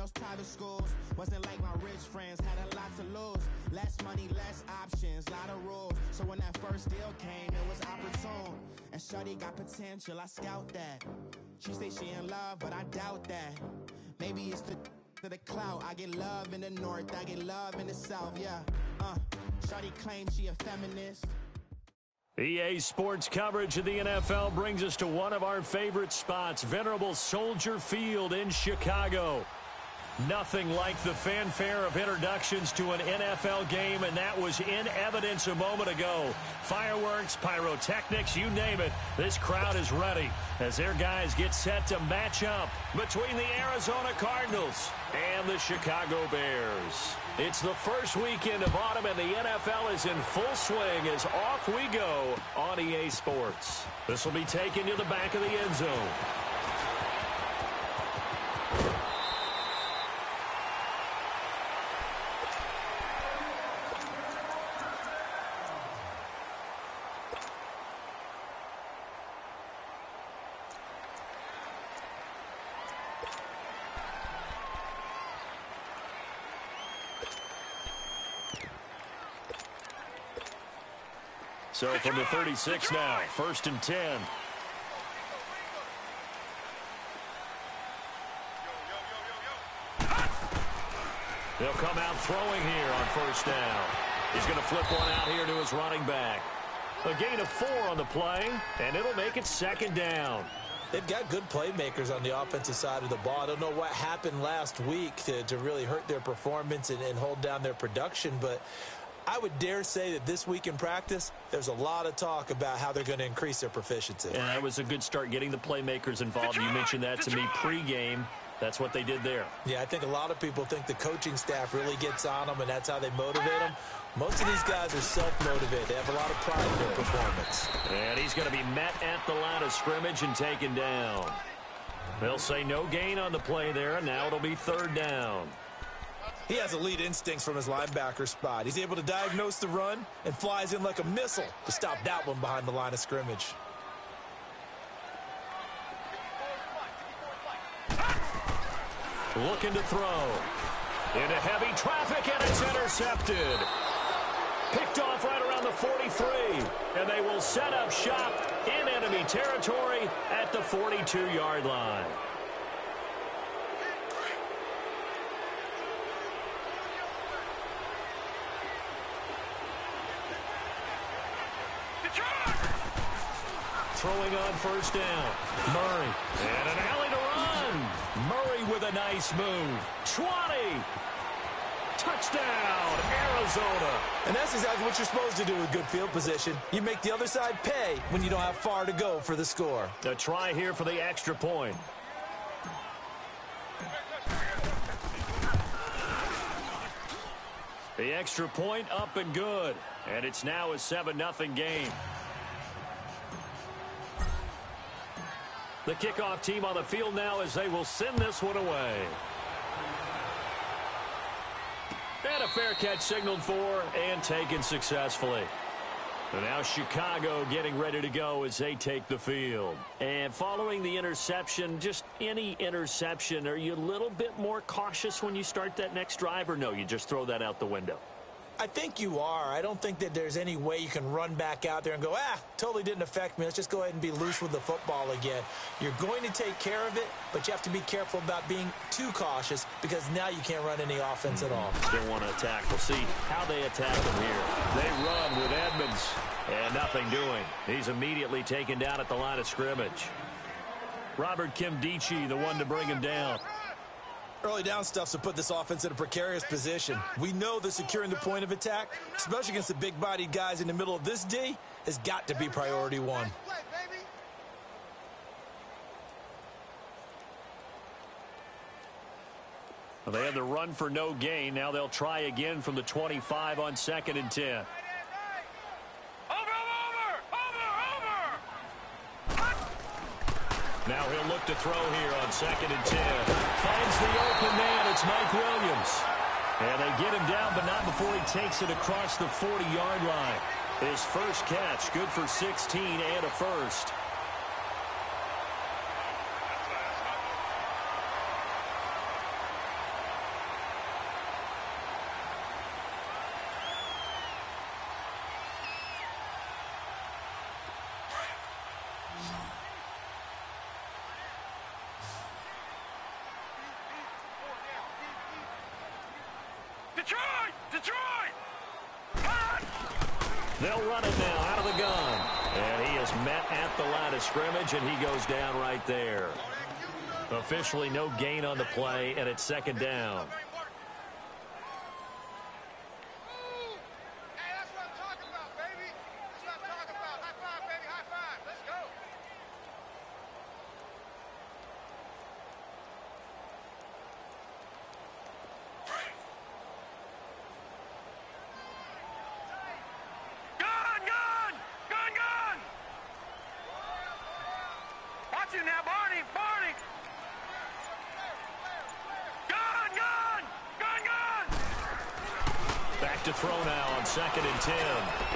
those private schools. Wasn't like my rich friends, had a lot to lose. Less money, less options, lot of rules. So when that first deal came, it was opportune. And shorty got potential, I scout that. She say she in love, but I doubt that. Maybe it's the clout. I get love in the north, I get love in the south, yeah. Shorty claims she a feminist. EA Sports coverage of the NFL brings us to one of our favorite spots, venerable Soldier Field in Chicago. Nothing like the fanfare of introductions to an NFL game, and that was in evidence a moment ago. Fireworks, pyrotechnics, you name it. This crowd is ready as their guys get set to match up between the Arizona Cardinals and the Chicago Bears. It's the first weekend of autumn, and the NFL is in full swing as off we go on EA Sports. This will be taken to the back of the end zone. So from the 36 now, 1st and 10. They'll come out throwing here on 1st down. He's going to flip one out here to his running back. A gain of 4 on the play, and it'll make it 2nd down. They've got good playmakers on the offensive side of the ball. I don't know what happened last week to really hurt their performance and hold down their production, but I would dare say that this week in practice, there's a lot of talk about how they're going to increase their proficiency. And that was a good start getting the playmakers involved. You mentioned that to me pregame. That's what they did there. Yeah, I think a lot of people think the coaching staff really gets on them, and that's how they motivate them. Most of these guys are self-motivated. They have a lot of pride in their performance. And he's going to be met at the line of scrimmage and taken down. They'll say no gain on the play there, and now it'll be 3rd down. He has elite instincts from his linebacker spot. He's able to diagnose the run and flies in like a missile to stop that one behind the line of scrimmage. Looking to throw. Into heavy traffic, and it's intercepted. Picked off right around the 43. And they will set up shop in enemy territory at the 42-yard line. Throwing on 1st down. Murray. And an alley to run. Murray with a nice move. 20. Touchdown, Arizona. And that's exactly what you're supposed to do with good field position. You make the other side pay when you don't have far to go for the score. A try here for the extra point. The extra point up and good. And it's now a 7-0 game. The kickoff team on the field now as they will send this one away. And a fair catch signaled for and taken successfully. So now Chicago getting ready to go as they take the field. And following the interception, just any interception, are you a little bit more cautious when you start that next drive, or no, you just throw that out the window? I think you are. I don't think that there's any way you can run back out there and go, totally didn't affect me. Let's just go ahead and be loose with the football again. You're going to take care of it, but you have to be careful about being too cautious because now you can't run any offense at all. Still want to attack. We'll see how they attack him here. They run with Edmonds, and nothing doing. He's immediately taken down at the line of scrimmage. Robert Kimdichie, the one to bring him down. Early down stuff to put this offense in a precarious position. We know that securing the point of attack, especially against the big-bodied guys in the middle of this D, has got to be priority one. Well, they had the run for no gain. Now they'll try again from the 25 on 2nd and 10. Now he'll look to throw here on 2nd and 10. Finds the open man. It's Mike Williams. And they get him down, but not before he takes it across the 40-yard line. His first catch, good for 16 and a first. They'll run it now out of the gun. And he is met at the line of scrimmage, and he goes down right there. Officially no gain on the play, and it's second down. To throw now on 2nd and 10.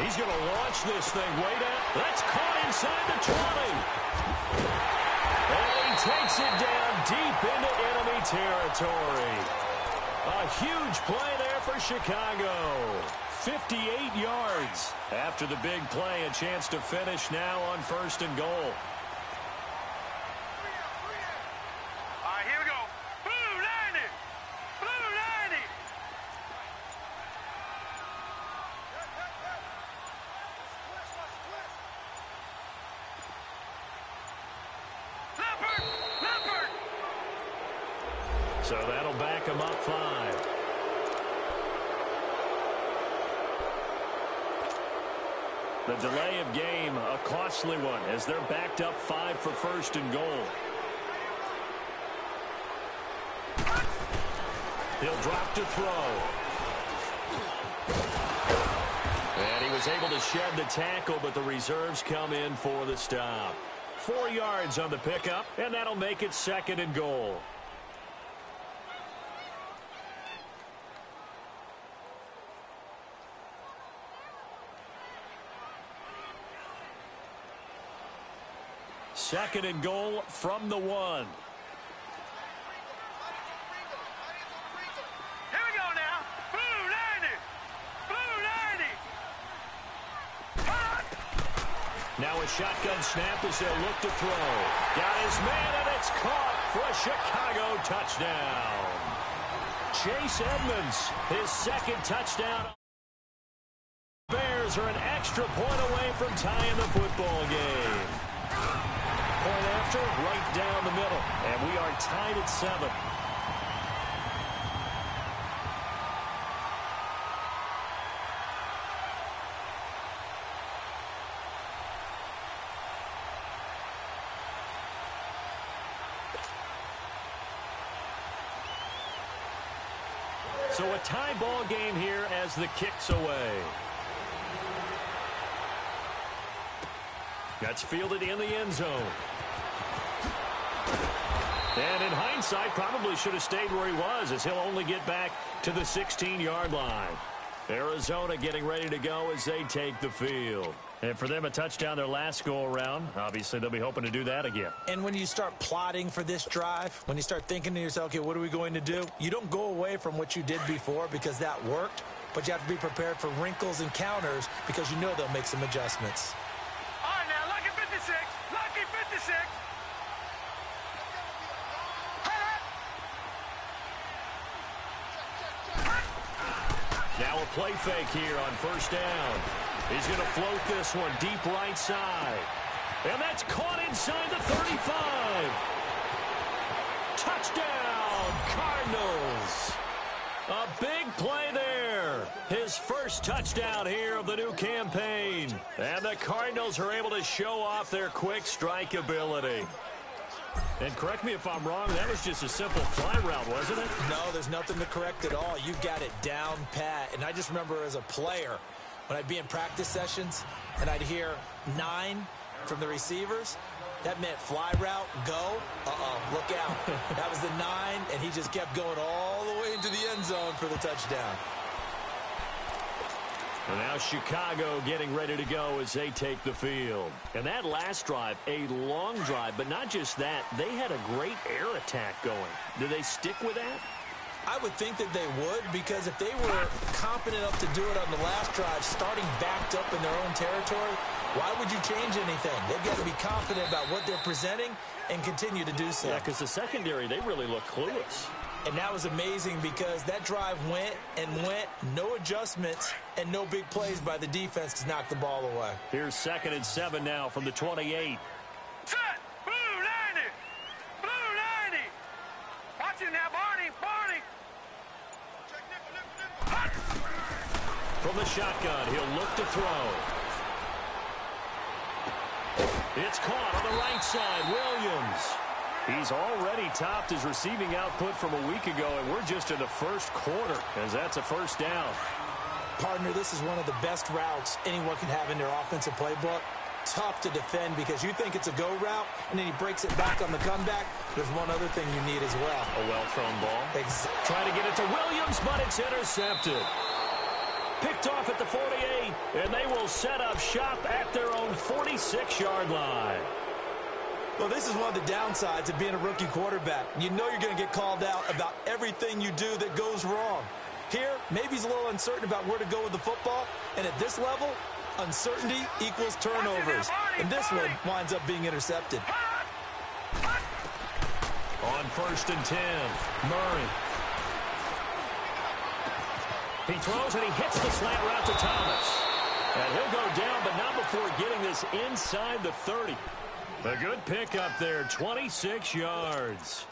He's going to launch this thing way down. That's caught inside the 20. And he takes it down deep into enemy territory. A huge play there for Chicago. 58 yards. After the big play, a chance to finish now on 1st and goal. So that'll back them up 5. The delay of game, a costly one, as they're backed up 5 for 1st and goal. He'll drop to throw. And he was able to shed the tackle, but the reserves come in for the stop. 4 yards on the pickup, and that'll make it 2nd and goal. Second and goal from the 1. Here we go now. Blue 90. Blue 90. Now a shotgun snap as they'll look to throw. Got his man, and it's caught for a Chicago touchdown. Chase Edmonds, his 2nd touchdown. Bears are an extra point away from tying the football game. Point after, right down the middle. And we are tied at 7. So a tie ball game here as the kick's away. That's fielded in the end zone. And in hindsight, probably should have stayed where he was, as he'll only get back to the 16-yard line. Arizona getting ready to go as they take the field. And for them, a touchdown their last go-around. Obviously, they'll be hoping to do that again. And when you start plotting for this drive, when you start thinking to yourself, okay, what are we going to do? You don't go away from what you did before because that worked, but you have to be prepared for wrinkles and counters because you know they'll make some adjustments. All right, now, lucky 56. Lucky 56. Now a play fake here on 1st down. He's going to float this one deep right side. And that's caught inside the 35. Touchdown, Cardinals. A big play there. His first touchdown here of the new campaign. And the Cardinals are able to show off their quick strike ability. And correct me if I'm wrong, that was just a simple fly route, wasn't it? No, there's nothing to correct at all. You got it down pat. And I just remember as a player, when I'd be in practice sessions and I'd hear 9 from the receivers, that meant fly route, go. Look out. That was the 9, and he just kept going all the way into the end zone for the touchdown. And now Chicago getting ready to go as they take the field. And that last drive, a long drive, but not just that. They had a great air attack going. Do they stick with that? I would think that they would, because if they were confident enough to do it on the last drive, starting backed up in their own territory, Why would you change anything? They've got to be confident about what they're presenting and continue to do so. Yeah, because the secondary, they really look clueless. And that was amazing because that drive went and went, no adjustments, and no big plays by the defense to knock the ball away. Here's 2nd and 7 now from the 28. Set. Blue 90. Blue 90. Watch it now, Barney. Barney. From the shotgun, he'll look to throw. It's caught on the right side. Williams. He's already topped his receiving output from a week ago, and we're just in the first quarter, as that's a first down. Partner, this is one of the best routes anyone can have in their offensive playbook. Tough to defend because you think it's a go route, and then he breaks it back on the comeback. There's one other thing you need as well. A well-thrown ball. Trying to get it to Williams, but it's intercepted. Picked off at the 48, and they will set up shop at their own 46-yard line. Well, this is one of the downsides of being a rookie quarterback. You know you're going to get called out about everything you do that goes wrong. Here, maybe he's a little uncertain about where to go with the football, and at this level, uncertainty equals turnovers. And this one winds up being intercepted. On 1st and 10, Murray. He throws and he hits the slant route to Thomas. And he'll go down, but not before getting this inside the 30. A good pickup there, 26 yards.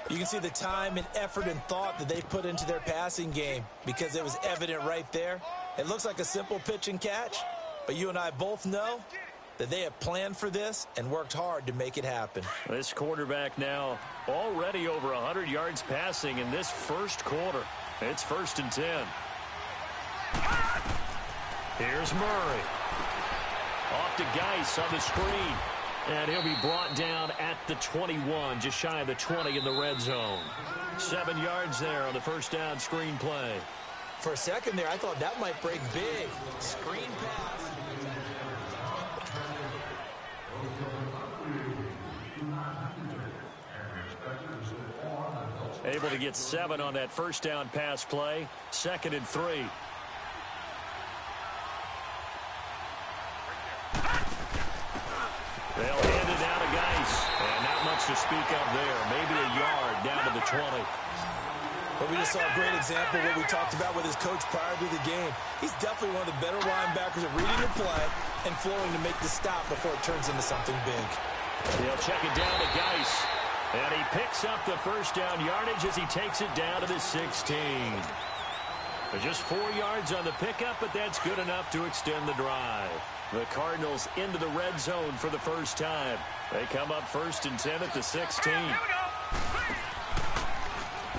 You can see the time and effort and thought that they've put into their passing game because it was evident right there. It looks like a simple pitch and catch, but you and I both know that they have planned for this and worked hard to make it happen. This quarterback now already over 100 yards passing in this first quarter. It's 1st and 10. Here's Murray. Off to Geis on the screen. And he'll be brought down at the 21, just shy of the 20 in the red zone. 7 yards there on the first down screen play. For a second there, I thought that might break big. Screen pass. Able to get 7 on that first down pass play. 2nd and 3. They'll hand it down to Geis. And not much to speak of there. Maybe a yard down to the 20. But we just saw a great example of what we talked about with his coach prior to the game. He's definitely one of the better linebackers at reading the play and flowing to make the stop before it turns into something big. He'll check it down to Geis. And he picks up the first down yardage as he takes it down to the 16. Just 4 yards on the pickup, but that's good enough to extend the drive. The Cardinals into the red zone for the first time. They come up 1st and 10 at the 16.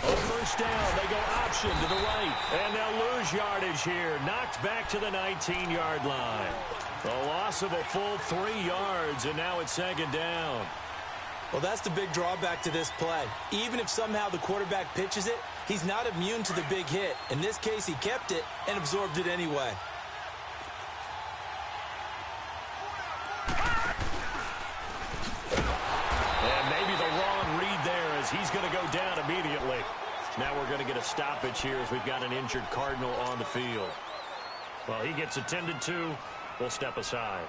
On first down, they go option to the right. And they'll lose yardage here. Knocked back to the 19-yard line. A loss of a full 3 yards, and now it's 2nd down. Well, that's the big drawback to this play. Even if somehow the quarterback pitches it, he's not immune to the big hit. In this case, he kept it and absorbed it anyway. And maybe the wrong read there as he's going to go down immediately. Now we're going to get a stoppage here as we've got an injured Cardinal on the field. Well, he gets attended to. We'll step aside.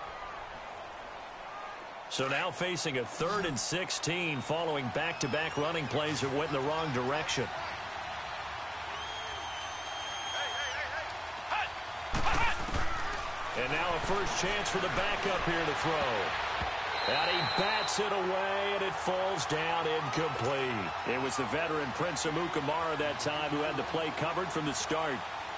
So now facing a 3rd and 16 following back-to-back running plays that went in the wrong direction. And now a first chance for the backup here to throw. And he bats it away, and it falls down incomplete. It was the veteran Prince Amukamara that time who had the play covered from the start.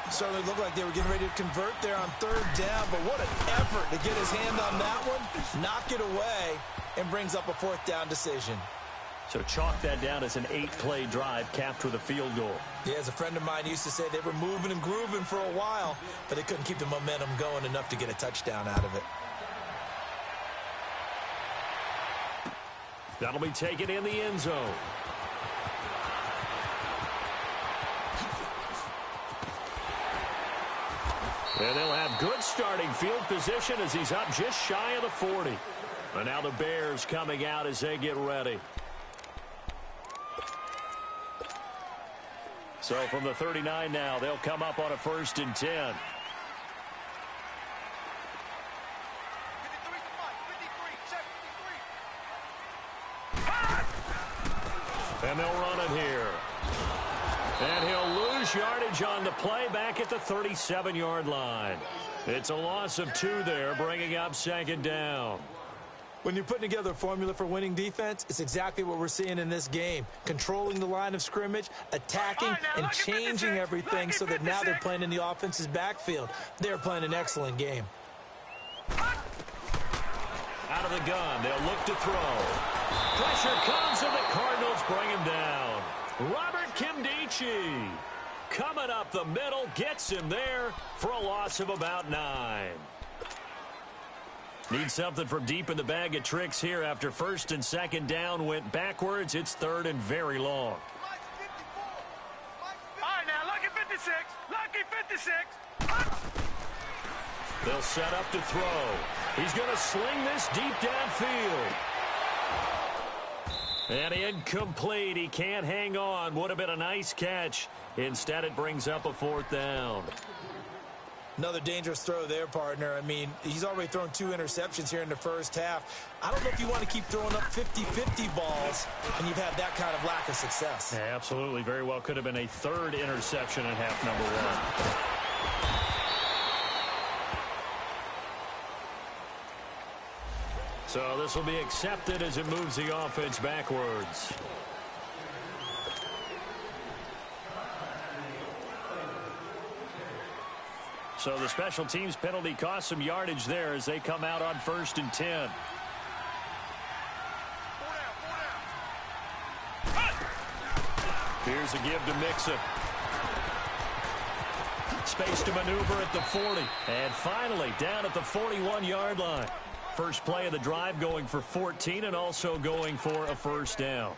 Certainly looked like they were getting ready to convert there on 3rd down, but what an effort to get his hand on that one, knock it away, and brings up a 4th down decision. So chalk that down as an 8-play drive capped with a field goal. Yeah, as a friend of mine used to say, they were moving and grooving for a while, but they couldn't keep the momentum going enough to get a touchdown out of it. That'll be taken in the end zone. And they'll have good starting field position as he's up just shy of the 40. And now the Bears coming out as they get ready. So from the 39 now, they'll come up on a 1st and 10. And they'll run it here. And he'll lose yardage on the play back at the 37-yard line. It's a loss of 2 there, bringing up second down. When you're putting together a formula for winning defense, it's exactly what we're seeing in this game. Controlling the line of scrimmage, attacking, and changing everything so that now they're playing in the offense's backfield. They're playing an excellent game. Out of the gun, they'll look to throw. Pressure comes, and the Cardinals bring him down. Robert Kimdichie coming up the middle, gets him there for a loss of about 9. Need something from deep in the bag of tricks here after first and second down went backwards. It's third and very long. All right, now, lucky 56. Lucky 56. They'll set up to throw. He's going to sling this deep downfield. And incomplete. He can't hang on. Would have been a nice catch. Instead, it brings up a 4th down. Another dangerous throw there, partner. I mean, he's already thrown 2 interceptions here in the first half. I don't know if you want to keep throwing up 50-50 balls and you've had that kind of lack of success. Yeah, absolutely. Very well could have been a 3rd interception in half number 1. So this will be accepted as it moves the offense backwards. So the special teams penalty cost some yardage there as they come out on 1st and 10. Here's a give to Mixon. Space to maneuver at the 40. And finally down at the 41-yard line. First play of the drive going for 14 and also going for a 1st down.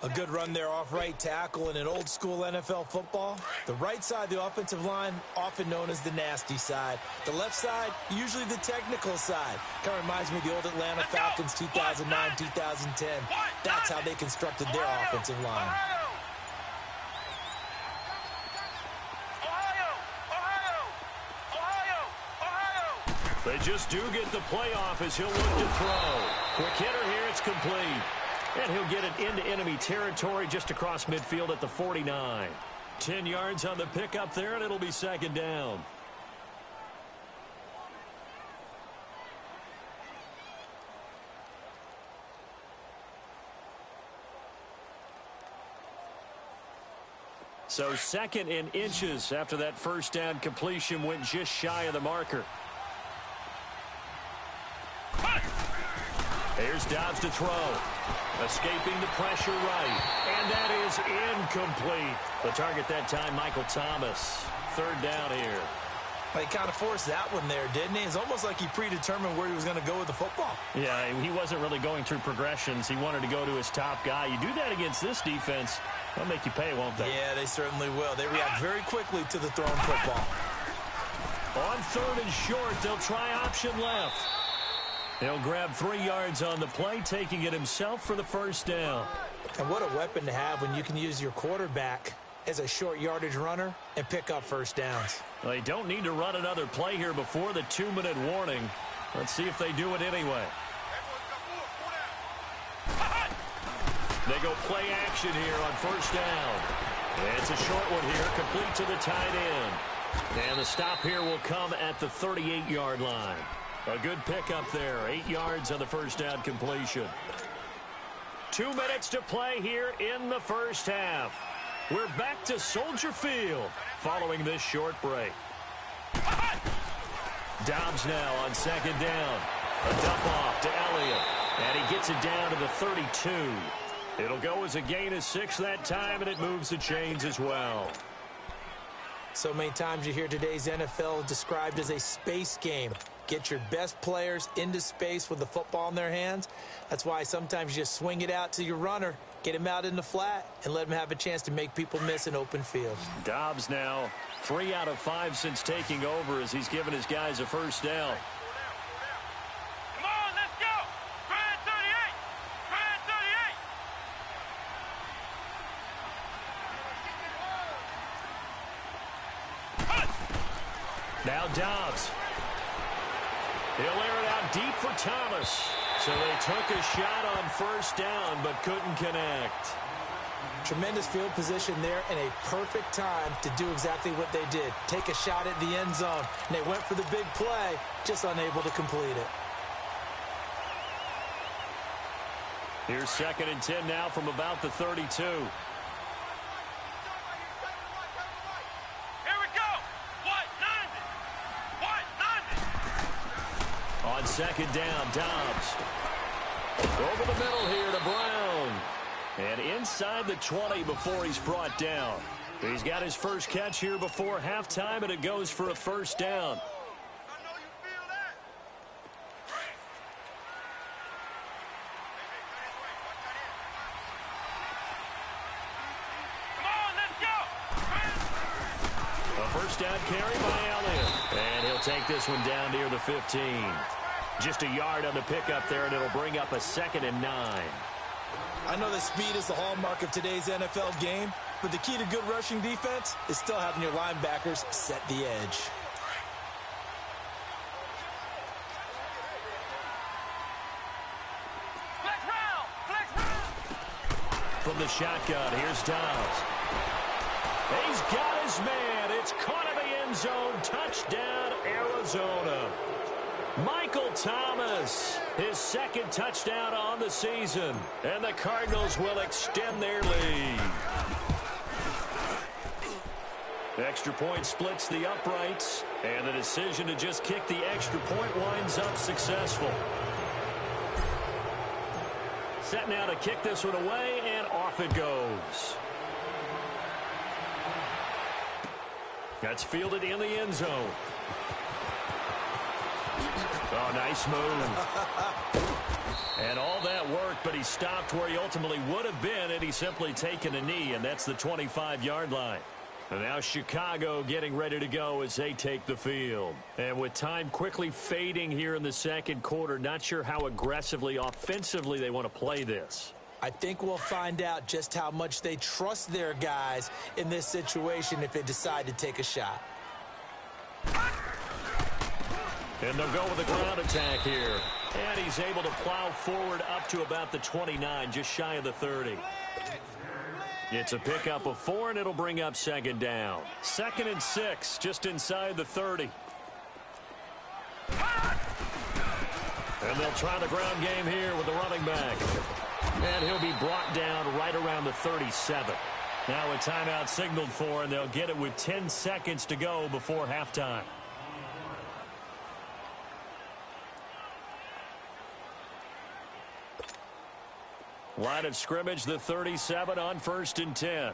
A good run there off right tackle in an old-school NFL football. The right side of the offensive line, often known as the nasty side. The left side, usually the technical side. Kind of reminds me of the old Atlanta Falcons 2009, 2010. That's how they constructed their offensive line. They just do get the playoff as he'll look to throw. Quick hitter here, it's complete. And he'll get it into enemy territory just across midfield at the 49. 10 yards on the pickup there, and it'll be second down. So 2nd and inches after that first down completion went just shy of the marker. Here's Dobbs to throw. Escaping the pressure right. And that is incomplete. The target that time, Michael Thomas. 3rd down here. Well, he kind of forced that one there, didn't he? It's almost like he predetermined where he was going to go with the football. Yeah, he wasn't really going through progressions. He wanted to go to his top guy. You do that against this defense, they'll make you pay, won't they? Yeah, they certainly will. They react very quickly to the thrown football. On 3rd and short, they'll try option left. He'll grab 3 yards on the play, taking it himself for the 1st down. And what a weapon to have when you can use your quarterback as a short yardage runner and pick up 1st downs. Well, they don't need to run another play here before the 2-minute warning. Let's see if they do it anyway. They go play action here on 1st down. It's a short one here, complete to the tight end. And the stop here will come at the 38-yard line. A good pickup there, 8 yards on the 1st down completion. 2 minutes to play here in the first half. We're back to Soldier Field following this short break. Dobbs now on 2nd down. A dump off to Elliott. And he gets it down to the 32. It'll go as a gain of 6 that time, and it moves the chains as well. So many times you hear today's NFL described as a space game. Get your best players into space with the football in their hands. That's why sometimes you just swing it out to your runner, get him out in the flat, and let him have a chance to make people miss an open field. Dobbs now 3 out of 5 since taking over as he's given his guys a 1st down. Come on, let's go. Grand 38. Grand 38. Now Dobbs. He'll air it out deep for Thomas. So they took a shot on 1st down but couldn't connect. Tremendous field position there and a perfect time to do exactly what they did. Take a shot at the end zone. And they went for the big play, just unable to complete it. Here's 2nd and 10 now from about the 32. Here we go. What? 90. On 2nd down, Dobbs. Over the middle here to Brown. And inside the 20 before he's brought down. He's got his first catch here before halftime, and it goes for a first down. I know you feel that. Come on, let's go. A first down carry by Elliott. And he'll take this one down near the 15. Just a yard on the pickup there, and it'll bring up a 2nd and 9. I know that speed is the hallmark of today's NFL game, but the key to good rushing defense is still having your linebackers set the edge. Flex round. Flex round. From the shotgun, here's Dobbs. He's got his man. It's caught in the end zone. Touchdown, Arizona. Michael Thomas, his 2nd touchdown on the season. And the Cardinals will extend their lead. The extra point splits the uprights. And the decision to just kick the extra point winds up successful. Set now to kick this one away, and off it goes. That's fielded in the end zone. Oh, nice move. And all that work, but he stopped where he ultimately would have been, and he's simply taken a knee, and that's the 25-yard line. And now Chicago getting ready to go as they take the field. And with time quickly fading here in the 2nd quarter, not sure how aggressively, offensively they want to play this. I think we'll find out just how much they trust their guys in this situation if they decide to take a shot. And they'll go with a ground attack here. And he's able to plow forward up to about the 29, just shy of the 30. It's a pickup of 4, and it'll bring up 2nd down. 2nd and 6, just inside the 30. And they'll try the ground game here with the running back. And he'll be brought down right around the 37. Now a timeout signaled for, and they'll get it with 10 seconds to go before halftime. Line of scrimmage, the 37 on 1st and 10.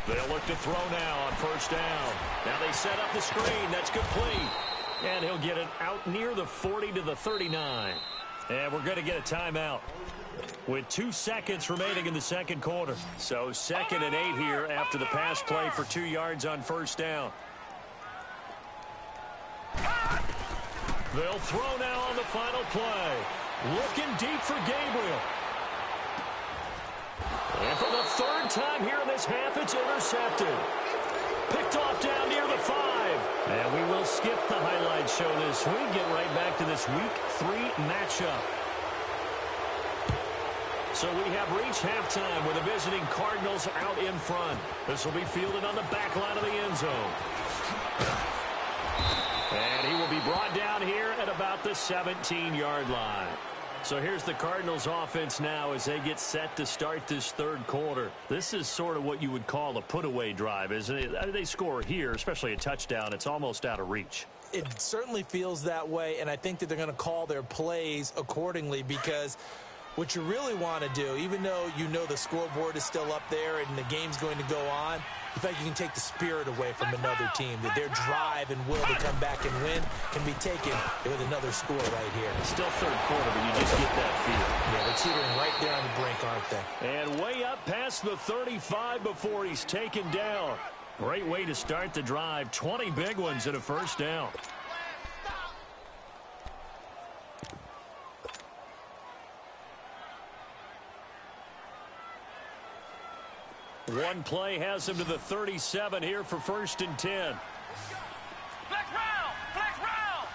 They'll look to throw now on 1st down. Now they set up the screen. That's complete. And he'll get it out near the 40 to the 39. And we're going to get a timeout with 2 seconds remaining in the 2nd quarter. So 2nd and 8 here after the pass play for 2 yards on 1st down. They'll throw now on the final play. Looking deep for Gabriel. And for the 3rd time here in this half, it's intercepted. Picked off down near the 5. And we will skip the highlight show this week. Get right back to this Week 3 matchup. So we have reached halftime with the visiting Cardinals out in front. This will be fielded on the back line of the end zone. And he will be brought down here at about the 17-yard line. So here's the Cardinals offense now as they get set to start this 3rd quarter. This is sort of what you would call a put-away drive, isn't it? They score here, especially a touchdown. It's almost out of reach. It certainly feels that way, and I think that they're going to call their plays accordingly because what you really want to do, even though you know the scoreboard is still up there and the game's going to go on, you feel like you can take the spirit away from another team, that their drive and will to come back and win can be taken with another score right here. Still 3rd quarter, but you just get that feel. Yeah, they're teetering right there on the brink, aren't they? And way up past the 35 before he's taken down. Great way to start the drive. 20 big ones and a 1st down. One play has him to the 37 here for 1st and 10. Flex round. Flex round.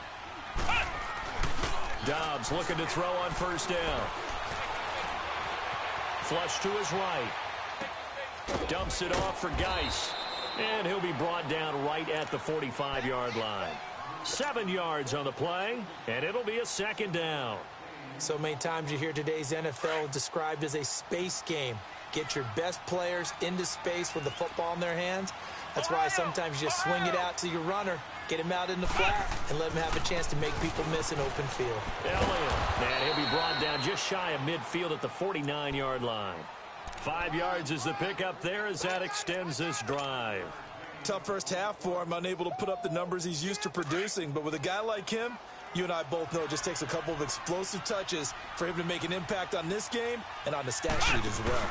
Dobbs looking to throw on 1st down. flush to his right. Dumps it off for Geis. And he'll be brought down right at the 45-yard line. 7 yards on the play, and it'll be a second down. So many times you hear today's NFL described as a space game. Get your best players into space with the football in their hands. That's why sometimes you just swing it out to your runner, get him out in the flat, and let him have a chance to make people miss an open field. Elliott, and he'll be brought down just shy of midfield at the 49-yard line. 5 yards is the pickup there as that extends this drive. Tough first half for him, unable to put up the numbers he's used to producing. But with a guy like him, you and I both know it just takes a couple of explosive touches for him to make an impact on this game and on the stat sheet as well.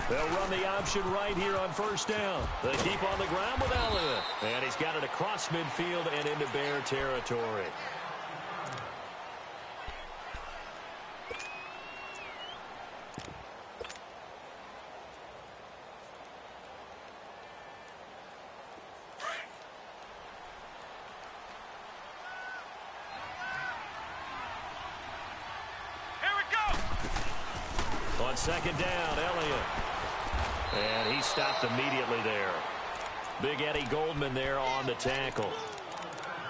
They'll run the option right here on first down. They keep on the ground with Elliott. And he's got it across midfield and into Bear territory. On second down, Elliott. And he stopped immediately there. Big Eddie Goldman there on the tackle.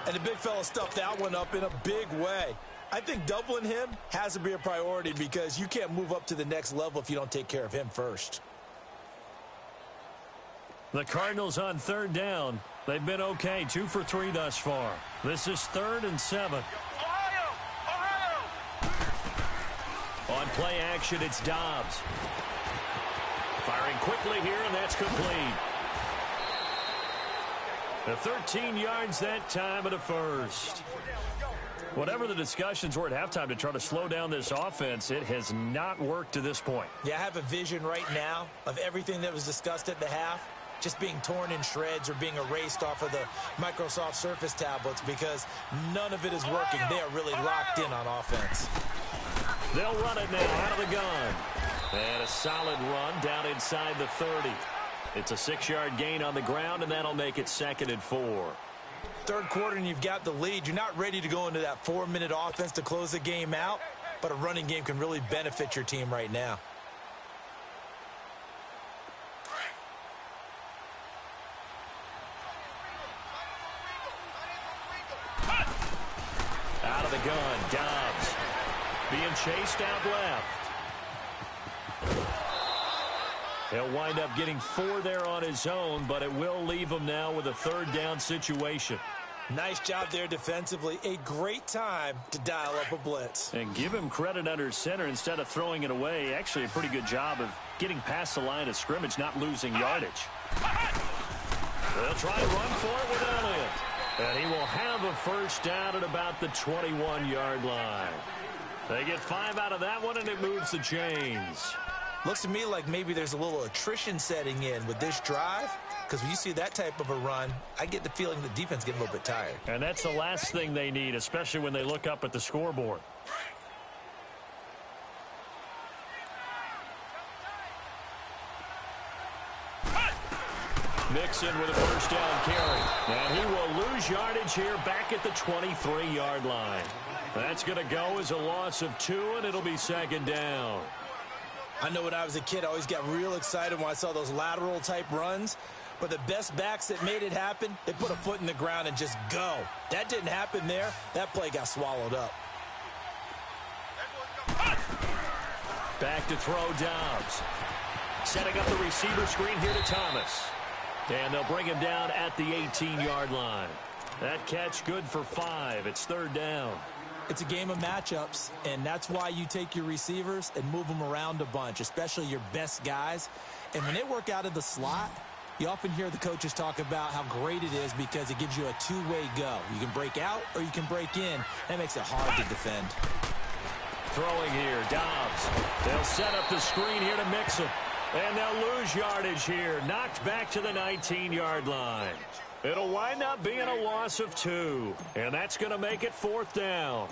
And the big fella stuffed that one up in a big way. I think doubling him has to be a priority because you can't move up to the next level if you don't take care of him first. The Cardinals on third down. They've been okay, 2 for 3 thus far. This is 3rd and 7. On play action, it's Dobbs. Firing quickly here, and that's complete. The 13 yards that time of the first. Whatever the discussions were at halftime to try to slow down this offense, it has not worked to this point. Yeah, I have a vision right now of everything that was discussed at the half just being torn in shreds or being erased off of the Microsoft Surface tablets because none of it is working. They are really locked in on offense. They'll run it now out of the gun. And a solid run down inside the 30. It's a 6-yard gain on the ground, and that'll make it 2nd and 4. Third quarter, and you've got the lead. You're not ready to go into that 4-minute offense to close the game out, but a running game can really benefit your team right now. Out of the gun, Dobbs. Being chased out left. He'll wind up getting 4 there on his own, but it will leave him now with a 3rd down situation. Nice job there defensively. A great time to dial up a blitz. And give him credit under center instead of throwing it away. Actually a pretty good job of getting past the line of scrimmage, not losing yardage. They'll try and run for it with Elliott. And he will have a first down at about the 21-yard line. They get 5 out of that one, and it moves the chains. Looks to me like maybe there's a little attrition setting in with this drive, because when you see that type of a run, I get the feeling the defense getting a little bit tired. And that's the last thing they need, especially when they look up at the scoreboard. Mixon with a first down carry. And he will lose yardage here back at the 23-yard line. That's going to go as a loss of 2, and it'll be 2nd down. I know when I was a kid, I always got real excited when I saw those lateral-type runs. But the best backs that made it happen, they put a foot in the ground and just go. That didn't happen there. That play got swallowed up. Back to throw Dobbs. Setting up the receiver screen here to Thomas. And they'll bring him down at the 18-yard line. That catch good for 5. It's 3rd down. It's a game of matchups, and that's why you take your receivers and move them around a bunch, especially your best guys. And when they work out of the slot, you often hear the coaches talk about how great it is because it gives you a two-way go. You can break out or you can break in. That makes it hard to defend. Throwing here, Dobbs. They'll set up the screen here to Mixon. And they'll lose yardage here. Knocked back to the 19-yard line. It'll wind up being a loss of 2. And that's going to make it 4th down.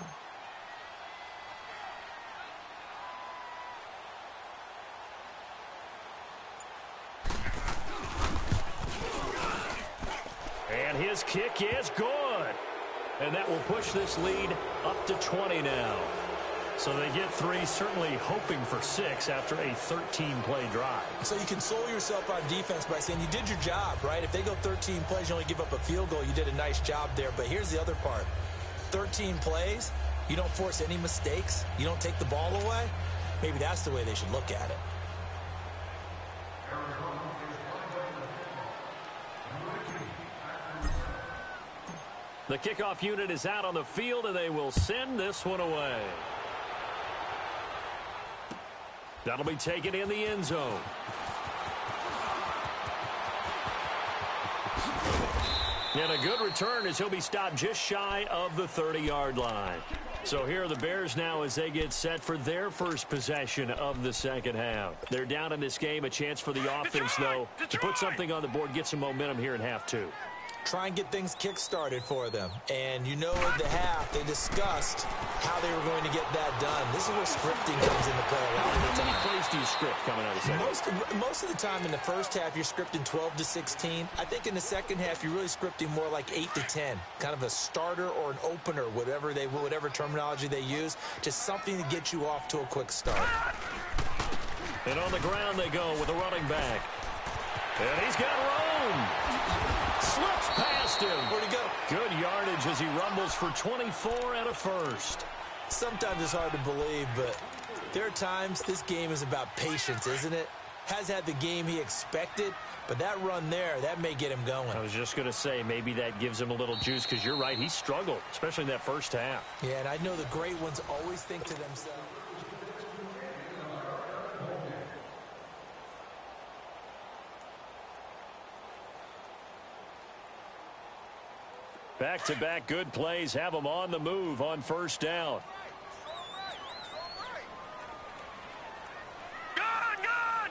And his kick is good. And that will push this lead up to 20 now. So they get 3, certainly hoping for 6 after a 13-play drive. So you console yourself on defense by saying you did your job, right? If they go 13 plays, you only give up a field goal, you did a nice job there. But here's the other part. 13 plays, you don't force any mistakes, you don't take the ball away. Maybe that's the way they should look at it. The kickoff unit is out on the field, and they will send this one away. That'll be taken in the end zone. And a good return as he'll be stopped just shy of the 30-yard line. So here are the Bears now as they get set for their first possession of the second half. They're down in this game. A chance for the offense, though, to put something on the board, get some momentum here in half 2. Try and get things kick-started for them. And you know at the half, they discussed how they were going to get that done. This is where scripting comes into play a lot of the time. How many plays do you script coming out of the second? Most of the time in the first half, you're scripting 12 to 16. I think in the second half, you're really scripting more like 8 to 10. Kind of a starter or an opener, whatever terminology they use. Just something to get you off to a quick start. And on the ground they go with a running back. And he's got room. Slips past him. Where'd he go? Good yardage as he rumbles for 24 and a first. Sometimes it's hard to believe, but there are times this game is about patience, isn't it? Has had the game he expected, but that run there, that may get him going. I was just going to say, maybe that gives him a little juice, because you're right, he struggled, especially in that first half. Yeah, and I know the great ones always think to themselves. Back-to-back good plays have them on the move on first down. Gun!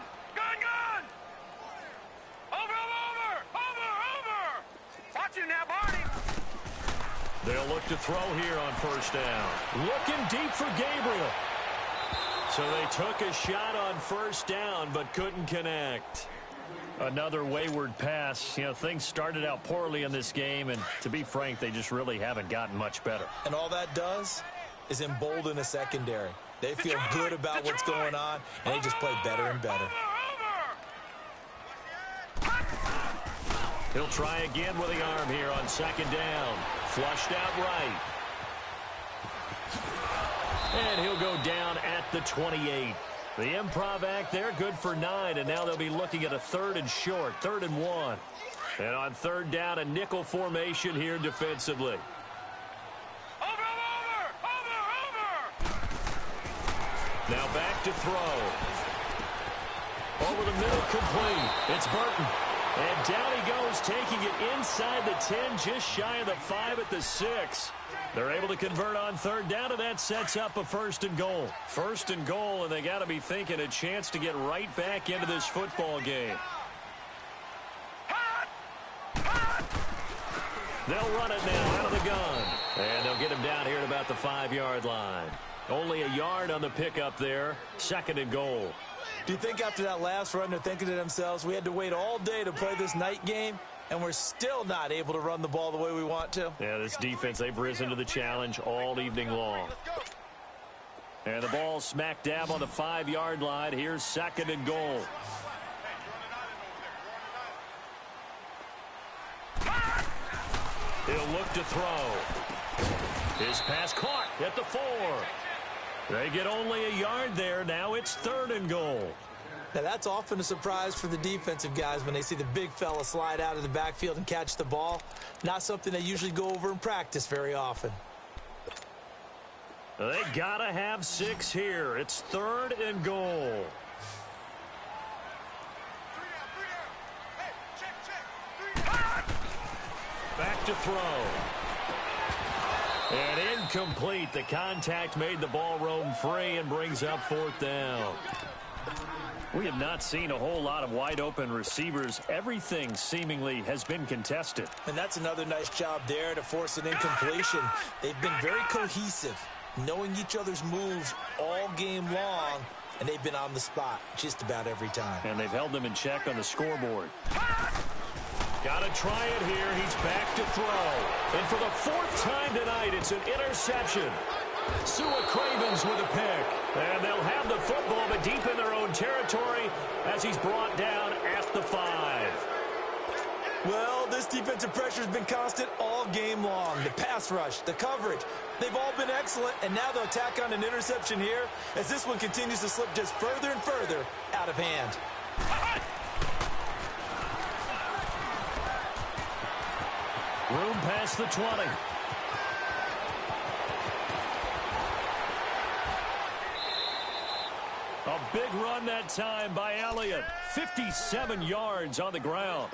Over! Watch you now, Barney! They'll look to throw here on first down. Looking deep for Gabriel. So they took a shot on first down, but couldn't connect. Another wayward pass. You know, things started out poorly in this game, and to be frank, they just really haven't gotten much better. And all that does is embolden the secondary. They feel good about what's going on, and they just play better and better. He'll try again with the arm here on second down. Flushed out right. And he'll go down at the 28. The improv act there, good for 9, and now they'll be looking at a 3rd and short, 3rd and 1. And on 3rd down, a nickel formation here defensively. Over! Now back to throw. Over the middle, complete. It's Burton. And down he goes, taking it inside the 10, just shy of the 5 at the 6. They're able to convert on 3rd down, and that sets up a 1st and goal. 1st and goal, and they got to be thinking a chance to get right back into this football game. They'll run it now out of the gun. And they'll get him down here at about the 5-yard line. Only a yard on the pickup there. 2nd and goal. Do you think after that last run they're thinking to themselves, we had to wait all day to play this night game, and we're still not able to run the ball the way we want to? Yeah, this defense, they've risen to the challenge all evening long. And the ball smack dab on the 5-yard line. Here's 2nd and goal. He'll look to throw. His pass caught at the 4. They get only a yard there. Now it's 3rd and goal. Now, that's often a surprise for the defensive guys when they see the big fella slide out of the backfield and catch the ball. Not something they usually go over in practice very often. They gotta have 6 here. It's 3rd and goal. Back to throw. And incomplete. The contact made the ball roam free and brings up 4th down. We have not seen a whole lot of wide-open receivers. Everything seemingly has been contested. And that's another nice job there to force an incompletion. They've been very cohesive, knowing each other's moves all game long, and they've been on the spot just about every time. And they've held them in check on the scoreboard. Got to try it here. He's back to throw. And for the 4th time tonight, it's an interception. Sua Cravens with a pick. And they'll have the football, but deep in their own territory as he's brought down at the 5. Well, this defensive pressure has been constant all game long. The pass rush, the coverage, they've all been excellent, and now they'll tack on an interception here as this one continues to slip just further and further out of hand. Room past the 20. A big run that time by Elliott. 57 yards on the ground.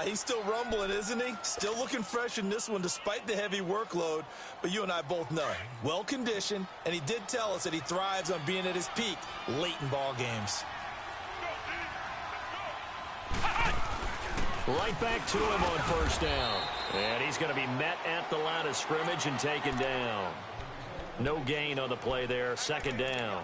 He's still rumbling, isn't he? Still looking fresh in this one despite the heavy workload. But you and I both know, well-conditioned, and he did tell us that he thrives on being at his peak late in ball games. Right back to him on first down. And he's going to be met at the line of scrimmage and taken down. No gain on the play there. Second down.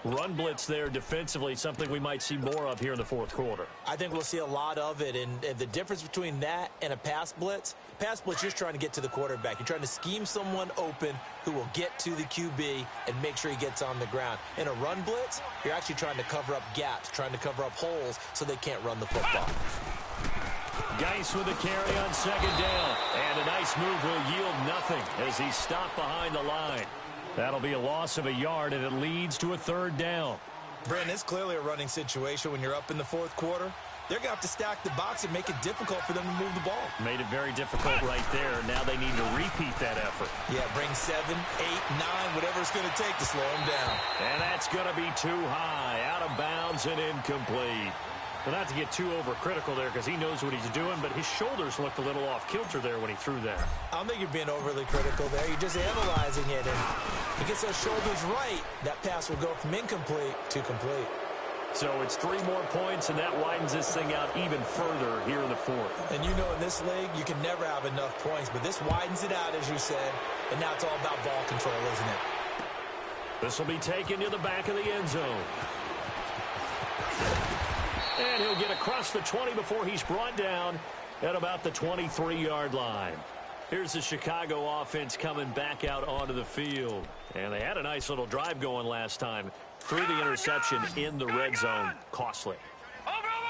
Run blitz there defensively, something we might see more of here in the fourth quarter. I think we'll see a lot of it, and the difference between that and a pass blitz, you're just trying to get to the quarterback. You're trying to scheme someone open who will get to the QB and make sure he gets on the ground. In a run blitz, you're actually trying to cover up gaps, trying to cover up holes so they can't run the football. Geis with a carry on second down, and a nice move will yield nothing as he's stopped behind the line. That'll be a loss of a yard, and it leads to a third down. Brandon, it's clearly a running situation when you're up in the fourth quarter. They're going to have to stack the box and make it difficult for them to move the ball. Made it very difficult right there. Now they need to repeat that effort. Yeah, bring 7, 8, 9, whatever it's going to take to slow them down. And that's going to be too high, out of bounds and incomplete. But not to get too overcritical there because he knows what he's doing, but his shoulders looked a little off kilter there when he threw that. I don't think you're being overly critical there. You're just analyzing it, and if he gets those shoulders right, that pass will go from incomplete to complete. So it's 3 more points, and that widens this thing out even further here in the fourth. And you know in this league, you can never have enough points, but this widens it out, as you said, and now it's all about ball control, isn't it? This will be taken to the back of the end zone. And he'll get across the 20 before he's brought down at about the 23-yard line. Here's the Chicago offense coming back out onto the field. And they had a nice little drive going last time. Threw the interception in the red zone. Costly.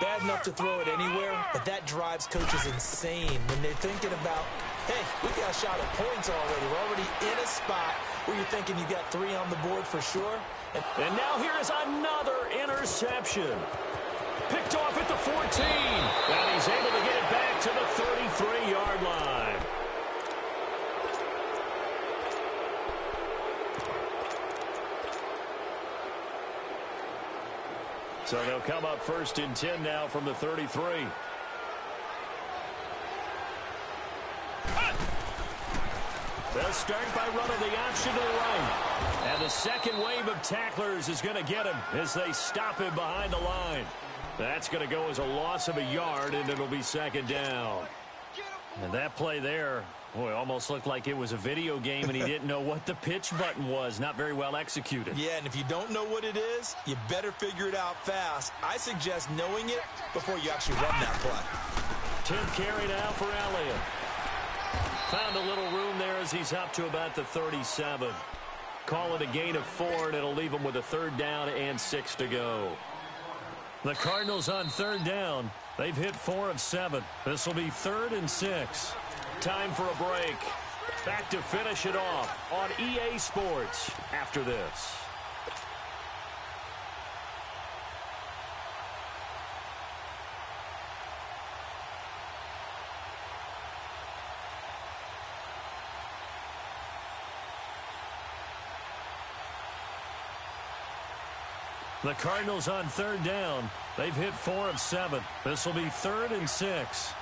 Bad enough to throw it anywhere, but that drives coaches insane when they're thinking about, hey, we got a shot at points already. We're already in a spot where you're thinking you got 3 on the board for sure. And now here is another interception. Picked off at the 14. And he's able to get it back to the 33-yard line. So they'll come up first and 10 now from the 33. They'll start by running the option to the right. And the second wave of tacklers is going to get him as they stop him behind the line. That's going to go as a loss of a yard, and it'll be second down. And that play there, boy, almost looked like it was a video game, and he didn't know what the pitch button was. Not very well executed. Yeah, and if you don't know what it is, you better figure it out fast. I suggest knowing it before you actually run that play. 10th carry now for Elliott. Found a little room there as he's up to about the 37. Call it a gain of 4, and it'll leave him with a third down and 6 to go. The Cardinals on third down. They've hit 4 of 7. This will be 3rd and 6. Time for a break. Back to finish it off on EA Sports after this. The Cardinals on third down. They've hit 4 of 7. This will be 3rd and 6.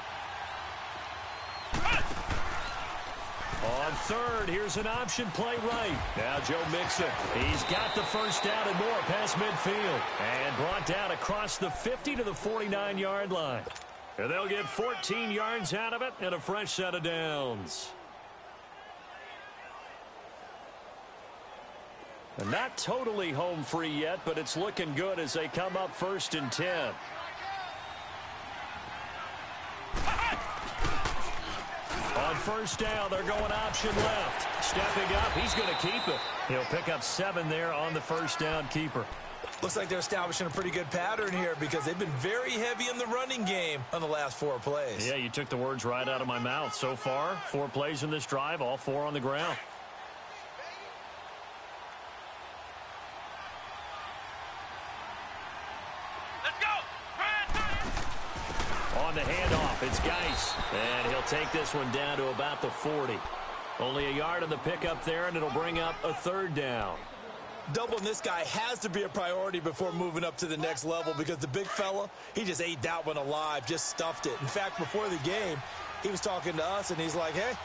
On third, here's an option play right. Now Joe Mixon. He's got the first down and more past midfield. And brought down across the 50 to the 49-yard line. And they'll get 14 yards out of it and a fresh set of downs. And not totally home free yet, but it's looking good as they come up 1st and 10. On first down, they're going option left. Stepping up, he's going to keep it. He'll pick up 7 there on the first down keeper. Looks like they're establishing a pretty good pattern here because they've been very heavy in the running game on the last 4 plays. Yeah, you took the words right out of my mouth. So far, 4 plays in this drive, all 4 on the ground. Let's go. On the handoff, it's Geis. And he'll take this one down to about the 40. Only a yard on the pickup there, and it'll bring up a 3rd down. Doubling this guy has to be a priority before moving up to the next level because the big fella, he just ate that one alive, just stuffed it. In fact, before the game, he was talking to us, and he's like, hey,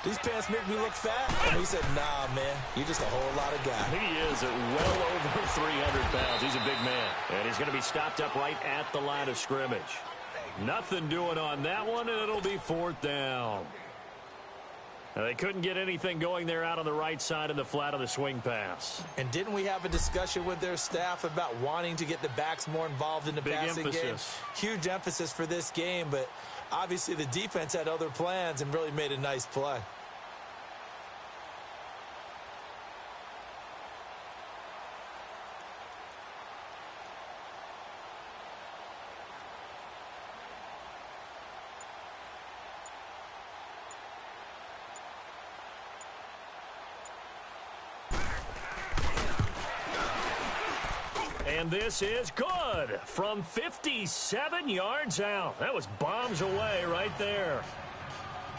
these pants make me look fat. And we said, nah, man, you're just a whole lot of guy. He is at well over 300 pounds. He's a big man. And he's going to be stopped up right at the line of scrimmage. Nothing doing on that one, and it'll be 4th down. Now, they couldn't get anything going there out on the right side of the flat of the swing pass. And didn't we have a discussion with their staff about wanting to get the backs more involved in the passing game? Huge emphasis for this game, but obviously the defense had other plans and really made a nice play. And this is good from 57 yards out. That was bombs away right there.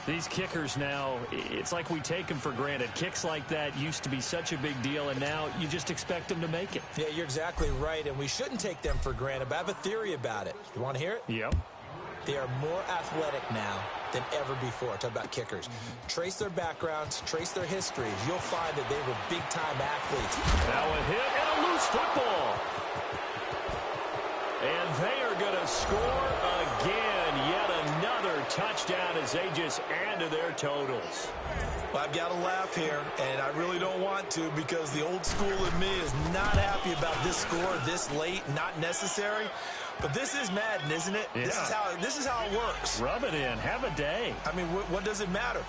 These kickers now, it's like we take them for granted. Kicks like that used to be such a big deal, and now you just expect them to make it. Yeah, you're exactly right, and we shouldn't take them for granted, but I have a theory about it. You want to hear it? Yep. They are more athletic now than ever before. Talk about kickers. Trace their backgrounds, trace their histories. You'll find that they were big-time athletes. Now a hit and a loose football. And they are going to score again. Yet another touchdown as they just add to their totals. Well, I've got to laugh here, and I really don't want to because the old school in me is not happy about this score this late, not necessary. But this is Madden, isn't it? Yeah. This is how it works. Rub it in. Have a day. I mean, what does it matter?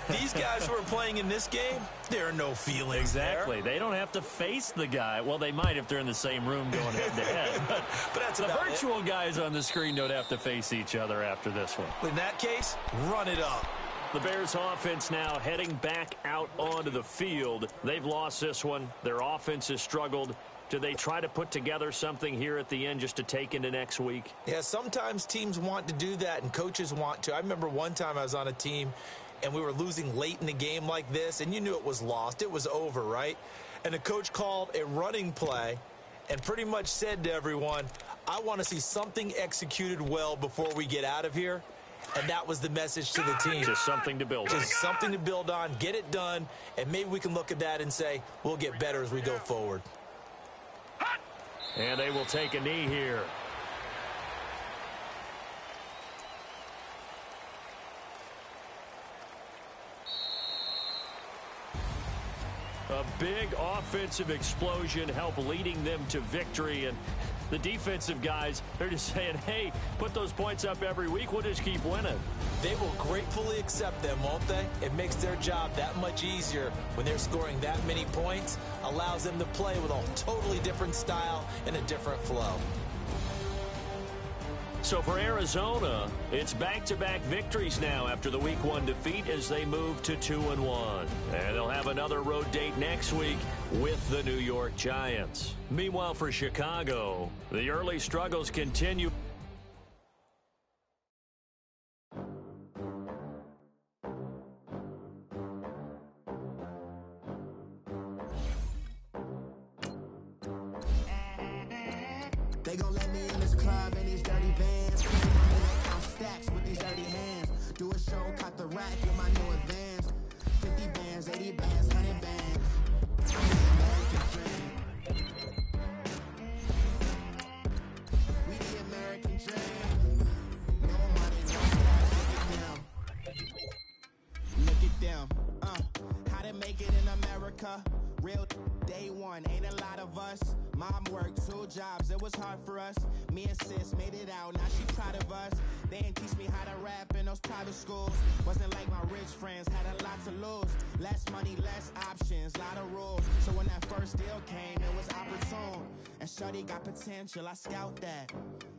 These guys who are playing in this game, there are no feelings Exactly. there. They don't have to face the guy. Well, they might if they're in the same room going head-to-head. But that's the about virtual it. Guys on the screen don't have to face each other after this one. In that case, run it up. The Bears offense now heading back out onto the field. They've lost this one. Their offense has struggled. Do they try to put together something here at the end just to take into next week? Yeah, sometimes teams want to do that and coaches want to. I remember one time I was on a team and we were losing late in the game like this, and you knew it was lost. It was over, right? And the coach called a running play and pretty much said to everyone, I want to see something executed well before we get out of here. And that was the message to the team. Just something to build on. Just something to build on, get it done, and maybe we can look at that and say, we'll get better as we go forward. And they will take a knee here. A big offensive explosion helped leading them to victory. And the defensive guys, they're just saying, hey, put those points up every week. We'll just keep winning. They will gratefully accept them, won't they? It makes their job that much easier when they're scoring that many points. Allows them to play with a totally different style and a different flow. So for Arizona, it's back-to-back victories now after the Week 1 defeat as they move to 2-1. And they'll have another road date next week with the New York Giants. Meanwhile, for Chicago, the early struggles continue. They gon' let me in this club in these dirty bands. Count stacks with these dirty hands. Do a show, caught the rack with my new advance. 50 bands, 80 bands, 100 bands. American dream. We the American dream. No money, no stress. Look at them. How to make it in America. Real day one, ain't a lot of us. Mom worked 2 jobs, it was hard for us. Me and sis made it out, now she proud of us. They didn't teach me how to rap in those private schools. Wasn't like my rich friends, had a lot to lose. Less money, less options, lot of rules. So when that first deal came, it was opportune. And shorty got potential, I scout that.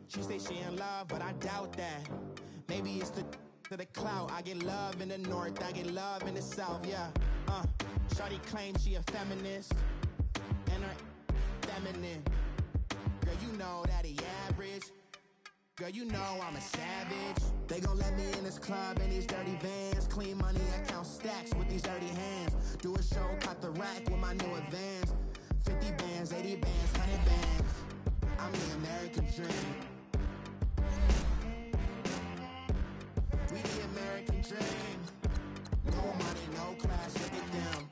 She say she in love, but I doubt that. Maybe it's the clout. I get love in the north, I get love in the south, yeah. Shorty claims she a feminist, and her feminine. Girl, you know that he average. Girl, you know I'm a savage. They gon' let me in this club in these dirty vans. Clean money, I count stacks with these dirty hands. Do a show, cut the rack with my new advance. 50 bands, 80 bands, 100 bands. I'm the American dream. We the American dream. No money, no class, look at them.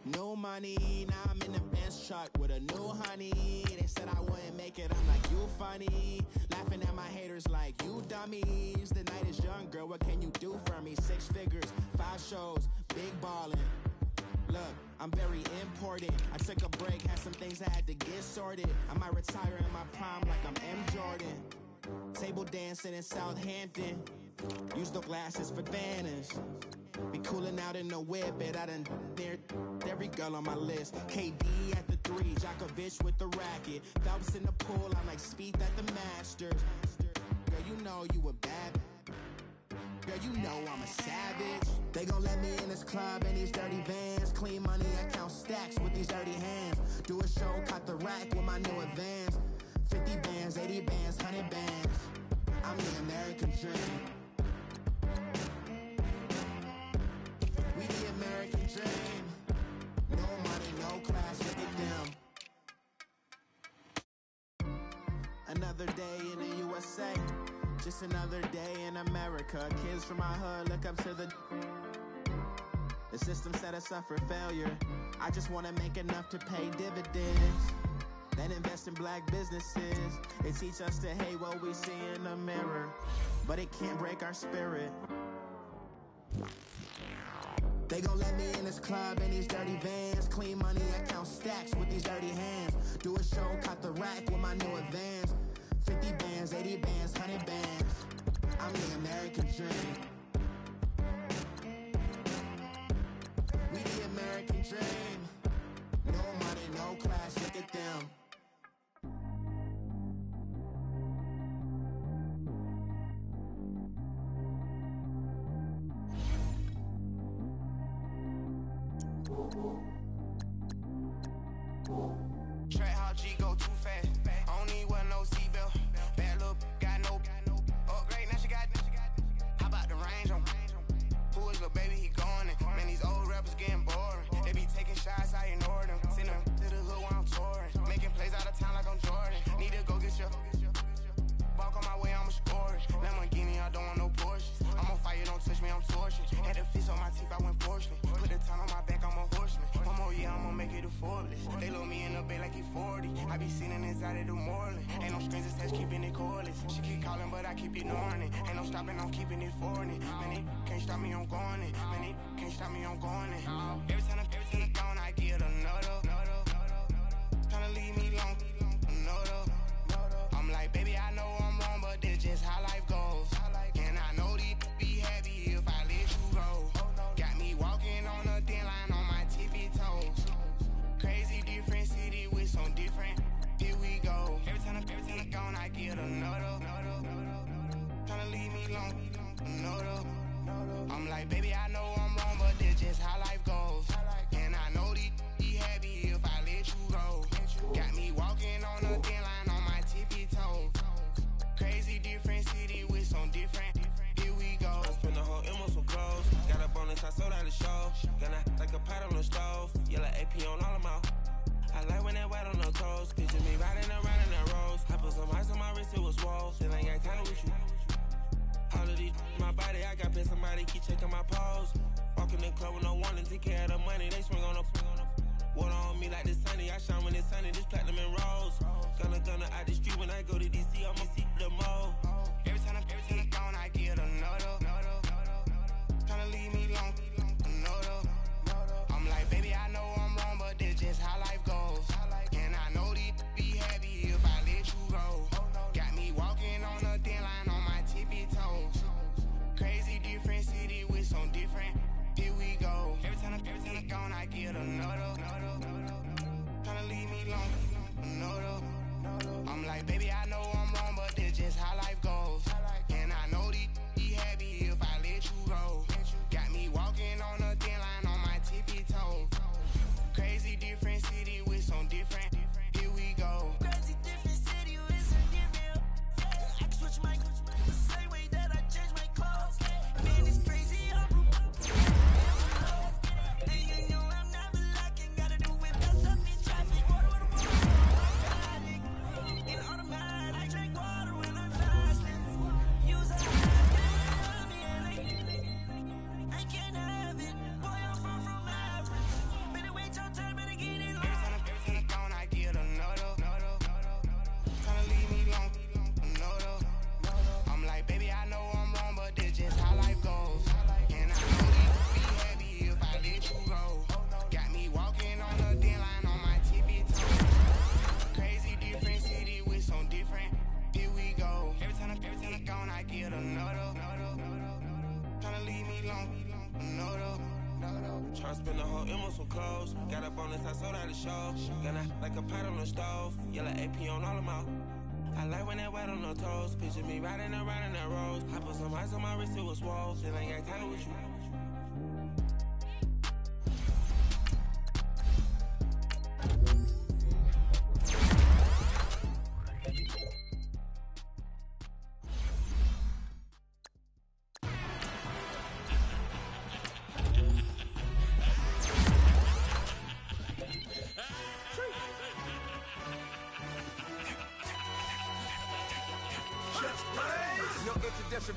No money, now I'm in the Benz truck with a new honey. They said I wouldn't make it, I'm like, you funny. Laughing at my haters like, you dummies. The night is young, girl, what can you do for me? 6 figures, 5 shows, big ballin'. Look, I'm very important. I took a break, had some things I had to get sorted. I might retire in my prime like I'm M. Jordan. Table dancing in Southampton. Use the glasses for Vannas. Be cooling out in the whip, it I done there every girl on my list. KD at the 3, Djokovic with the racket. Phelps in the pool, I'm like Speed at the Masters. Girl, you know you a bad. Girl, you know I'm a savage. They gon' let me in this club in these dirty vans. Clean money, I count stacks with these dirty hands. Do a show, cut the rack with my new advance. 50 bands, 80 bands, 100 bands. I'm the American dream. We the American dream. No money, no class, look at them. Another day in the USA. Just another day in America. Kids from my hood look up to the system set us up for failure. I just wanna make enough to pay dividends. Then invest in black businesses. They teach us to hate what we see in the mirror, but it can't break our spirit. They gon' let me in this club in these dirty vans. Clean money, I count stacks with these dirty hands. Do a show, cut the rack with my new advance. 50 bands, 80 bands, 100 bands. I'm the American dream. We the American dream. No money, no class, look at them. Track how G go too fast. I don't need one no seatbelt. Bad little got no upgrade. Now she got. How about the range on? Who is the baby? He going in. Man, these old rappers getting boring. They be taking shots, I ignore them. Send them to the hood while I'm touring. Making plays out of town like I'm Jordan. Need to go get your. Walk on my way, I'ma score it. Lamborghini, I don't want no Porsches. I'm on fire, don't touch me, I'm torching. Had the fish on my teeth, I went fortunate. Put the time on my back, I'm a horseman. One more year, I'ma make it a Forbes. They load me in the bay like he 40. I be seen inside of the Moreland. Ain't no strings attached, keeping it cordless. She keep calling, but I keep ignoring it. Ain't no stopping, I'm keeping it for it. Man, they can't stop me, I'm going it. Man, they can't stop me, I'm going it. Every time I'm gone, I get another. Tryna leave me long, another. I'm like, baby, I know I'm wrong, but that's just how life goes. And I know these be happy if I let you go. Got me walking on a thin line on my tippy toes. Crazy different city with some different. Here we go. Every time I'm gone, I get another. Tryna leave me long, another. I'm like, baby, I know I'm wrong, but that's just how life goes. And I know these be happy if I let you go. Got me walking on a thin line on my tippy toes. Crazy different city with some different. Here we go. I spent the whole M on some clothes. Got up on this, I sold out the show. Gonna like a pot on the stove. Yellow AP on all of my. I like when that white on the toes. Picture me riding around in that rose. I put some ice on my wrist, it was swole. Still ain't got time with you. All of these my body, I got pissed, somebody keep checking my pose. Walking in the club with no warning, take care of the money. They swing on the. Water on me like the sunny, I shine when it's sunny, this platinum and rose. Gonna out the street when I go to DC, I'ma see the mall. Every time I'm gone, I get another. Tryna leave me long, another. I'm like, baby, I know I'm wrong, but that's just how life goes. And I know these M on some clothes. Got up on this, I sold out the show. Gonna like a pot on the stove. Yellow AP on all of my. I like when that wet on the toes. Picture me riding around in that rose. I put some ice on my wrist, it was swole. Still ain't got time with you.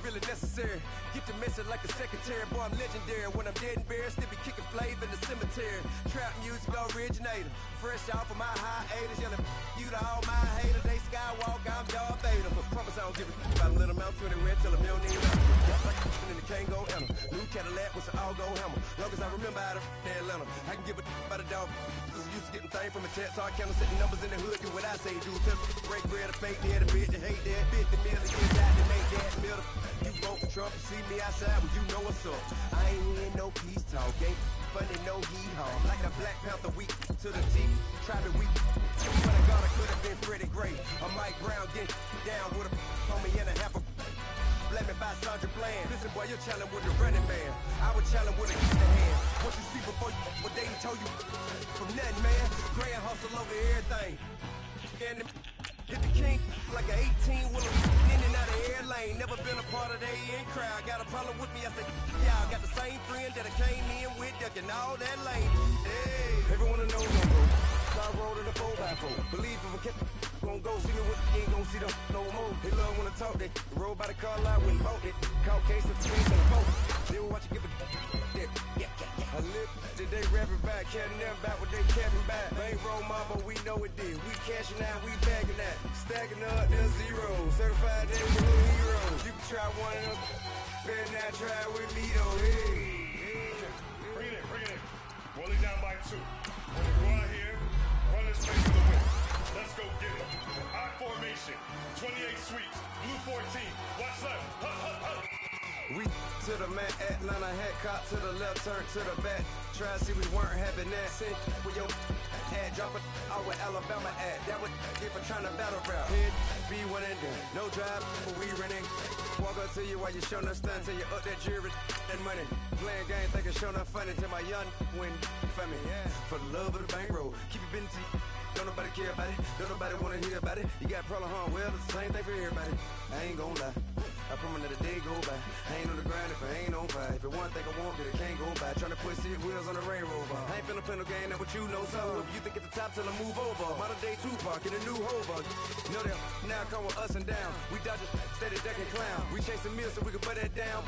Really necessary. Get the message like a secretary. Boy, I'm legendary. When I'm dead and buried, still be kicking flavor in the cemetery. Trap music originator. Fresh off of my hiatus. Yelling you to all my haters. They skywalk, I'm Darth Vader. Promise I don't give a about a little amount 20 red till a million niggas out. Got like and the Kango Anna. New Cadillac with some all-go hammer. Long as I remember out of Atlanta. I can give a about a dog. Just used to getting things from a text. So I count setting numbers in the hood. Do what I say do. Tell break bread, a fake dead, a bitch, they hate that. 50 million years out to make that middle. You vote for Trump, you see me outside, well, you know what's up. I ain't hearing no peace talk, ain't funny, no hee-haw. Like the Black Panther week to the teeth, tribal week. But I God, I could have been Freddie Gray. Or Mike Brown getting down with a homie and a half a blaming by Sandra Bland. Listen, boy, you're challenging with the running man. I was challenging with a hand. What you see before you, what they told you from nothing, man. Grand hustle over everything. And hit the king like an 18-wheeler in and out of air lane. Never been a part of the in crowd. Got a problem with me, I said, y'all got the same friend that I came in with, ducking all that lane. Hey, everyone knows I'm go. I roll to the 4x4. Believe if I kept gon' go, see me with you ain't gon' see them no more. They love when I talk, they roll by the car lot when bought it. Call case of space in the boat. They will watch you give a that. I live today rapping back, carrying them back what they carrying back. Ain't roll mom, but we know it did. We cashing out, we bagging that. Stacking up, there's zero. Certified neighborhood heroes. You can try one of them, better not try with me though. Hey. Bring it in. Rolling down by 2. When you go out here, run this place for the win. Let's go get it. I formation, 28 sweeps, blue 14. Watch left. We to the man, Atlanta hat cop to the left, turn to the back. Try to see we weren't having that. Send with your ad, drop it out with Alabama at. That would if I'm trying to battle rap. Head, be one and done. No drive, but we running. Walk up to you while you showing us stun till you up that jewelry and money. Playing games, thinking showing up funny till my young win for me. Yeah. For the love of the bankroll, keep it busy. Don't nobody care about it. Don't nobody wanna hear about it. You got problem, huh? Well, it's the same thing for everybody. I ain't gon' lie. I promise that a day go by. I ain't on the grind if I ain't on fire. If it one thing I want, then it can't go by. Tryna put 6 wheels on the railroad. I ain't finna play no game, that what you know. So if you think at the top till I move over. Modern day Tupac in a new hover. Know that now come with us and down. We dodge it, steady ducking clown. We chasing meals so we can put that down.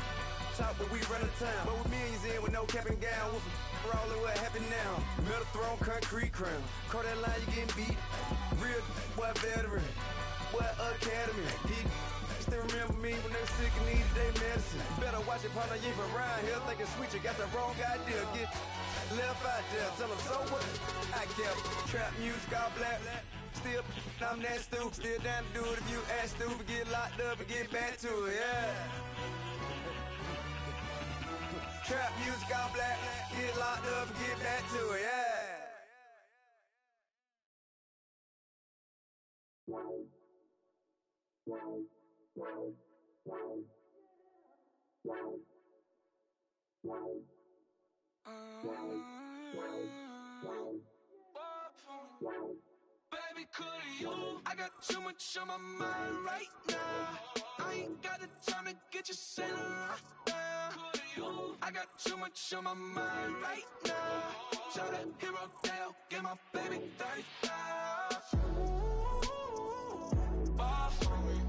Top, but we run the town. But with millions in with no cap and gown. We're all in what happened now. Metal throne, concrete crown. Call that line, you getting beat. Real boy veteran. Boy academy. Still remember me when they were sick and needed their medicine. Better watch it, partner, you ain't around here thinking sweet, you got the wrong idea. Get left out there, tell them so what? I kept trap music all black. Still, I'm that stupid. Still down to do it if you act stupid. Get locked up and get back to it, yeah. Trap music all black. Get locked up and get back to it, yeah. Baby, could you? I got too much on my mind right now. I ain't got the time to get you sailing right now. I got too much on my mind right now. Tell that hero Dale, get my baby 30,000. Ball for me.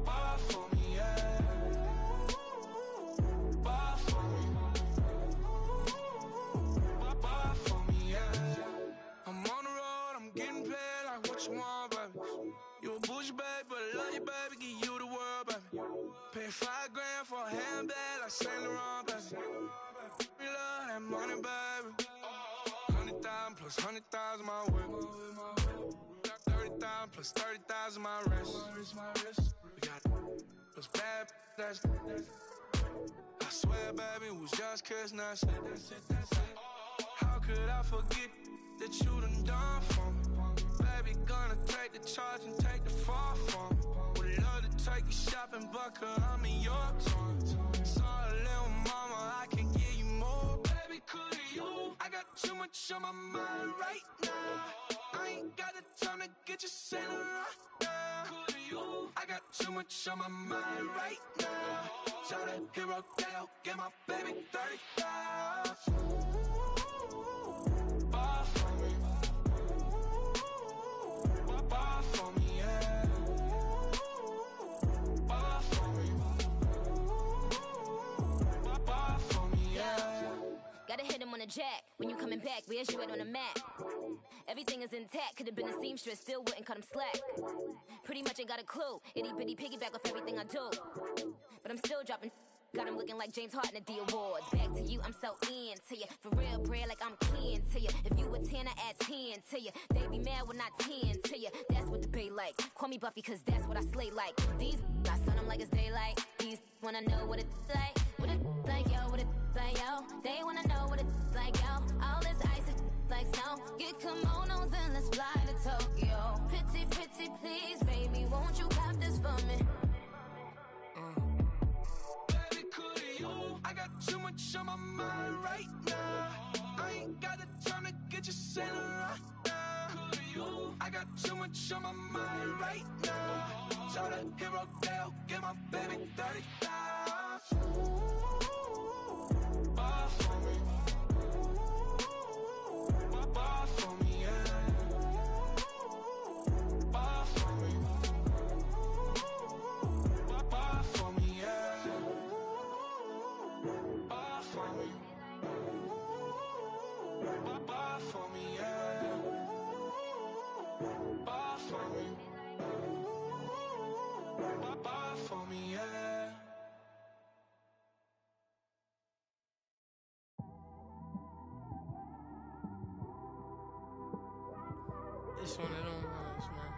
Ball for me, yeah. Ball for me. Ball for me, yeah. I'm on the road, I'm getting paid like what you want, baby. You a bougie, baby, but I love you, baby. Give you the world, baby. Pay $5 grand for a handbag like Saint Laurent, baby. We love that money, baby. 100,000 plus 100,000 my whip. 30,000 plus 30,000 my wrist. We got plus bad, that's swear, baby, it was just kiss, now that's it. How could I forget that you done for me? Baby, gonna take the charge and take the fall from me. Would love to take you shopping, but I'm in your town. Sorry, little mama, I can give you more. Baby, could you? I got too much on my mind right now. I ain't got the time to get you sailing right now. Could you? I got too much on my mind right now. Tell that hero that get my baby 30,000. Bar for me. Bar for me, yeah. Bar for me. Bar for me, yeah. Gotta hit him on the jack. When you coming back, where's you at on the map? Everything is intact. Could've been a seamstress, still wouldn't cut him slack. Pretty much ain't got a clue. Itty bitty piggyback off everything I do. But I'm still dropping. Got him looking like James Harden at the awards. Back to you, I'm so into you. For real, bread, like I'm kin to you. If you a 10, I add 10 to you. They be mad when I 10 to you. That's what the bay like. Call me Buffy, cause that's what I slay like. These I sun them like it's daylight. These wanna know what it's like. What it's like, yo, what it's like, yo. They wanna know what it's like, yo. All this ice is like snow. Get kimonos and let's fly to Tokyo. Pretty, pretty, please, baby, won't you pop this for me? I got too much on my mind right now. I ain't got the time to get you sailing right now. I got too much on my mind right now. Tell that hero Dale, get my baby 30,000. Bar for me. Bar for me, yeah. Bar for me. Bar for me, yeah. Bar for me. Bar for me, yeah. Bar for me. Bar for me, yeah. It's one of them ones, man.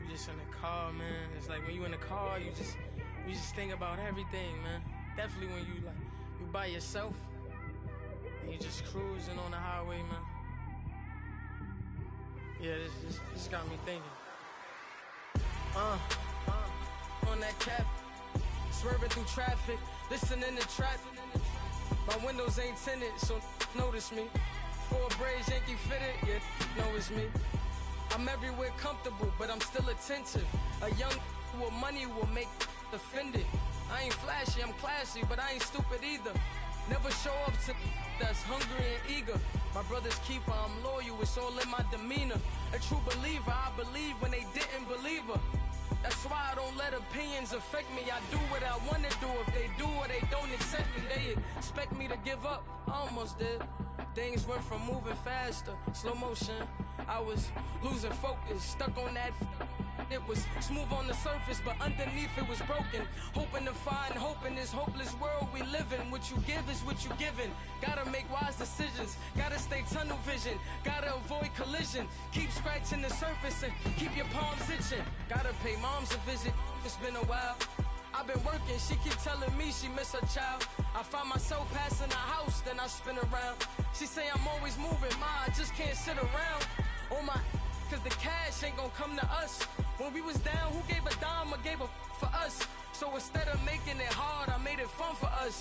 You just in the car, man. It's like when you in the car, you just think about everything, man. Definitely when you by yourself and you just cruising on the highway, man. Yeah, this got me thinking. On that cap, swerving through traffic, listening to trap. My windows ain't tinted, so notice me. 4 braids, Yankee fitted, yeah, know it's me. I'm everywhere comfortable, but I'm still attentive. A young with money will make offended. I ain't flashy, I'm classy, but I ain't stupid either. Never show up to that's hungry and eager. My brother's keeper, I'm loyal, it's all in my demeanor. A true believer, I believe when they didn't believe her. That's why I don't let opinions affect me. I do what I want to do. If they do or they don't accept me, they expect me to give up. I almost did. Things went from moving faster, slow motion. I was losing focus, stuck on that. It was smooth on the surface, but underneath it was broken. Hoping to find hope in this hopeless world we live in. What you give is what you given. Gotta make wise decisions. Gotta stay tunnel vision. Gotta avoid collision. Keep scratching the surface and keep your palms itching. Gotta pay moms a visit. It's been a while. I've been working, she keep telling me she miss her child. I find myself passing the house, then I spin around. She say I'm always moving, ma, I just can't sit around. Oh my, cause the cash ain't gonna come to us. When we was down, who gave a dime or gave a for us? So instead of making it hard, I made it fun for us.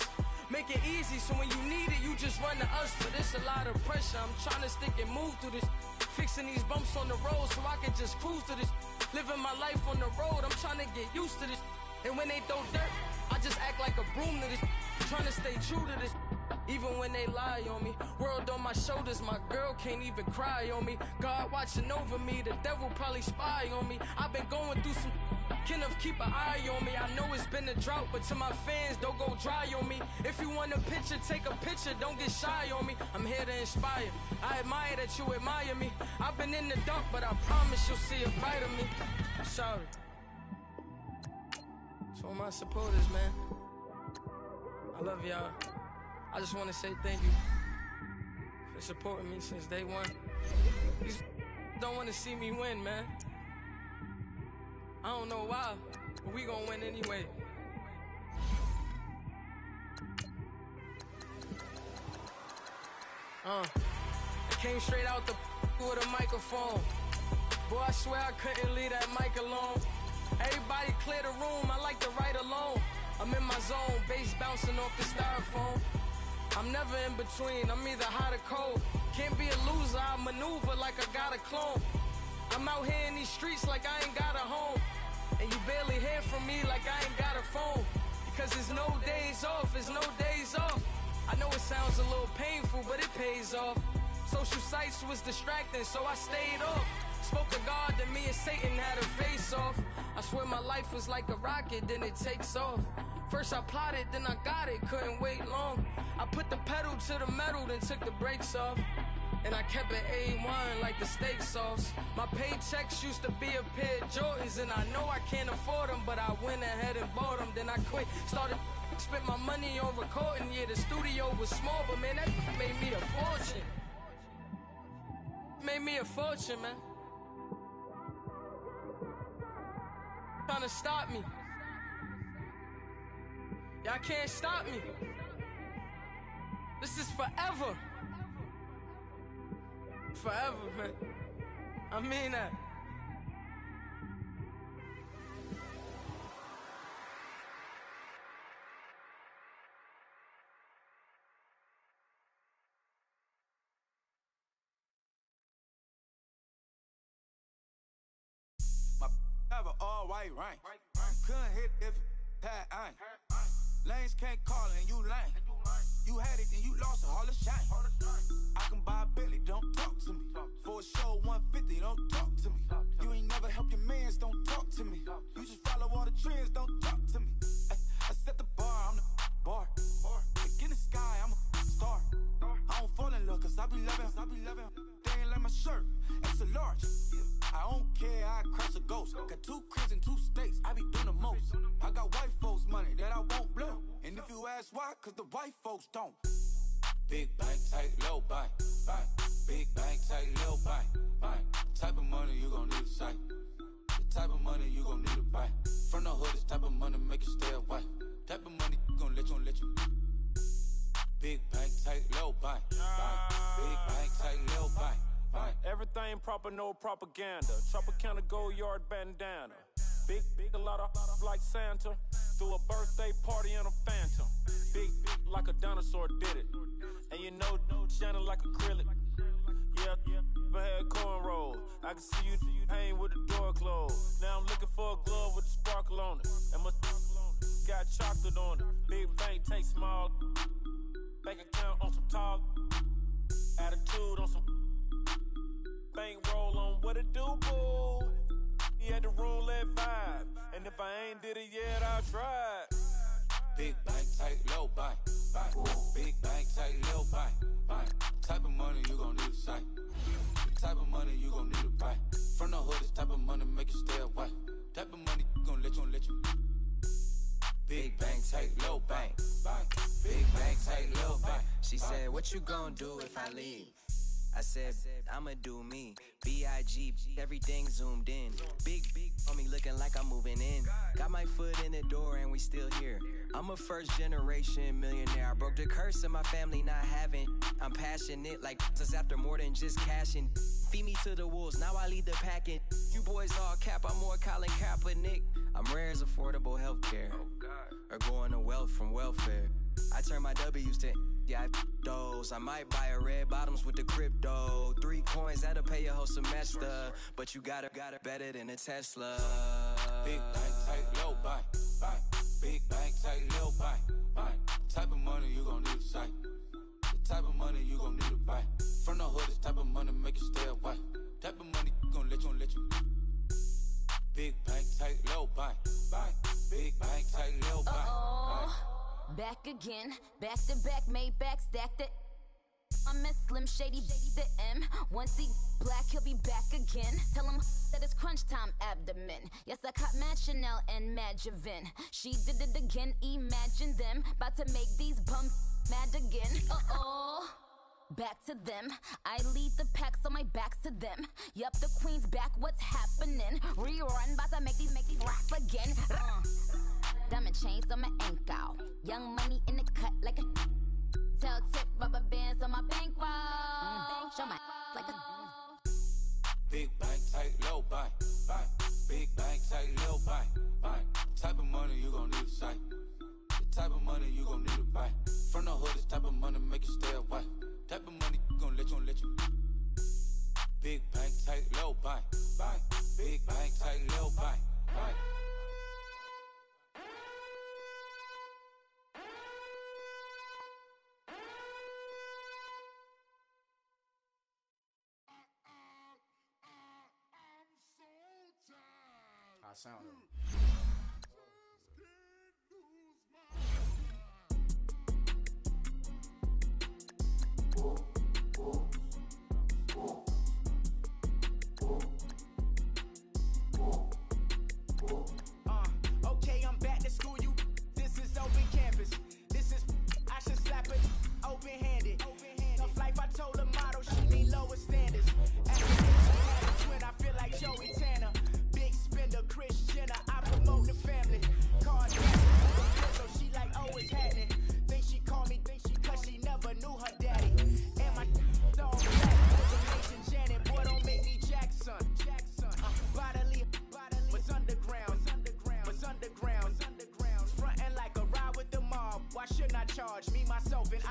Make it easy, so when you need it, you just run to us. But it's a lot of pressure, I'm trying to stick and move through this. Fixing these bumps on the road so I can just cruise to this. Living my life on the road, I'm trying to get used to this. And when they throw dirt, I just act like a broom to this. Trying to stay true to this. Even when they lie on me. World on my shoulders, my girl can't even cry on me. God watching over me, the devil probably spy on me. I've been going through some. Kenneth, keep an eye on me. I know it's been a drought, but to my fans, don't go dry on me. If you want a picture, take a picture, don't get shy on me. I'm here to inspire. I admire that you admire me. I've been in the dark, but I promise you'll see a bright of me. I'm sorry. To all my supporters, man. I love y'all. I just want to say thank you for supporting me since day one. These don't want to see me win, man. I don't know why, but we gonna win anyway. I came straight out the with a microphone. Boy, I swear I couldn't leave that mic alone. Everybody clear the room, I like to write alone. I'm in my zone, bass bouncing off the styrofoam. I'm never in between, I'm either hot or cold. Can't be a loser, I maneuver like I got a clone. I'm out here in these streets like I ain't got a home. And you barely hear from me like I ain't got a phone. Because there's no days off, there's no days off. I know it sounds a little painful, but it pays off. Social sites was distracting, so I stayed off. Spoke to God that me and Satan had a face off. I swear my life was like a rocket, then it takes off. First I plotted, then I got it, couldn't wait long. I put the pedal to the metal, then took the brakes off. And I kept it A1 like the steak sauce. My paychecks used to be a pair of Jordans, and I know I can't afford them, but I went ahead and bought them. Then I quit, started spent my money on recording. Yeah, the studio was small, but man, that made me a fortune. Made me a fortune, man. Trying to stop me. Y'all can't stop me. This is forever. Forever, man. I mean that. Have an all-white rank. Couldn't hit if it had ain't. Lanes can't call and you lame. You had it and you lost it, all the shine. I can buy a Billy, don't talk to me. For a show 150, don't talk to me. You ain't never helped your mans, don't talk to me. You just follow all the trends, don't talk to me. I set the bar, I'm the bar. Like in the sky, I'm a star. I don't fall in love cause I be loving. They ain't like my shirt, it's a large. I don't care, I crush a ghost. Got 2 cribs in 2 states, I be doing the most. I got white folks money that I won't blow. And if you ask why, cause the white folks don't. Big bank, tight, low bank. Big bank, tight, low bank. Type of money you gon' need a sight. The type of money you gon' need to buy. From the hood, this type of money make you stay away. Type of money gon' let you. Big bank, tight, low bank. Big bank, tight, low bank. Everything proper, no propaganda. Tropicana gold yard bandana. Big, a lot of like Santa. Threw a birthday party in a phantom. Big, like a dinosaur did it. And you know, shining like acrylic. Yeah, I had cornrow. I can see you hang with the door closed. Now I'm looking for a glove with a sparkle on it. And my got chocolate on it. Big bank, take small. Bank account on some tall. Attitude on some. Bankroll on what it do, boo. He had the roulette vibe. And if I ain't did it yet, I'll try. Big bank, tight, low bank. Big bank, tight, low bank. Type of money you gon' need to sight. The type of money you gon' need to buy. From the hood, this type of money make you stay away. Type of money gon' let you. Big bank, tight, low bank. Big bank, tight, low bank. She said, what you gon' do if I leave? I said, I'ma do me. B.I.G. Everything zoomed in. Big on me looking like I'm moving in. Got my foot in the door and we still here. I'm a first generation millionaire. I broke the curse of my family not having. I'm passionate like just after more than just cashing. Feed me to the wolves, now I lead the packet. You boys all cap, I'm more Colin Kaepernick. I'm rare as affordable healthcare. Or going to wealth from welfare. I turn my W's to those. I might buy a red bottoms with the crypto. 3 coins, that'll pay your whole semester. But you got it better than a Tesla. Big bank, tight, low bank. Big bank, tight, low bank. Type of money you gon' need to sight. The type of money you gon' need to buy. From the hood, this type of money make you stay away. Type of money gon' let you. Big bank, tight, low bank. Big bank, tight, low bank. Back again, back to back, made back, stacked it. I'm a Slim Shady, the M. Once he black, he'll be back again. Tell him that it's crunch time abdomen. Yes, I caught Mad Chanel and Mad Javin. She did it again, imagine them. About to make these bums mad again. Back to them. I lead the pack, so my back's to them. Yup, the queen's back, what's happening? Rerun, about to make these rap again. Diamond chains on my ankle. Young money in the cut like a Tell tip rubber bands on my bankroll. Show my like a big bank, tight, low bank, bank. Big bank, tight, low bank, bank. Type of money you gon' need to sight. The type of money you gon' need to buy. From the hood, this type of money make you stay away. Type of money gon' let you. Big bank, tight, low bank, bank. Big bank, tight, low bank, bank. I sound it. Okay, I'm back to school. This is open campus. This is I should slap it open-handed. Tough life, I told her motto. She need lower standards. After she had a twin, I feel like Joey Tanner. Big spender, Chris Jenner. I promote the family. Card so she like, oh, it's happening. Think she called me, cause she never knew her daddy. And my dog black, Janet, boy, don't make me Jackson. Bodily, was underground. Frontin' like a ride with the mob. Why shouldn't I charge me, myself, and I?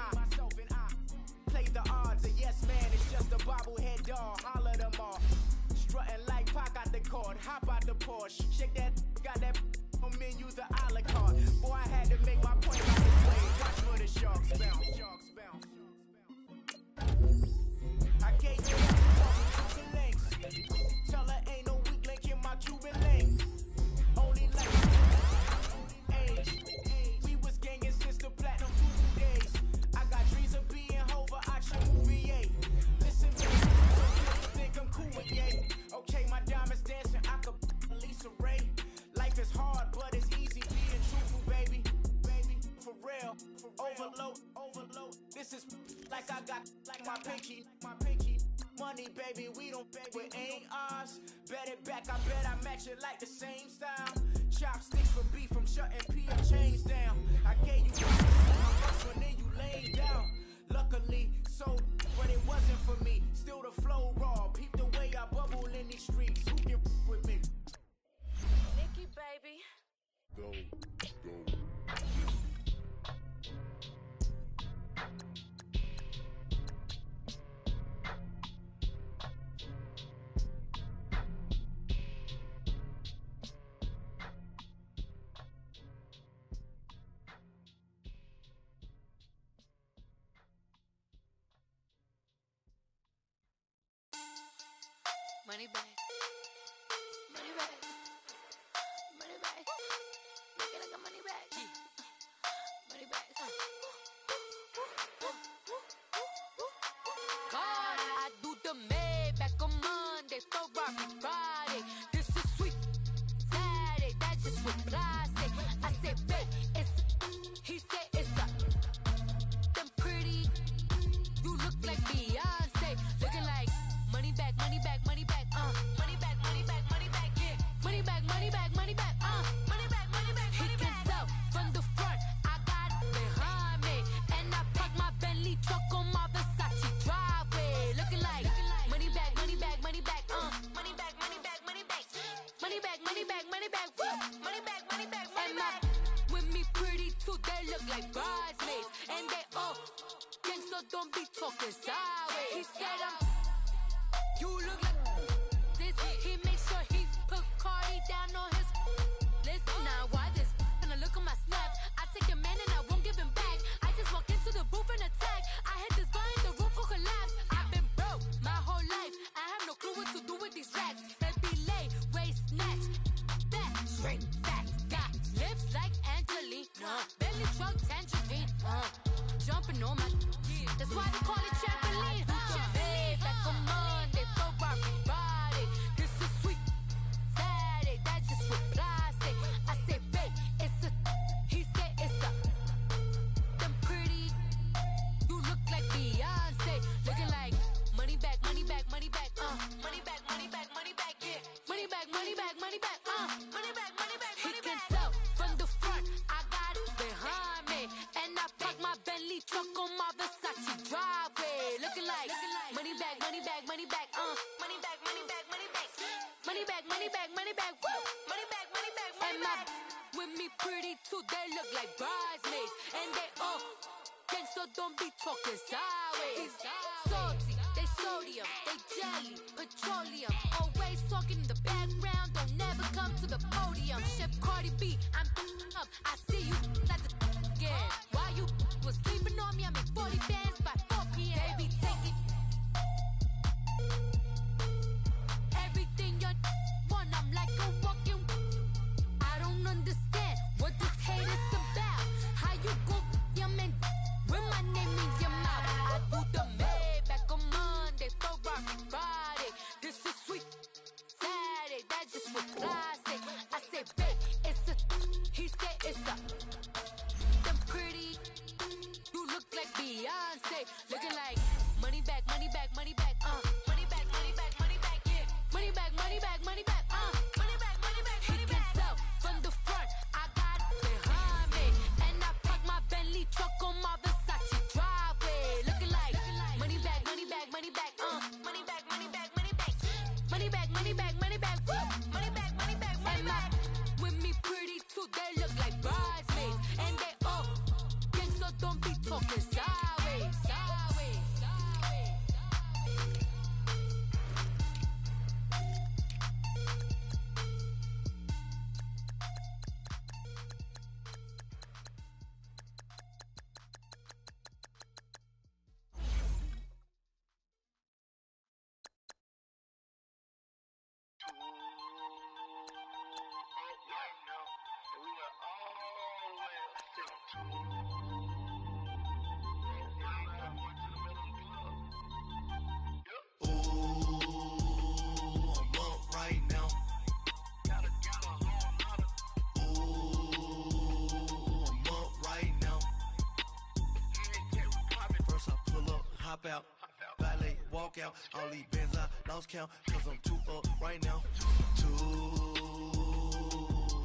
Play the odds, a yes man, it's just a bobblehead doll. Holler them all. Strutting like Pac out the court, hop out the Porsche. Shake that, got that on menu, the a la carte. Boy, I had to make my point out this way. Watch for the sharks bounce. I gave you Cuban links. Tell her ain't no weak link in my Cuban link. Only like age. We was gangin' since the platinum Fubu days. I got dreams of being Hova out your movie, yay. Listen, baby, so you think I'm cool with yay. Okay, my diamonds dancing, I could Lisa Ray. Life is hard, but it's easy being truthful, baby. For real, overload. This is like I got like my pinky. Money, baby, we don't pay, it ain't ours. Bet it back, I bet I match it like the same style. Chopsticks for beef, from shutting PM chains down. I gave you my first one, then you laid down. Luckily, so, but it wasn't for me. Still the flow raw, peep the way I bubble in these streets. Who can with me? Nikki, baby. Go. Money back. Make it like a money back. Money back. God, I do the Maybach on Monday, Ferrari Friday. This is sweet Saturday, that's just what I say. I say, babe, it's he said it's a them pretty. You look like Beyonce, looking like money back, money back, money back, money back, money back, money back, yeah, money back, money back, money back, money back, money back. He can tell from the front, I got it behind me, and I park my Bentley truck on my Versace driveway, looking like money back, money back, money back, money back, money back, money back, money back, money back, money back, money back, money back, money back. With me pretty too, they look like bridesmaids, and they all gang, so don't be talking sideways. He said you look like this. He makes sure he put Cardi down on his list. Now why this? Gonna look at my snap. I take a man and I won't give him back. I just walk into the booth and attack. I hit this guy in the roof will collapse. I've been broke my whole life. I have no clue what to do with these racks. That be lay, waist snatch, back, straight back. Got lips like Angelina, belly truck tangerine. Jumping on my, that's why they call it trampoline. Back on Monday, Ferrari Friday. This is sweet Saturday, that's just what I say. I say, babe, it's a, he said it's a, them pretty, you look like Beyonce, looking like money back, money back, money back, money back, money back, money back, yeah, money back, money back, money back, money back, money back, money back. He can tell from the front, I got it behind me, and I park my Bentley truck on too, they look like bridesmaids. And they all gang, so don't be talking sideways. Salty, they sodium, they jelly, petroleum. Always talking in the background, don't never come to the podium. Chef Cardi B, I'm up, I see you at the again. Why you was sleeping on me, I'm in 40 bands by 4 p.m. Baby, take it. Everything you want, I'm like a walking. I don't understand what this hate is about. How you go your man with my name in your mouth? I do the Maybach on Monday, Ferrari Friday. This is sweet Saturday, that's just what classic. I say, babe, it's a. He say it's a. Them pretty, you look like Beyonce, looking like money back, money back, money back, money back, money back, money back, yeah, money back, money back, money back, money back, money back. He can tell from the front, I got it behind me, and I park my Bentley truck on my Versace driveway, looking like money back, money back, money back, money back, money back, money back, money back, money back, money back, money back, money back, money back. With me pretty too, they look like bridesmaids, and they all gang, so don't be talking sideways, sideways, sideways. Out, valet, walk out, all these bands I lost count, cause I'm too up right now, too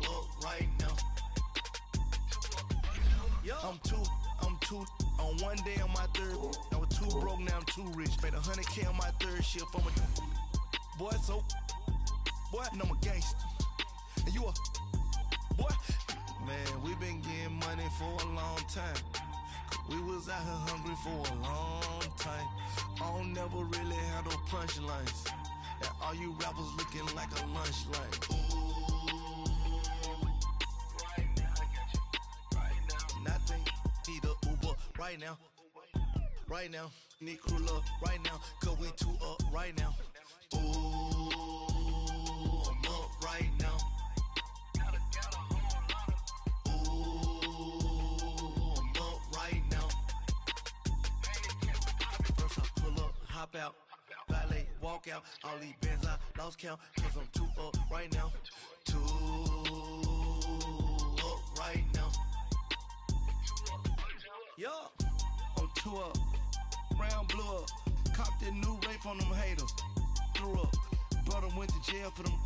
up right now, I'm too, on one day on my third, I was too broke, now I'm too rich, made 100K on my third shift, I'm a, boy, so, boy, and I'm a gangster, and you a, boy, man, we been getting money for a long time. We was out here hungry for a long time. I don't never really have no punchlines. And all you rappers looking like a lunch line. Right now, I got you. Right now. Nothing. Need a Uber right now. Right now. Need crew love right now. Cause we too up right now. Ooh, I'm up right now. Hop out, valet, walk out, all these bands I lost count, cause I'm too up right now, too up right now, yo, I'm too up, round blew up, copped that new rape on them haters, threw up, brother went to jail for them,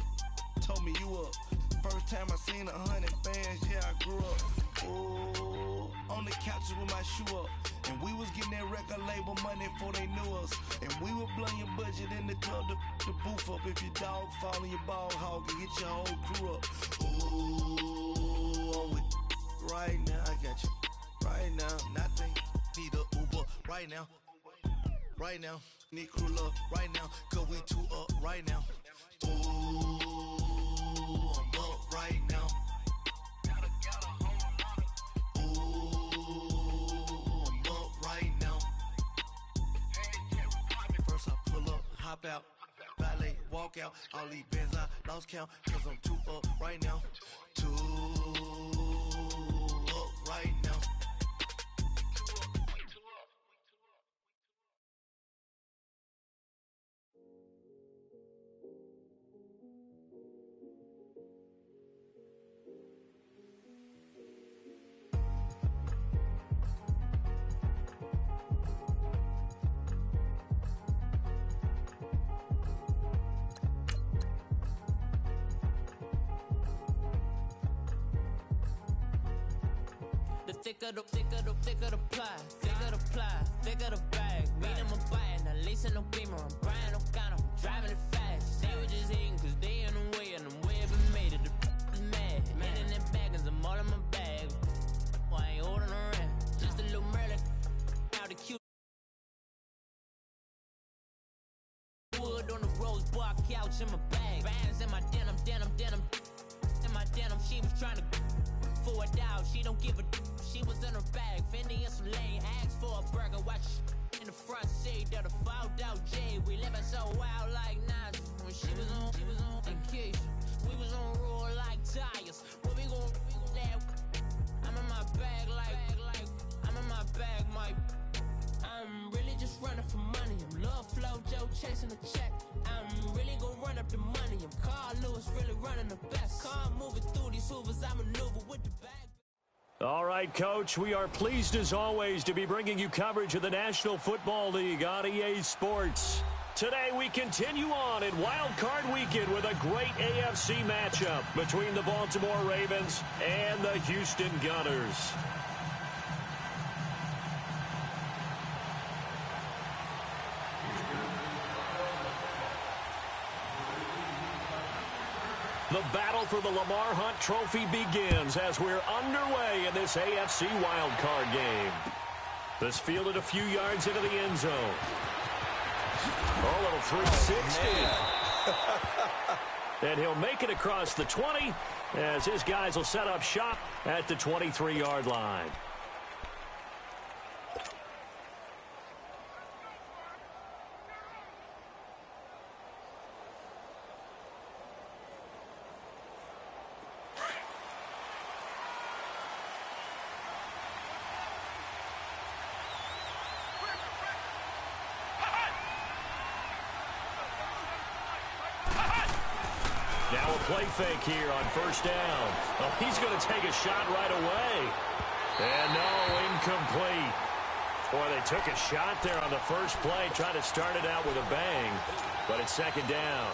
told me you up, first time I seen 100 bands, yeah I grew up, ooh, on the couches with my shoe up. And we was getting that record label money before they knew us. And we were blowing your budget in the club to boof up. If your dog fall in your ball hog and get your whole crew up. Ooh, I'm with right now, I got you. Right now, nothing. Need a Uber right now. Right now, need crew love right now. Cause we too up right now. Ooh, I'm up right now. Hop out, valet, walk out, all these bands I lost count, cause I'm too up right now, too up right now. Thicker the ply, thicker the bag. Meet them a bite, now lacing no beamer. I'm Brian O'Connor, I'm driving it fast. They were just hating cause they in the way, and the way I've been made it. The is mad. Man in them baggins, I'm all in my bag. she was trying to for a doubt. She don't give a she was in her bag. Fendi and some lane. Asked for a burger. Watch in the front seat of the fouled out J. We living so wild like Nas. When she was on in case we was on roll like tires. Where we gon' that? I'm in my bag like I'm in my bag, Mike. I'm really just running for money. I'm Love Flow Joe chasing the check. I'm really gonna run up the money. I'm Carl Lewis really running the best. Car moving through these hoovers. I maneuver with the bag. All right, Coach, we are pleased as always to be bringing you coverage of the National Football League on EA Sports. Today we continue on in Wild Card Weekend with a great AFC matchup between the Baltimore Ravens and the Houston Gunners. The battle for the Lamar Hunt Trophy begins as we're underway in this AFC wildcard game. This fielded a few yards into the end zone. Oh, little 360. And he'll make it across the 20 as his guys will set up shop at the 23-yard line. Now a play fake here on first down. Oh, he's going to take a shot right away. And no, incomplete. Boy, they took a shot there on the first play, trying to start it out with a bang. But it's second down.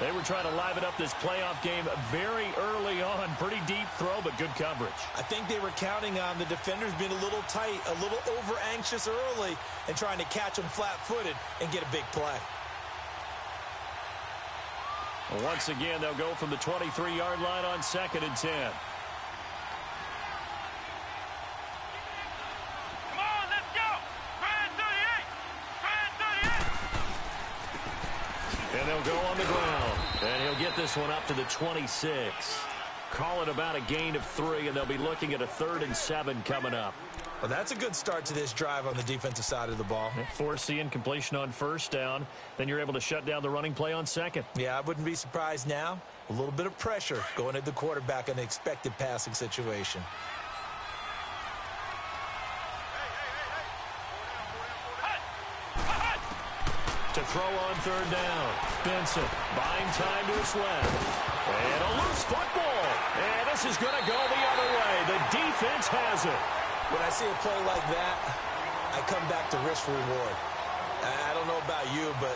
They were trying to liven up this playoff game very early on. Pretty deep throw, but good coverage. I think they were counting on the defenders being a little tight, a little over-anxious early, and trying to catch them flat-footed and get a big play. Once again, they'll go from the 23-yard line on 2nd and 10. Come on, let's go! Brand 38! Brand 38! And they'll go on the ground. And he'll get this one up to the 26. Call it about a gain of 3, and they'll be looking at a 3rd and 7 coming up. Well, that's a good start to this drive on the defensive side of the ball. Force the incompletion on first down. Then you're able to shut down the running play on 2nd. Yeah, I wouldn't be surprised now. A little bit of pressure going at the quarterback in an expected passing situation. To throw on 3rd down. Benson buying time to his left. And a loose football. And this is going to go the other way. The defense has it. When I see a play like that, I come back to risk-reward. I don't know about you, but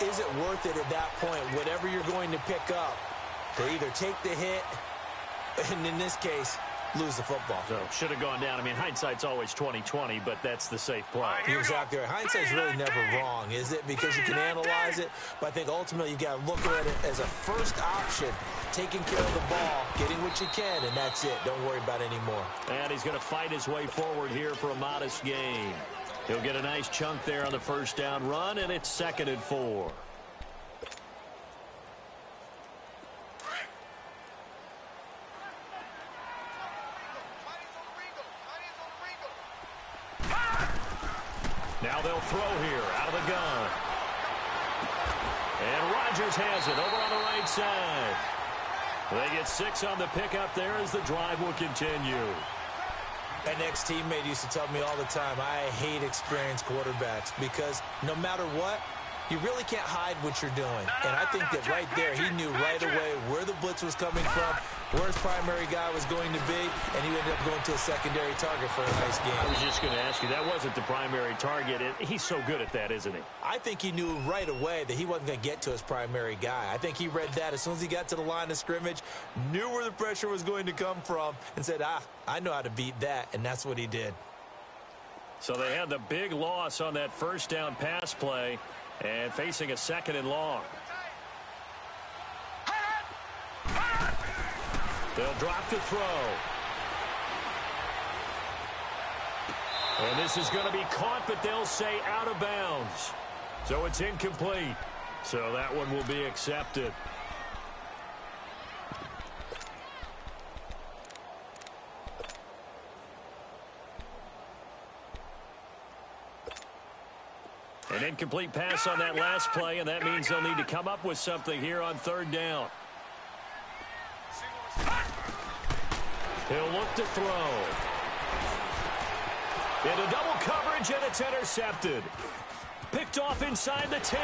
is it worth it at that point, whatever you're going to pick up, to either take the hit, and in this case, lose the football? So, should have gone down. I mean, hindsight's always 20/20, but that's the safe play. You're exactly right. Hindsight's really never wrong, is it? Because you can analyze it, but I think ultimately you got to look at it as a first option, taking care of the ball, getting what you can, and that's it. Don't worry about it anymore. And he's going to fight his way forward here for a modest gain. He'll get a nice chunk there on the first down run, and it's 2nd and 4. Now they'll throw here out of the gun. And Rodgers has it over on the right side. They get 6 on the pickup there as the drive will continue. An ex-teammate used to tell me all the time, I hate experienced quarterbacks because no matter what, you really can't hide what you're doing. And I think that right there, he knew right away where the blitz was coming from, where his primary guy was going to be, and he ended up going to a secondary target for a nice game. I was just going to ask you, that wasn't the primary target. He's so good at that, isn't he? I think he knew right away that he wasn't going to get to his primary guy. I think he read that as soon as he got to the line of scrimmage, knew where the pressure was going to come from, and said, I know how to beat that, and that's what he did. So they had the big loss on that first down pass play, and facing a 2nd and long. They'll drop to throw. And this is going to be caught, but they'll say out of bounds. So it's incomplete. So that one will be accepted. An incomplete pass on that last play, and that means they'll need to come up with something here on third down. He'll look to throw. Into double coverage, and it's intercepted. Picked off inside the 10.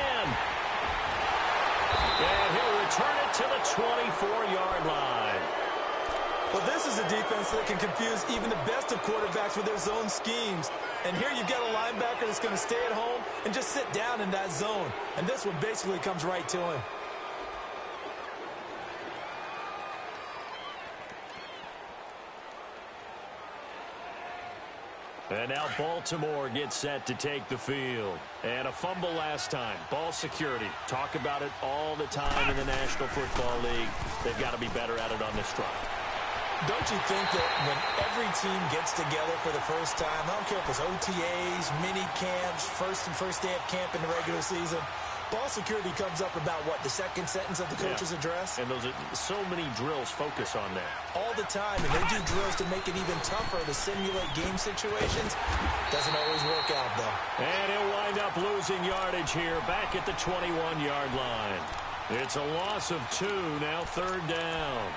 And he'll return it to the 24-yard line. Well, this is a defense that can confuse even the best of quarterbacks with their zone schemes. And here you've got a linebacker that's going to stay at home and just sit down in that zone. And this one basically comes right to him. And now Baltimore gets set to take the field. And a fumble last time. Ball security. Talk about it all the time in the National Football League. They've got to be better at it on this drive. Don't you think that when every team gets together for the first time, I don't care if it's OTAs, mini camps, first day of camp in the regular season, ball security comes up about, what, the second sentence of the coach's address? And those are so many drills focus on that. All the time, and they do drills to make it even tougher to simulate game situations. Doesn't always work out, though. And he'll wind up losing yardage here, back at the 21-yard line. It's a loss of 2, now third down.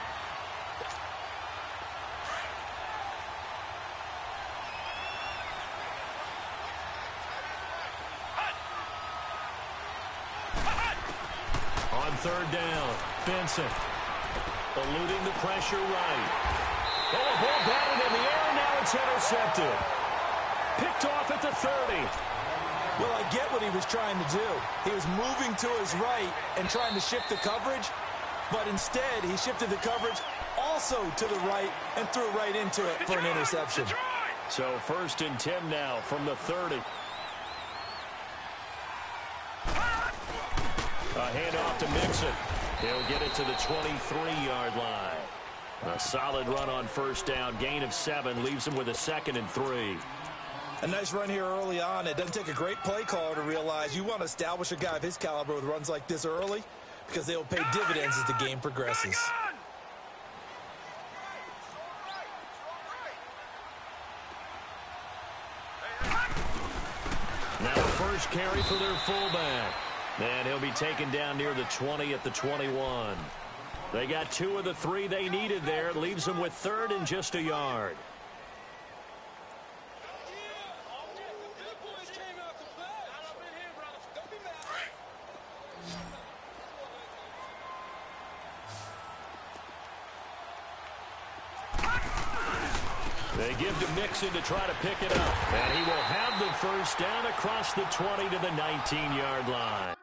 Third down, Benson eluding the pressure right. Oh, a ball batted in the air, and now it's intercepted. Picked off at the 30. Well, I get what he was trying to do. He was moving to his right and trying to shift the coverage, but instead he shifted the coverage also to the right and threw right into it for an interception. So 1st and 10 now from the 30. A handoff to Mixon. He'll get it to the 23-yard line. A solid run on first down. Gain of 7 leaves him with a 2nd and 3. A nice run here early on. It doesn't take a great play caller to realize you want to establish a guy of his caliber with runs like this early because they will pay dividends as the game progresses. Now the first carry for their fullback. And he'll be taken down near the 20 at the 21. They got 2 of the 3 they needed there. It leaves them with 3rd and just a yard. They give to Mixon to try to pick it up. And he will have the first down across the 20 to the 19-yard line.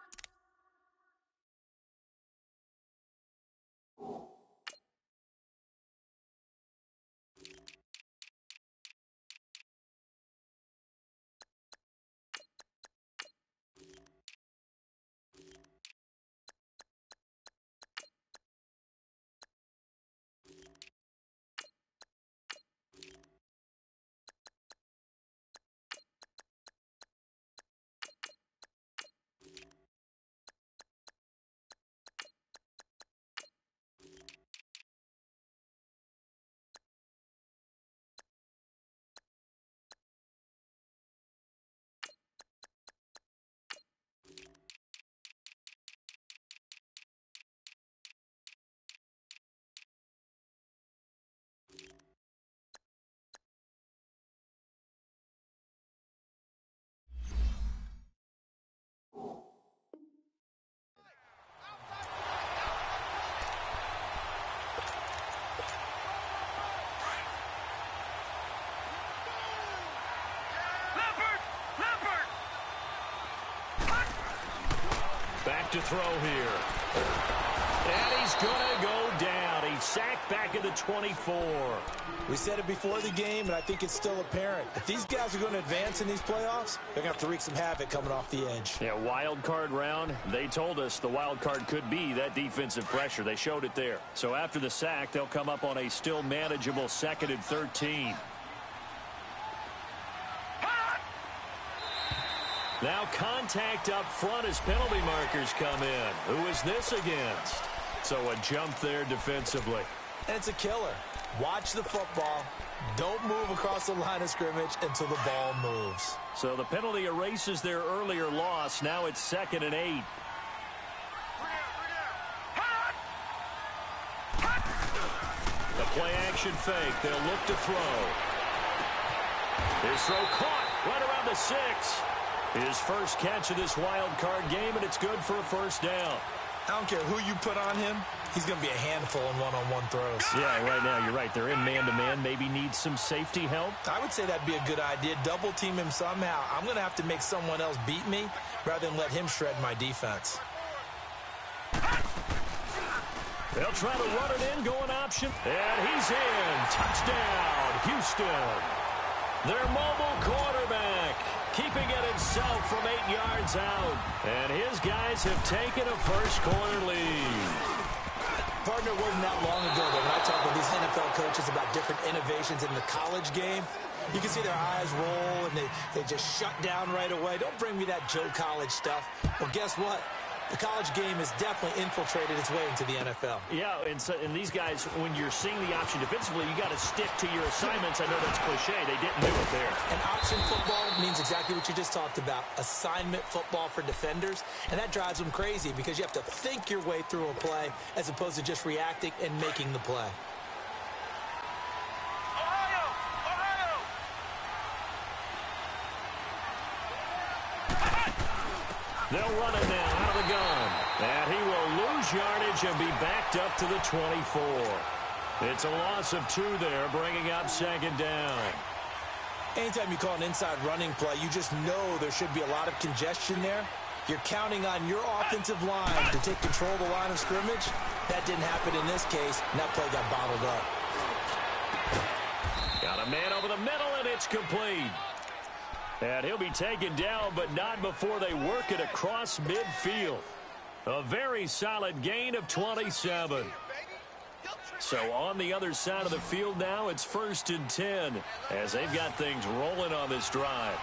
Back to throw here. And he's going to go down. He's sacked back at the 24. We said it before the game, and I think it's still apparent. If these guys are going to advance in these playoffs, they're going to have to wreak some havoc coming off the edge. Yeah, wild card round. They told us the wild card could be that defensive pressure. They showed it there. So after the sack, they'll come up on a still manageable 2nd and 13. Now contact up front as penalty markers come in. Who is this against? So a jump there defensively. And it's a killer. Watch the football. Don't move across the line of scrimmage until the ball moves. So the penalty erases their earlier loss. Now it's 2nd and 8. The play-action fake. They'll look to throw. His throw caught right around the 6. His first catch of this wild card game, and it's good for a first down. I don't care who you put on him. He's going to be a handful in one-on-one throws. Yeah, right now, you're right. They're in man-to-man. Maybe need some safety help. I would say that'd be a good idea. Double team him somehow. I'm going to have to make someone else beat me rather than let him shred my defense. They'll try to run it in, going option. And he's in. Touchdown, Houston. Their mobile quarterback keeping it himself from 8 yards out. And his guys have taken a first-quarter lead. Partner, it wasn't that long ago that when I talk with these NFL coaches about different innovations in the college game, you can see their eyes roll and they just shut down right away. Don't bring me that Joe College stuff. Well, guess what? The college game has definitely infiltrated its way into the NFL. Yeah, and these guys, when you're seeing the option defensively, you got to stick to your assignments. I know that's cliche. They didn't do it there. And option football means exactly what you just talked about, assignment football for defenders. And that drives them crazy because you have to think your way through a play as opposed to just reacting and making the play. They'll run it now out of the gun. And he will lose yardage and be backed up to the 24. It's a loss of 2 there, bringing up 2nd down. Anytime you call an inside running play, you just know there should be a lot of congestion there. You're counting on your offensive line to take control of the line of scrimmage. That didn't happen in this case, and that play got bottled up. Got a man over the middle, and it's complete. And he'll be taken down, but not before they work it across midfield. A very solid gain of 27. So on the other side of the field now, it's 1st and 10 as they've got things rolling on this drive.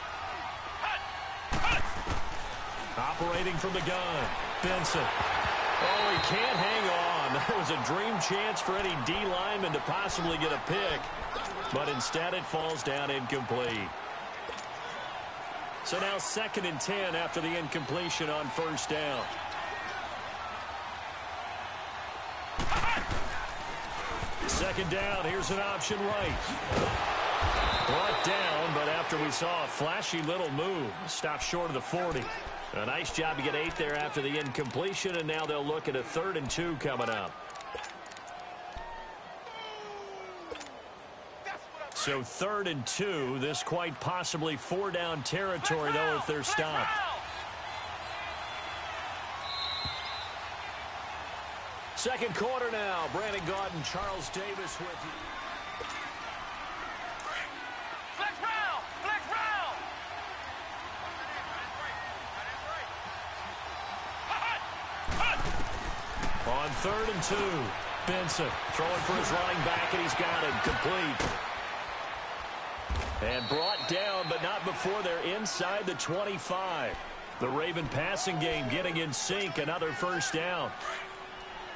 Operating from the gun, Benson. Oh, he can't hang on. That was a dream chance for any D lineman to possibly get a pick, but instead it falls down incomplete. So now 2nd and 10 after the incompletion on 1st down. Second down, here's an option right. Brought down, but after we saw a flashy little move, stopped short of the 40. A nice job to get 8 there after the incompletion, and now they'll look at a 3rd and 2 coming up. So 3rd and 2, this quite possibly 4-down territory, though, if they're stopped. Second quarter now. Brandon Gaudin, Charles Davis with you. Flex round! Flex round! On 3rd and 2, Benson throwing for his running back, and he's got it complete. And brought down, but not before they're inside the 25. The Raven passing game getting in sync, another 1st down.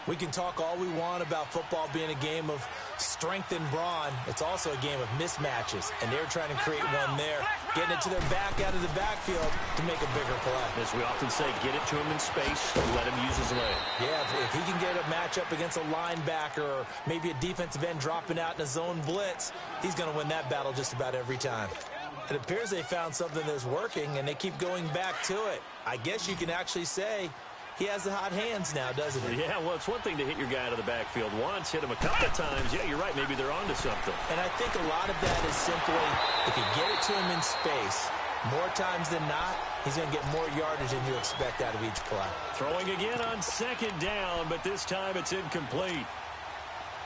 We can talk all we want about football being a game of strength and brawn. It's also a game of mismatches, and they're trying to create one there, getting it to their back out of the backfield to make a bigger play. As we often say, get it to him in space and let him use his leg. Yeah, if he can get a matchup against a linebacker or maybe a defensive end dropping out in a zone blitz, he's going to win that battle just about every time. It appears they found something that's working, and they keep going back to it. I guess you can actually say he has the hot hands now, doesn't he? Yeah, well, it's one thing to hit your guy out of the backfield once, hit him a couple of times. Yeah, you're right. Maybe they're onto something. And I think a lot of that is simply if you get it to him in space, more times than not, he's going to get more yardage than you expect out of each play. Throwing again on 2nd down, but this time it's incomplete.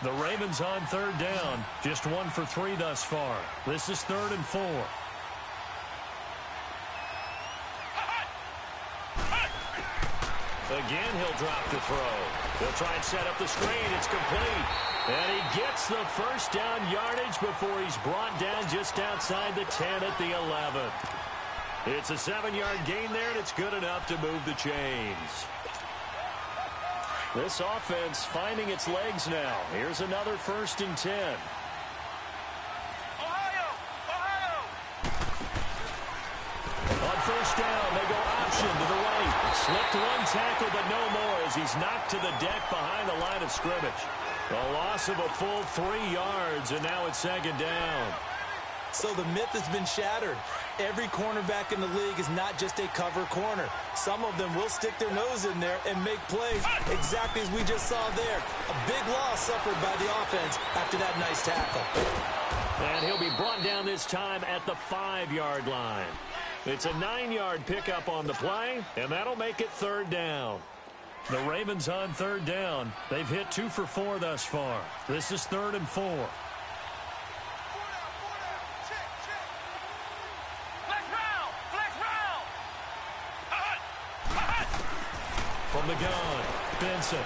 The Ravens on 3rd down. Just 1 for 3 thus far. This is 3rd and 4. Again, he'll drop the throw. He'll try and set up the screen. It's complete. And he gets the 1st down yardage before he's brought down just outside the 10 at the 11. It's a 7-yard gain there, and it's good enough to move the chains. This offense finding its legs now. Here's another 1st and 10. On 1st down, they go option to the right. Slipped one tackle, but no more as he's knocked to the deck behind the line of scrimmage. A loss of a full 3 yards, and now it's 2nd down. So the myth has been shattered. Every cornerback in the league is not just a cover corner. Some of them will stick their nose in there and make plays exactly as we just saw there. A big loss suffered by the offense after that nice tackle. And he'll be brought down this time at the 5-yard line. It's a 9-yard pickup on the play, and that'll make it 3rd down. The Ravens on 3rd down. They've hit 2 for 4 thus far. This is 3rd and 4. From the gun, Benson.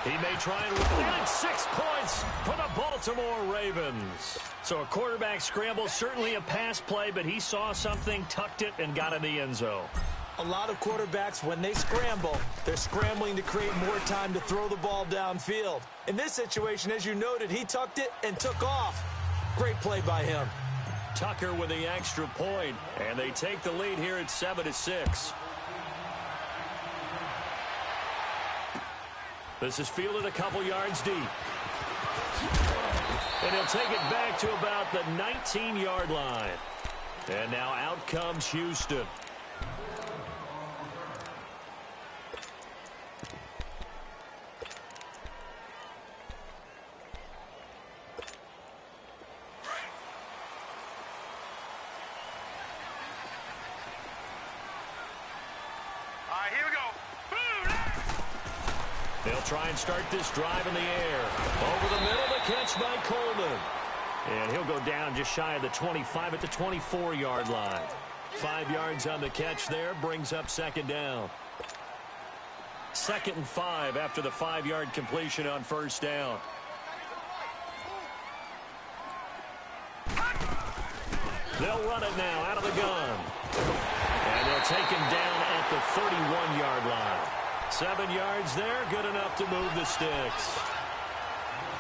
He may try and win 6 points for the Baltimore Ravens. So a quarterback scramble, certainly a pass play, but he saw something, tucked it, and got in the end zone. A lot of quarterbacks, when they scramble, they're scrambling to create more time to throw the ball downfield. In this situation, as you noted, he tucked it and took off. Great play by him. Tucker with the extra point, and they take the lead here at 7-6. This is fielded a couple yards deep. And he'll take it back to about the 19-yard line. And now out comes Houston. They'll try and start this drive in the air. Over the middle, the catch by Coleman. And he'll go down just shy of the 25 at the 24-yard line. 5 yards on the catch there, brings up 2nd down. 2nd and 5 after the 5-yard completion on 1st down. They'll run it now out of the gun. And they'll take him down at the 31-yard line. 7 yards there, good enough to move the sticks.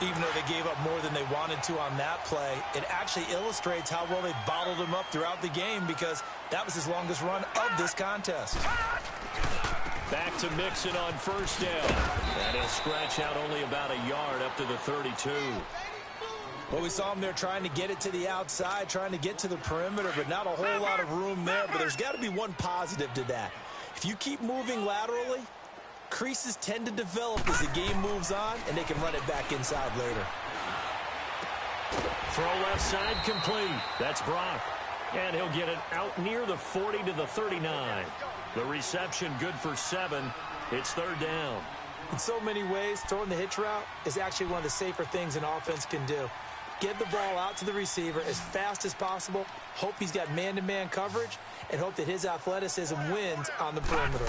Even though they gave up more than they wanted to on that play, it actually illustrates how well they bottled him up throughout the game because that was his longest run of this contest. Back to Mixon on 1st down. And he'll scratch out only about a yard up to the 32. Well, we saw him there trying to get it to the outside, trying to get to the perimeter, but not a whole lot of room there. But there's got to be one positive to that. If you keep moving laterally, creases tend to develop as the game moves on, and they can run it back inside later. Throw left side complete. That's Brock. And he'll get it out near the 40 to the 39. The reception good for 7. It's 3rd down. In so many ways, throwing the hitch route is actually one of the safer things an offense can do. Get the ball out to the receiver as fast as possible, hope he's got man-to-man coverage, and hope that his athleticism wins on the perimeter.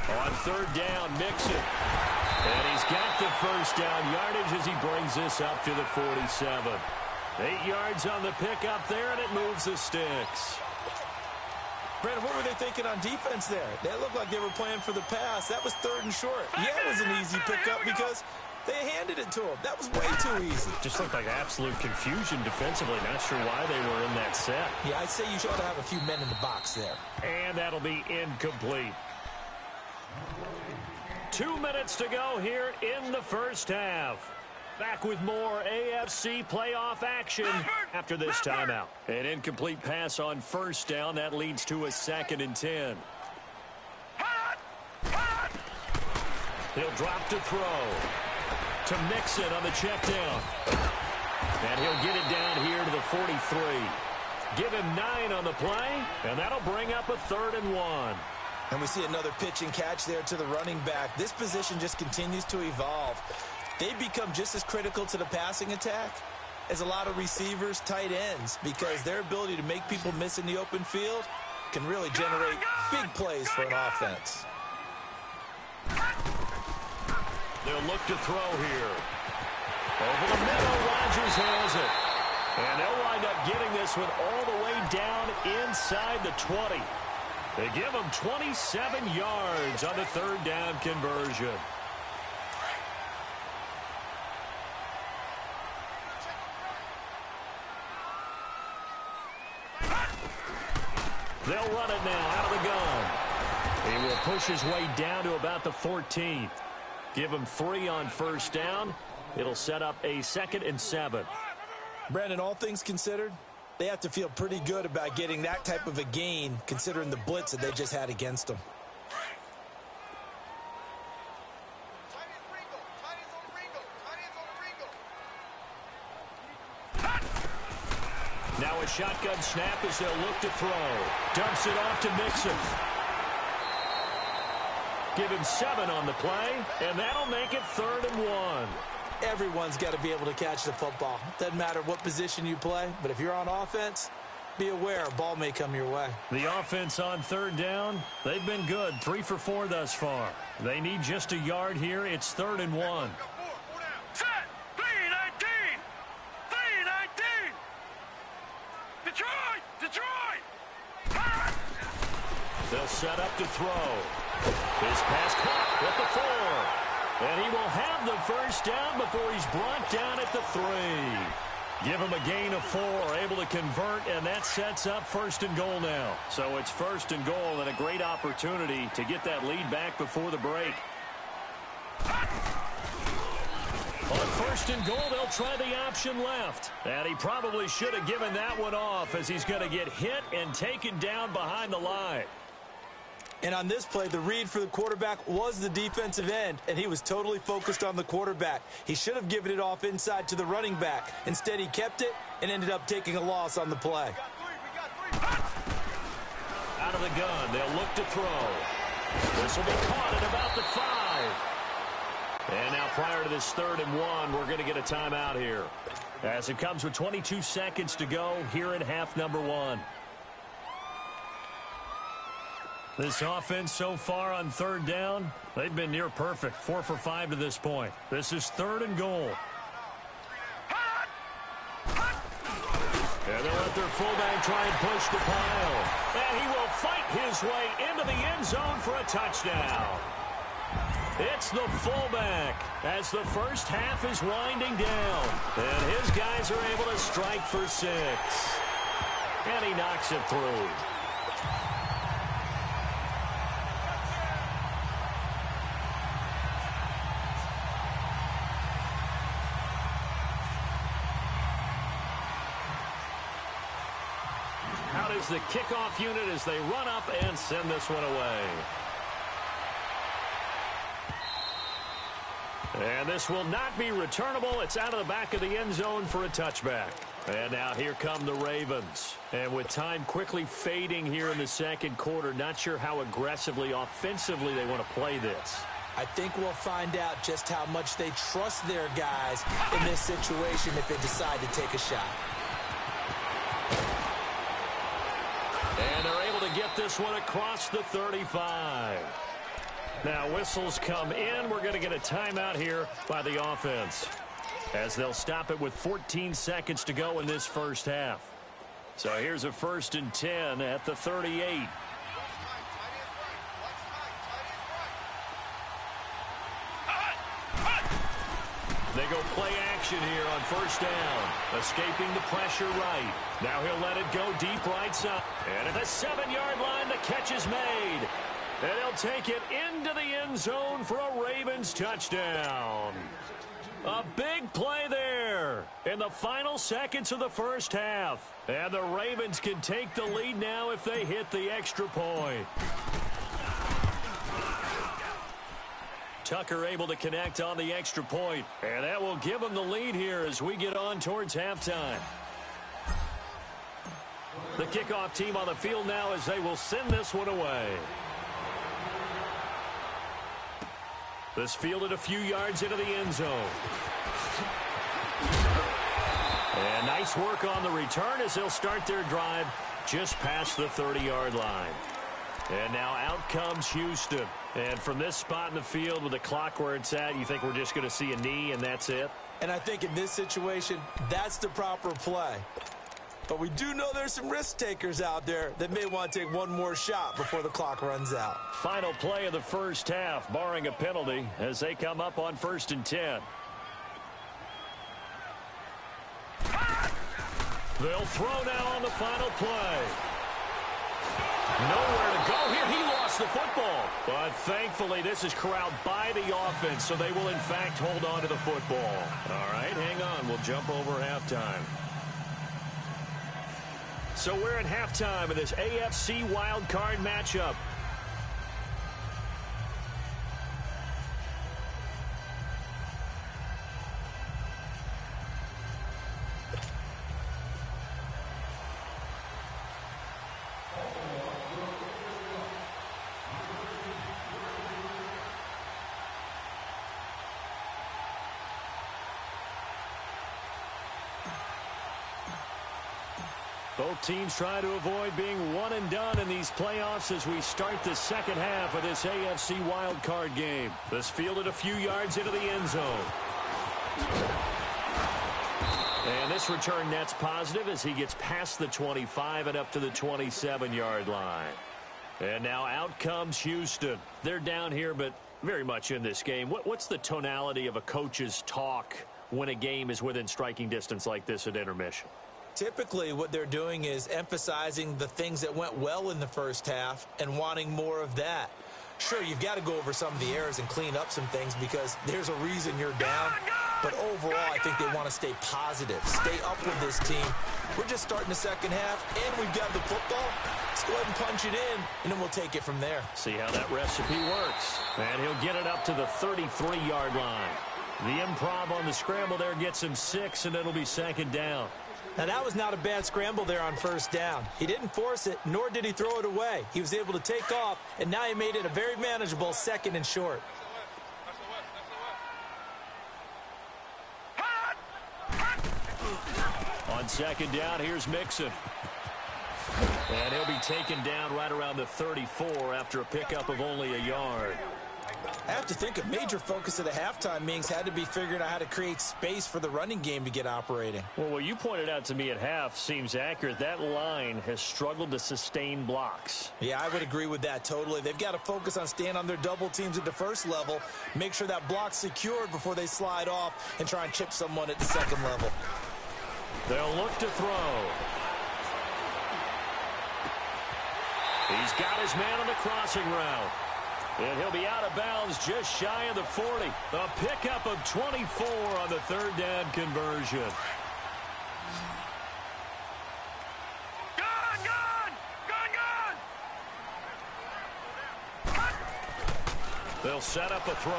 On 3rd down, Mixon. And he's got the 1st down yardage as he brings this up to the 47. 8 yards on the pickup there, and it moves the sticks. Brandon, what were they thinking on defense there? They looked like they were playing for the pass. That was 3rd and short. Yeah, it was an easy pickup because they handed it to him. That was way too easy. Just looked like absolute confusion defensively. Not sure why they were in that set. Yeah, I'd say you ought to have a few men in the box there. And that'll be incomplete. 2 minutes to go here in the 1st half. Back with more AFC playoff action after this timeout. An incomplete pass on 1st down. That leads to a 2nd and 10. He'll drop to throw. To Mixon on the check down. And he'll get it down here to the 43. Give him 9 on the play, and that'll bring up a 3rd and 1. And we see another pitch and catch there to the running back. This position just continues to evolve. They become just as critical to the passing attack as a lot of receivers, tight ends, because their ability to make people miss in the open field can really generate big plays for an offense. They'll look to throw here. Over the middle, Rodgers has it. And they'll wind up getting this one all the way down inside the 20. They give him 27 yards on the third down conversion. They'll run it now out of the gun. He will push his way down to about the 14th. Give him 3 on first down. It'll set up a 2nd and 7. Brandon, all things considered, they have to feel pretty good about getting that type of a gain considering the blitz that they just had against them. Now a shotgun snap as they'll look to throw. Dumps it off to Mixon. Give him 7 on the play, and that'll make it 3rd and 1. Everyone's got to be able to catch the football. Doesn't matter what position you play, but if you're on offense, be aware a ball may come your way. The offense on 3rd down, they've been good. 3 for 4 thus far. They need just a yard here. It's 3rd and 1. Set! 3-19! 3-19! Detroit! Detroit! They'll set up to throw. His pass caught at the 4. And he will have the first down before he's brought down at the 3. Give him a gain of 4, able to convert, and that sets up 1st and goal now. So it's 1st and goal and a great opportunity to get that lead back before the break. On 1st and goal, they'll try the option left. And he probably should have given that one off as he's going to get hit and taken down behind the line. And on this play, the read for the quarterback was the defensive end, and he was totally focused on the quarterback. He should have given it off inside to the running back. Instead, he kept it and ended up taking a loss on the play. Out of the gun, they'll look to throw. This will be caught at about the 5. And now prior to this 3rd and 1, we're going to get a timeout here. As it comes with 22 seconds to go here in half number 1. This offense so far on 3rd down, they've been near perfect. 4 for 5 to this point. This is 3rd and goal. And they'll let their fullback try and push the pile. And he will fight his way into the end zone for a touchdown. It's the fullback as the first half is winding down. And his guys are able to strike for 6. And he knocks it through. Out is the kickoff unit as they run up and send this one away. And this will not be returnable. It's out of the back of the end zone for a touchback. And now here come the Ravens. And with time quickly fading here in the 2nd quarter, not sure how aggressively, offensively they want to play this. I think we'll find out just how much they trust their guys in this situation if they decide to take a shot. And they're able to get this one across the 35. Now whistles come in. We're going to get a timeout here by the offense as they'll stop it with 14 seconds to go in this first half. So here's a 1st and 10 at the 38. They go play action here on 1st down. Escaping the pressure right. Now he'll let it go deep right side. And at the 7-yard line, the catch is made. And he'll take it into the end zone for a Ravens touchdown. A big play there in the final seconds of the first half. And the Ravens can take the lead now if they hit the extra point. Tucker able to connect on the extra point. And that will give them the lead here as we get on towards halftime. The kickoff team on the field now as they will send this one away. This fielded a few yards into the end zone. And nice work on the return as they'll start their drive just past the 30-yard line. And now out comes Houston. And from this spot in the field with the clock where it's at, you think we're just going to see a knee and that's it? And I think in this situation, that's the proper play. But we do know there's some risk takers out there that may want to take one more shot before the clock runs out. Final play of the first half, barring a penalty, as they come up on 1st and 10. They'll throw now on the final play. Nowhere to go here. He lost the football. But thankfully, this is corralled by the offense, so they will, in fact, hold on to the football. All right, hang on. We'll jump over halftime. So we're at halftime of this AFC wildcard matchup. Both teams try to avoid being one and done in these playoffs as we start the second half of this AFC wildcard game. This fielded a few yards into the end zone. And this return net's positive as he gets past the 25 and up to the 27-yard line. And now out comes Houston. They're down here, but very much in this game. What's the tonality of a coach's talk when a game is within striking distance like this at intermission? Typically, what they're doing is emphasizing the things that went well in the first half and wanting more of that. Sure, you've got to go over some of the errors and clean up some things because there's a reason you're down. But overall, I think they want to stay positive, stay up with this team. We're just starting the second half, and we've got the football. Let's go ahead and punch it in, and then we'll take it from there. See how that recipe works. And he'll get it up to the 33-yard line. The improv on the scramble there gets him 6, and it'll be second down. Now, that was not a bad scramble there on first down. He didn't force it, nor did he throw it away. He was able to take off, and now he made it a very manageable 2nd and short. On second down, here's Mixon. And he'll be taken down right around the 34 after a pickup of only a yard. I have to think a major focus of the halftime meetings had to be figuring out how to create space for the running game to get operating. Well, what you pointed out to me at half seems accurate. That line has struggled to sustain blocks. Yeah, I would agree with that totally. They've got to focus on staying on their double teams at the first level, make sure that block's secured before they slide off and try and chip someone at the second level. They'll look to throw. He's got his man on the crossing route. And he'll be out of bounds just shy of the 40. A pickup of 24 on the third down conversion. They'll set up a throw.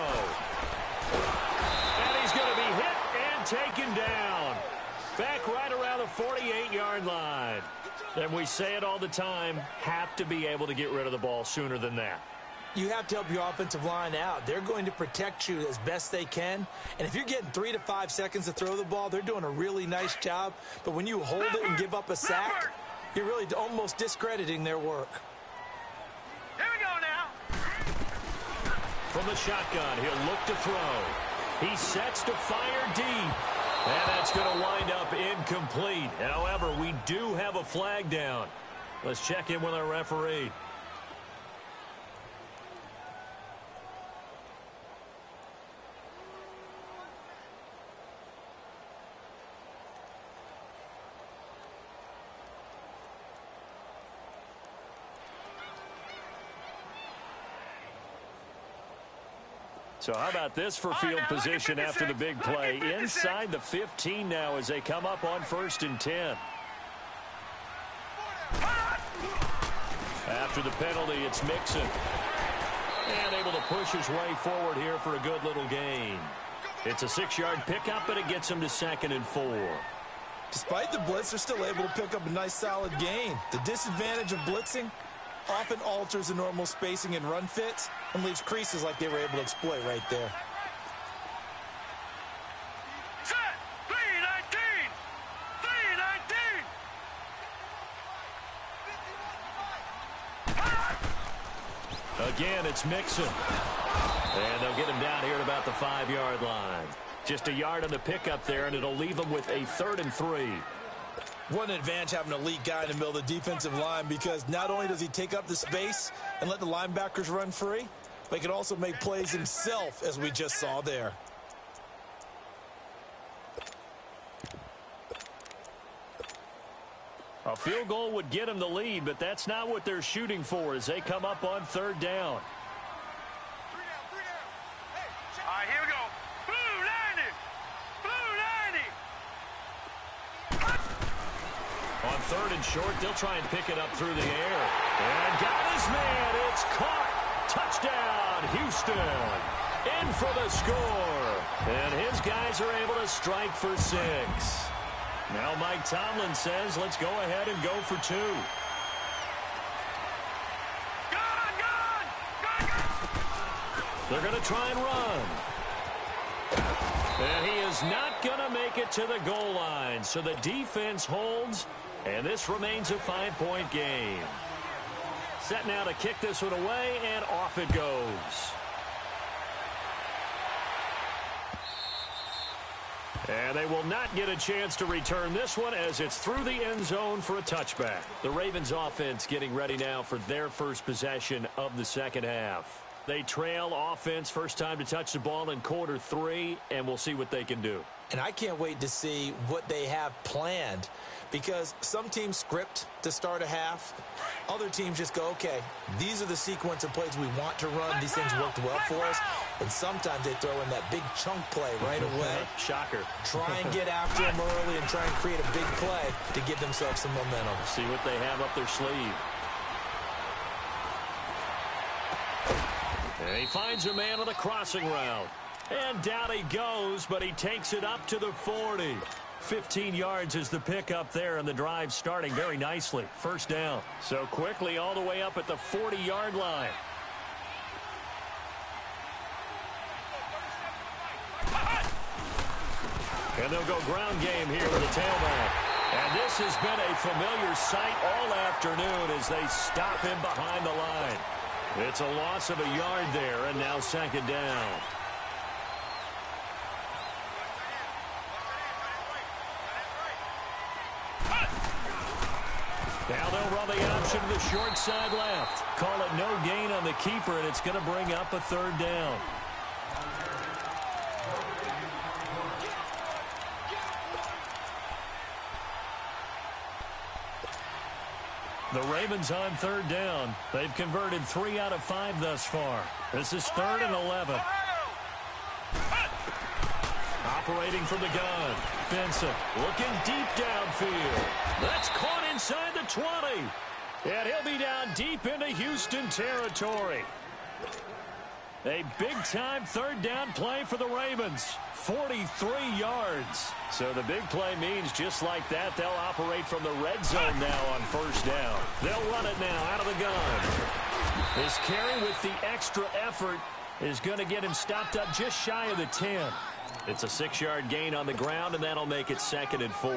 And he's going to be hit and taken down. Back right around the 48-yard line. And we say it all the time, have to be able to get rid of the ball sooner than that. You have to help your offensive line out. They're going to protect you as best they can. And if you're getting 3 to 5 seconds to throw the ball, they're doing a really nice job. But when you hold it and give up a sack, you're really almost discrediting their work. Here we go now. From the shotgun, he'll look to throw. He sets to fire deep. And that's going to wind up incomplete. However, we do have a flag down. Let's check in with our referee. So how about this for field position after the big play? Inside the 15 now as they come up on 1st and 10. After the penalty, it's Mixon. And able to push his way forward here for a good little gain. It's a 6-yard pickup, but it gets him to 2nd and 4. Despite the blitz, they're still able to pick up a nice solid gain. The disadvantage of blitzing often alters the normal spacing and run fits and leaves creases like they were able to exploit right there. Set! 319! 319! Again, it's Mixon. And they'll get him down here at about the 5-yard line. Just a yard on the pickup there, and it'll leave him with a 3rd and 3. What an advantage having an elite guy in the middle of the defensive line, because not only does he take up the space and let the linebackers run free, but he can also make plays himself, as we just saw there. A field goal would get him the lead, but that's not what they're shooting for as they come up on third down. All right, here we go. Blue 90. Blue 90. On third and short, they'll try and pick it up through the air. And got his man. It's caught. Touchdown, Houston. In for the score. And his guys are able to strike for 6. Now Mike Tomlin says, let's go ahead and go for 2. They're going to try and run. And he is not going to make it to the goal line. So the defense holds, and this remains a 5-point game. Set now to kick this one away, and off it goes. And they will not get a chance to return this one as it's through the end zone for a touchback. The Ravens offense getting ready now for their first possession of the second half. They trail offense, first time to touch the ball in quarter 3, and we'll see what they can do. And I can't wait to see what they have planned, because some teams script to start a half. Other teams just go, okay, these are the sequence of plays we want to run. These things worked well for us. And sometimes they throw in that big chunk play right away. Shocker. Try and get after them early and try and create a big play to give themselves some momentum. See what they have up their sleeve. And he finds a man on the crossing route. And down he goes, but he takes it up to the 40. 15 yards is the pickup there, and the drive starting very nicely. First down. So quickly all the way up at the 40-yard line. And they'll go ground game here with a tailback. And this has been a familiar sight all afternoon as they stop him behind the line. It's a loss of a yard there, and now second down. Now they'll run the option to the short side left. Call it no gain on the keeper, and it's going to bring up a third down. The Ravens on third down. They've converted 3 out of 5 thus far. This is 3rd and 11. Operating from the gun. Benson looking deep downfield. That's caught inside the 20. And he'll be down deep into Houston territory. A big-time third down play for the Ravens. 43 yards. So the big play means just like that, they'll operate from the red zone now on first down. They'll run it now out of the gun. His carry with the extra effort is going to get him stopped up just shy of the 10. It's a 6-yard gain on the ground, and that'll make it 2nd and 4.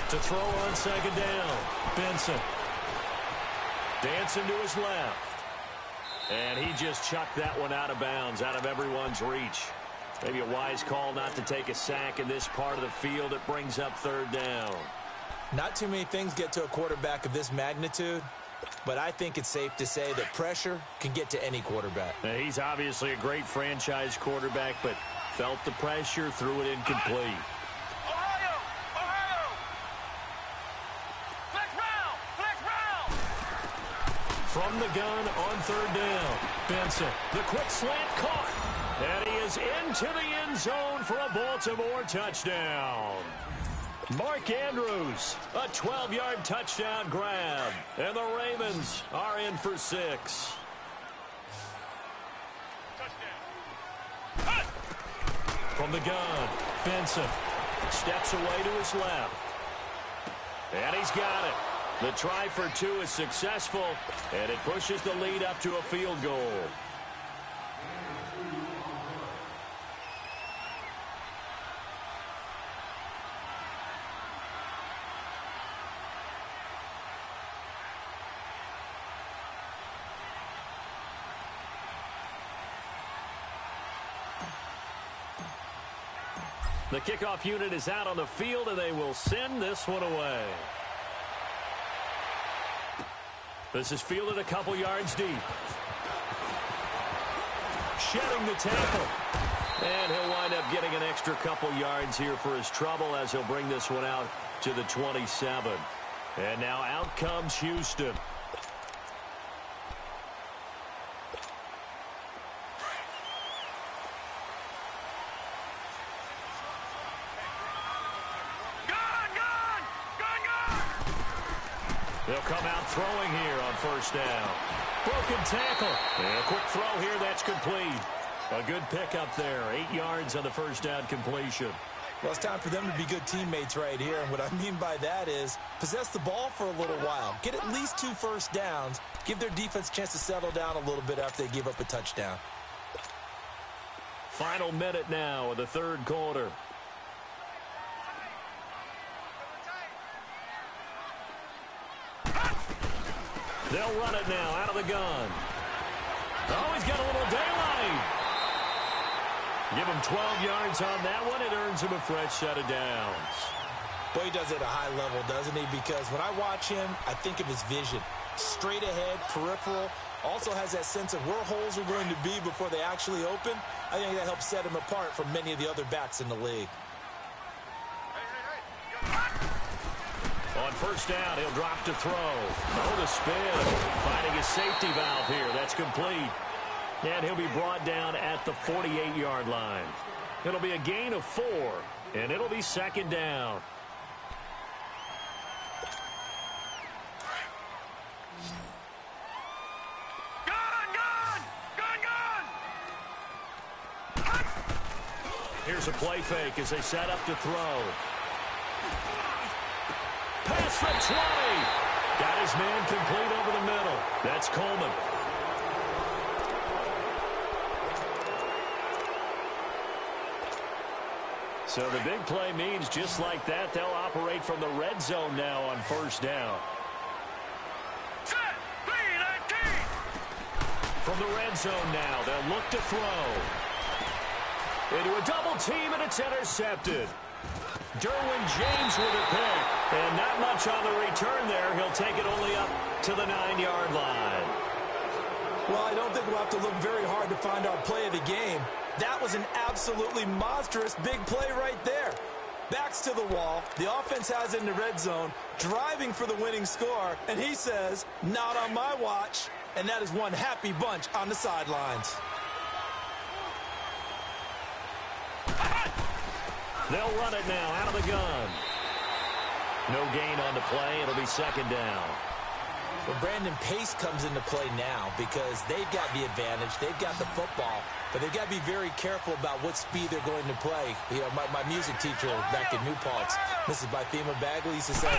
To throw on second down, Benson. Dancing to his left. And he just chucked that one out of bounds, out of everyone's reach. Maybe a wise call not to take a sack in this part of the field. It brings up third down. Not too many things get to a quarterback of this magnitude, but I think it's safe to say that pressure can get to any quarterback. Now, he's obviously a great franchise quarterback, but felt the pressure, threw it incomplete. From the gun on third down. Benson, the quick slant caught. And he is into the end zone for a Baltimore touchdown. Mark Andrews, a 12-yard touchdown grab. And the Ravens are in for 6. From the gun, Benson steps away to his left. And he's got it. The try for 2 is successful, and it pushes the lead up to a field goal. The kickoff unit is out on the field, and they will send this one away. This is fielded a couple yards deep. Shedding the tackle. And he'll wind up getting an extra couple yards here for his trouble as he'll bring this one out to the 27. And now out comes Houston. They'll come out throwing here on first down. Broken tackle. And a quick throw here. That's complete. A good pickup there. 8 yards on the first down completion. Well, it's time for them to be good teammates right here. And what I mean by that is possess the ball for a little while. Get at least 2 first downs. Give their defense a chance to settle down a little bit after they give up a touchdown. Final minute now of the third quarter. They'll run it now out of the gun. Oh, he's got a little daylight. Give him 12 yards on that one. It earns him a fresh set of downs. Boy, he does it at a high level, doesn't he? Because when I watch him, I think of his vision. Straight ahead, peripheral. Also has that sense of where holes are going to be before they actually open. I think that helps set him apart from many of the other backs in the league. On first down, he'll drop to throw. Oh, the spin. Finding his safety valve here. That's complete. And he'll be brought down at the 48-yard line. It'll be a gain of 4, and it'll be second down. Here's a play fake as they set up to throw. Pass from 20. Got his man complete over the middle. That's Coleman. So the big play means just like that, they'll operate from the red zone now on first down. From the red zone now, they'll look to throw. Into a double team, and it's intercepted. Derwin James with a pick. And not much on the return there. He'll take it only up to the 9-yard line. Well, I don't think we'll have to look very hard to find our play of the game. That was an absolutely monstrous big play right there. Backs to the wall. The offense has it in the red zone, driving for the winning score. And he says, not on my watch. And that is one happy bunch on the sidelines. They'll run it now out of the gun. No gain on the play. It'll be second down. Well, Brandon, pace comes into play now because they've got the advantage. They've got the football, but they've got to be very careful about what speed they're going to play. You know, my music teacher back in New Paltz, Mrs. Bythema Bagley, used to say,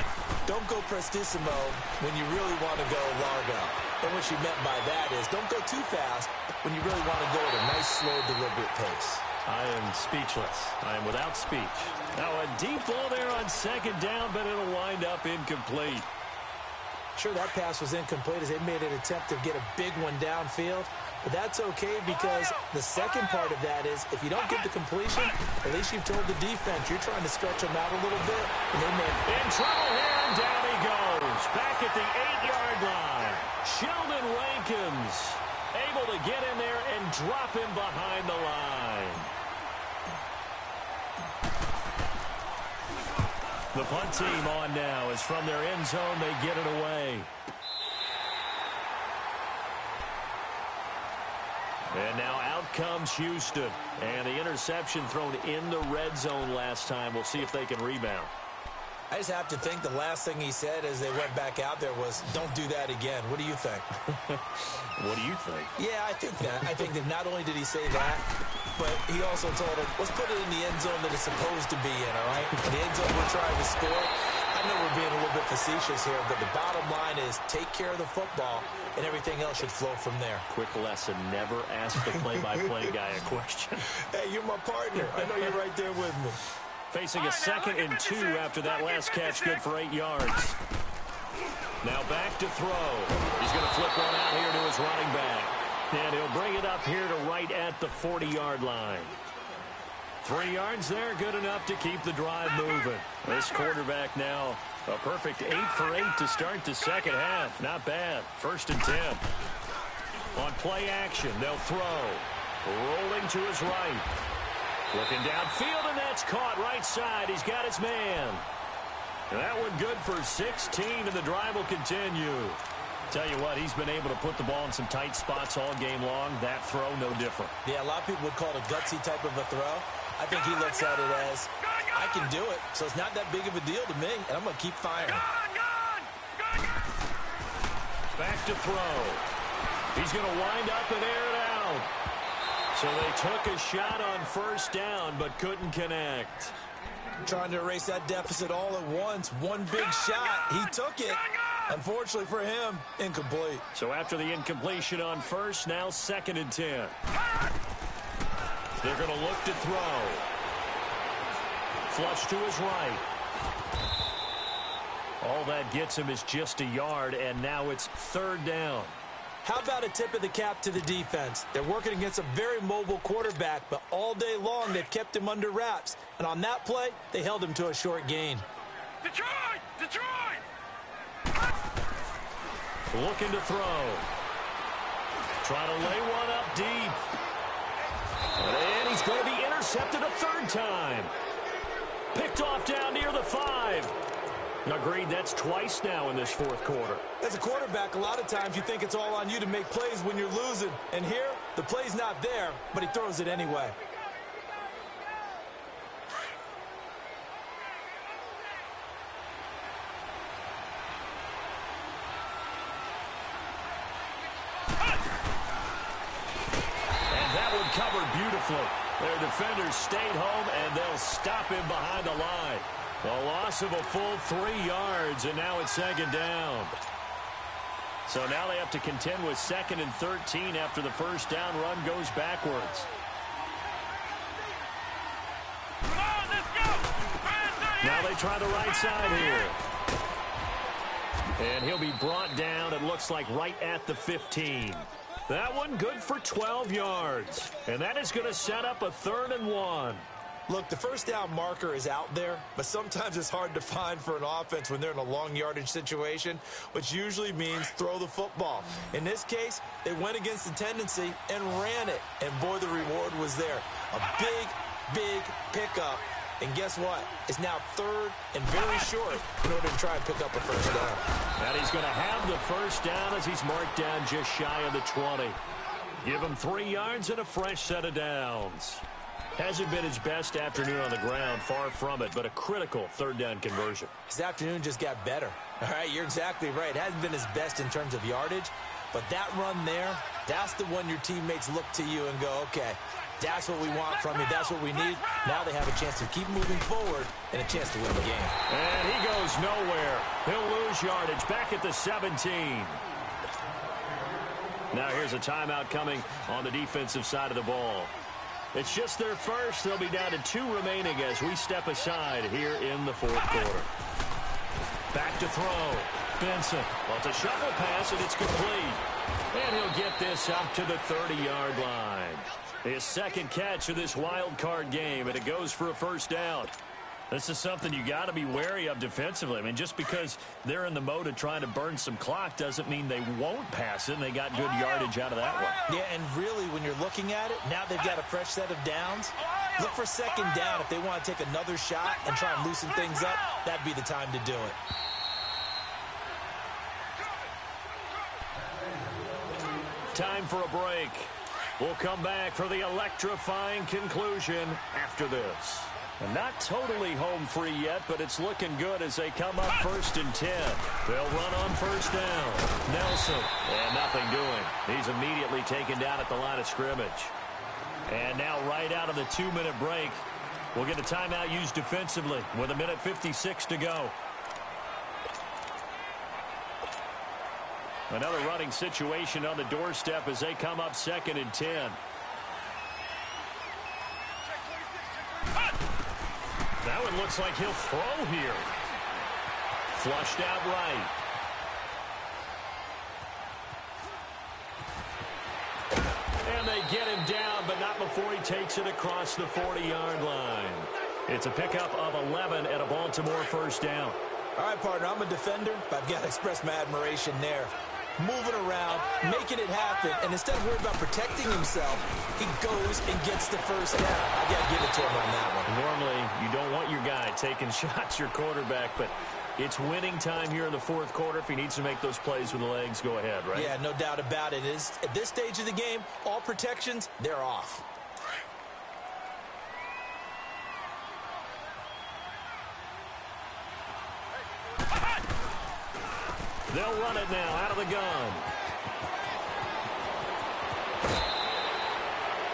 don't go prestissimo when you really want to go largo. And what she meant by that is don't go too fast when you really want to go at a nice, slow, deliberate pace. I am speechless. I am without speech. Now a deep ball there on second down, but it'll wind up incomplete. Sure, that pass was incomplete as they made an attempt to get a big one downfield. But that's okay because the second part of that is if you don't get the completion, at least you've told the defense you're trying to stretch them out a little bit. And they may in trouble here, and down he goes. Back at the 8-yard line. Sheldon Rankins able to get in there and drop him behind the line. The punt team on now as from their end zone they get it away. And now out comes Houston. And the interception thrown in the red zone last time. We'll see if they can rebound. I just have to think the last thing he said as they went back out there was, don't do that again. What do you think? What do you think? Yeah, I think that. I think that not only did he say that, but he also told him, let's put it in the end zone that it's supposed to be in, all right? In the end zone we're trying to score. I know we're being a little bit facetious here, but the bottom line is take care of the football, and everything else should flow from there. Quick lesson, never ask the play-by-play guy a question. Hey, you're my partner. I know you're right there with me. Facing a 2nd and 2 after that last catch, good for 8 yards. Now back to throw. He's going to flip one out here to his running back. And he'll bring it up here to right at the 40-yard line. 3 yards there, good enough to keep the drive moving. This quarterback now, a perfect 8 for 8 to start the second half. Not bad. 1st and 10. On play action, they'll throw. Rolling to his right. Looking downfield, and that's caught right side. He's got his man. That one good for 16, and the drive will continue. Tell you what, he's been able to put the ball in some tight spots all game long. That throw, no different. Yeah, a lot of people would call it a gutsy type of a throw. I think he looks at it as, I can do it, so it's not that big of a deal to me, and I'm going to keep firing. Back to throw. He's going to wind up and air it out. So they took a shot on 1st down, but couldn't connect. Trying to erase that deficit all at once. One big shot. He took it. Unfortunately for him, incomplete. So after the incompletion on 1st, now 2nd and 10. They're going to look to throw. Flush to his right. All that gets him is just a yard, and now it's 3rd down. How about a tip of the cap to the defense? They're working against a very mobile quarterback, but all day long they've kept him under wraps. And on that play, they held him to a short gain. Detroit! Detroit! Looking to throw. Try to lay one up deep. And he's going to be intercepted a 3rd time. Picked off down near the 5. Agreed, that's twice now in this 4th quarter. As a quarterback, a lot of times you think it's all on you to make plays when you're losing. And here, the play's not there, but he throws it anyway. And that one covered beautifully. Their defenders stayed home, and they'll stop him behind the line. A loss of a full 3 yards, and now it's 2nd down. So now they have to contend with 2nd and 13 after the 1st down run goes backwards. Now they try the right side here. And he'll be brought down, it looks like, right at the 15. That one good for 12 yards. And that is going to set up a 3rd and 1. Look, the 1st down marker is out there, but sometimes it's hard to find for an offense when they're in a long yardage situation, which usually means throw the football. In this case, they went against the tendency and ran it, and boy, the reward was there. A big, big pickup, and guess what? It's now 3rd and very short in order to try and pick up a 1st down. And he's going to have the 1st down as he's marked down just shy of the 20. Give him 3 yards and a fresh set of downs. Hasn't been his best afternoon on the ground, far from it, but a critical 3rd down conversion. His afternoon just got better. All right, you're exactly right. It hasn't been his best in terms of yardage, but that run there, that's the one your teammates look to you and go, okay, that's what we want from you. That's what we need. Now they have a chance to keep moving forward and a chance to win the game. And he goes nowhere. He'll lose yardage back at the 17. Now here's a timeout coming on the defensive side of the ball. It's just their first. They'll be down to 2 remaining as we step aside here in the 4th quarter. Back to throw. Benson. Well, it's a shuffle pass, and it's complete. And he'll get this up to the 30-yard line. His 2nd catch of this wild card game, and it goes for a 1st down. This is something you got to be wary of defensively. I mean, just because they're in the mode of trying to burn some clock doesn't mean they won't pass it, and they got good yardage out of that one. Yeah, and really, when you're looking at it, now they've got a fresh set of downs. Look for 2nd down. If they want to take another shot and try and loosen things up, that'd be the time to do it. Time for a break. We'll come back for the electrifying conclusion after this. And not totally home free yet, but it's looking good as they come up 1st and 10. They'll run on 1st down. Nelson, and nothing doing. He's immediately taken down at the line of scrimmage. And now right out of the 2-minute break, we'll get a timeout used defensively with 1:56 to go. Another running situation on the doorstep as they come up 2nd and 10. That one looks like he'll throw here. Flushed out right. And they get him down, but not before he takes it across the 40-yard line. It's a pickup of 11 at a Baltimore first down. All right, partner, I'm a defender, but I've got to express my admiration there. Moving around, making it happen, and instead of worried about protecting himself, he goes and gets the first down. I got to give it to him on that one. Normally, you don't want your guy taking shots, your quarterback, but it's winning time here in the fourth quarter. If he needs to make those plays with the legs, go ahead, right? Yeah, no doubt about it. At this stage of the game, all protections, they're off. They'll run it now out of the gun.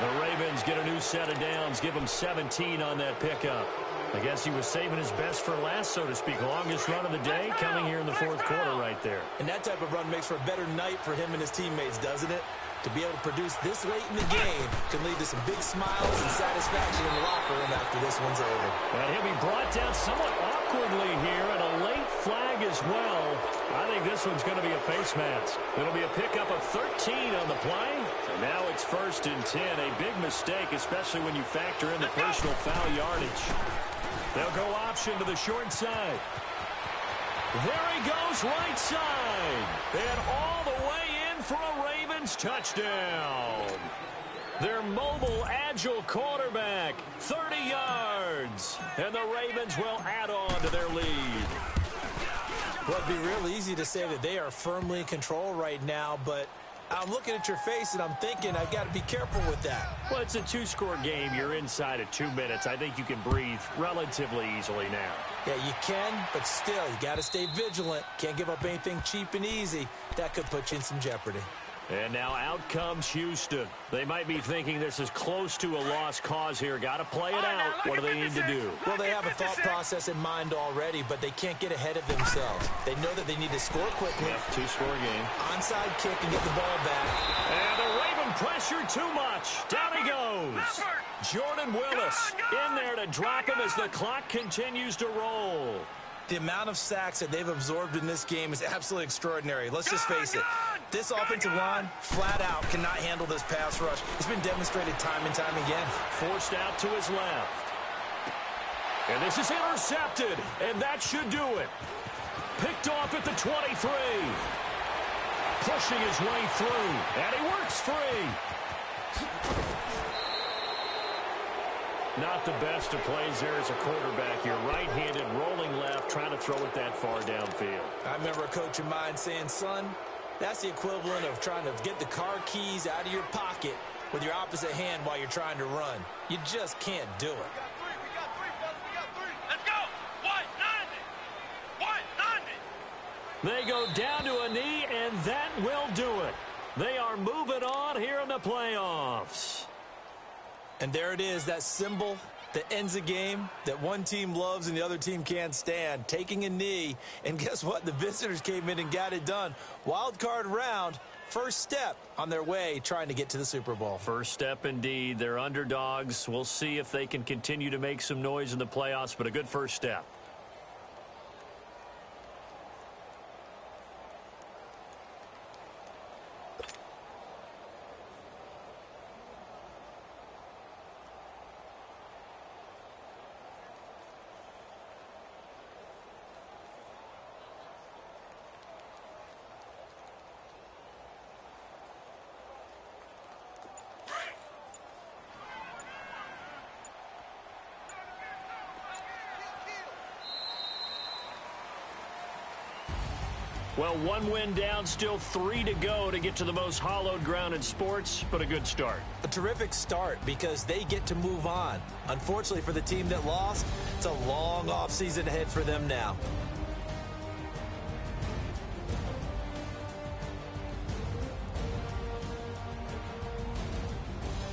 The Ravens get a new set of downs, give them 17 on that pickup. I guess he was saving his best for last, so to speak. Longest run of the day coming here in the fourth quarter right there. And that type of run makes for a better night for him and his teammates, doesn't it? To be able to produce this late in the game can lead to some big smiles and satisfaction in the locker room after this one's over. And he'll be brought down somewhat awkwardly here, and a late flag as well. I think this one's going to be a face mask. It'll be a pickup of 13 on the play. And now it's 1st and 10. A big mistake, especially when you factor in the personal foul yardage. They'll go option to the short side. There he goes, right side. And all the way in for a Ravens touchdown. Their mobile, agile quarterback, 30 yards. And the Ravens will add on to their lead. Well, it'd be real easy to say that they are firmly in control right now, but I'm looking at your face and I'm thinking I've got to be careful with that. Well, it's a 2-score game. You're inside of 2 minutes. I think you can breathe relatively easily now. Yeah, you can, but still, you got to stay vigilant. Can't give up anything cheap and easy. That could put you in some jeopardy. And now out comes Houston. They might be thinking this is close to a lost cause here. Got to play it out. What do they need to do? Well, they have a thought process in mind already, but they can't get ahead of themselves. They know that they need to score quickly. Yep, 2-score game. Onside kick and get the ball back. And the Raven pressure too much. Down he goes. Jordan Willis in there to drop him as the clock continues to roll. The amount of sacks that they've absorbed in this game is absolutely extraordinary. Let's just face it. This offensive line, flat out, cannot handle this pass rush. It's been demonstrated time and time again. Forced out to his left. And this is intercepted, and that should do it. Picked off at the 23. Pushing his way through, and he works free. Not the best of plays there as a quarterback here. Right-handed, rolling left, trying to throw it that far downfield. I remember a coach of mine saying, son, that's the equivalent of trying to get the car keys out of your pocket with your opposite hand while you're trying to run. You just can't do it. Let's go! 190! 190! They go down to a knee, and that will do it. They are moving on here in the playoffs. And there it is, that symbol that ends a game that one team loves and the other team can't stand, taking a knee. And guess what? The visitors came in and got it done. Wild card round, first step on their way trying to get to the Super Bowl. First step indeed. They're underdogs. We'll see if they can continue to make some noise in the playoffs, but a good first step. Well, one win down, still 3 to go to get to the most hallowed ground in sports, but a good start. A terrific start because they get to move on. Unfortunately for the team that lost, it's a long offseason ahead for them now.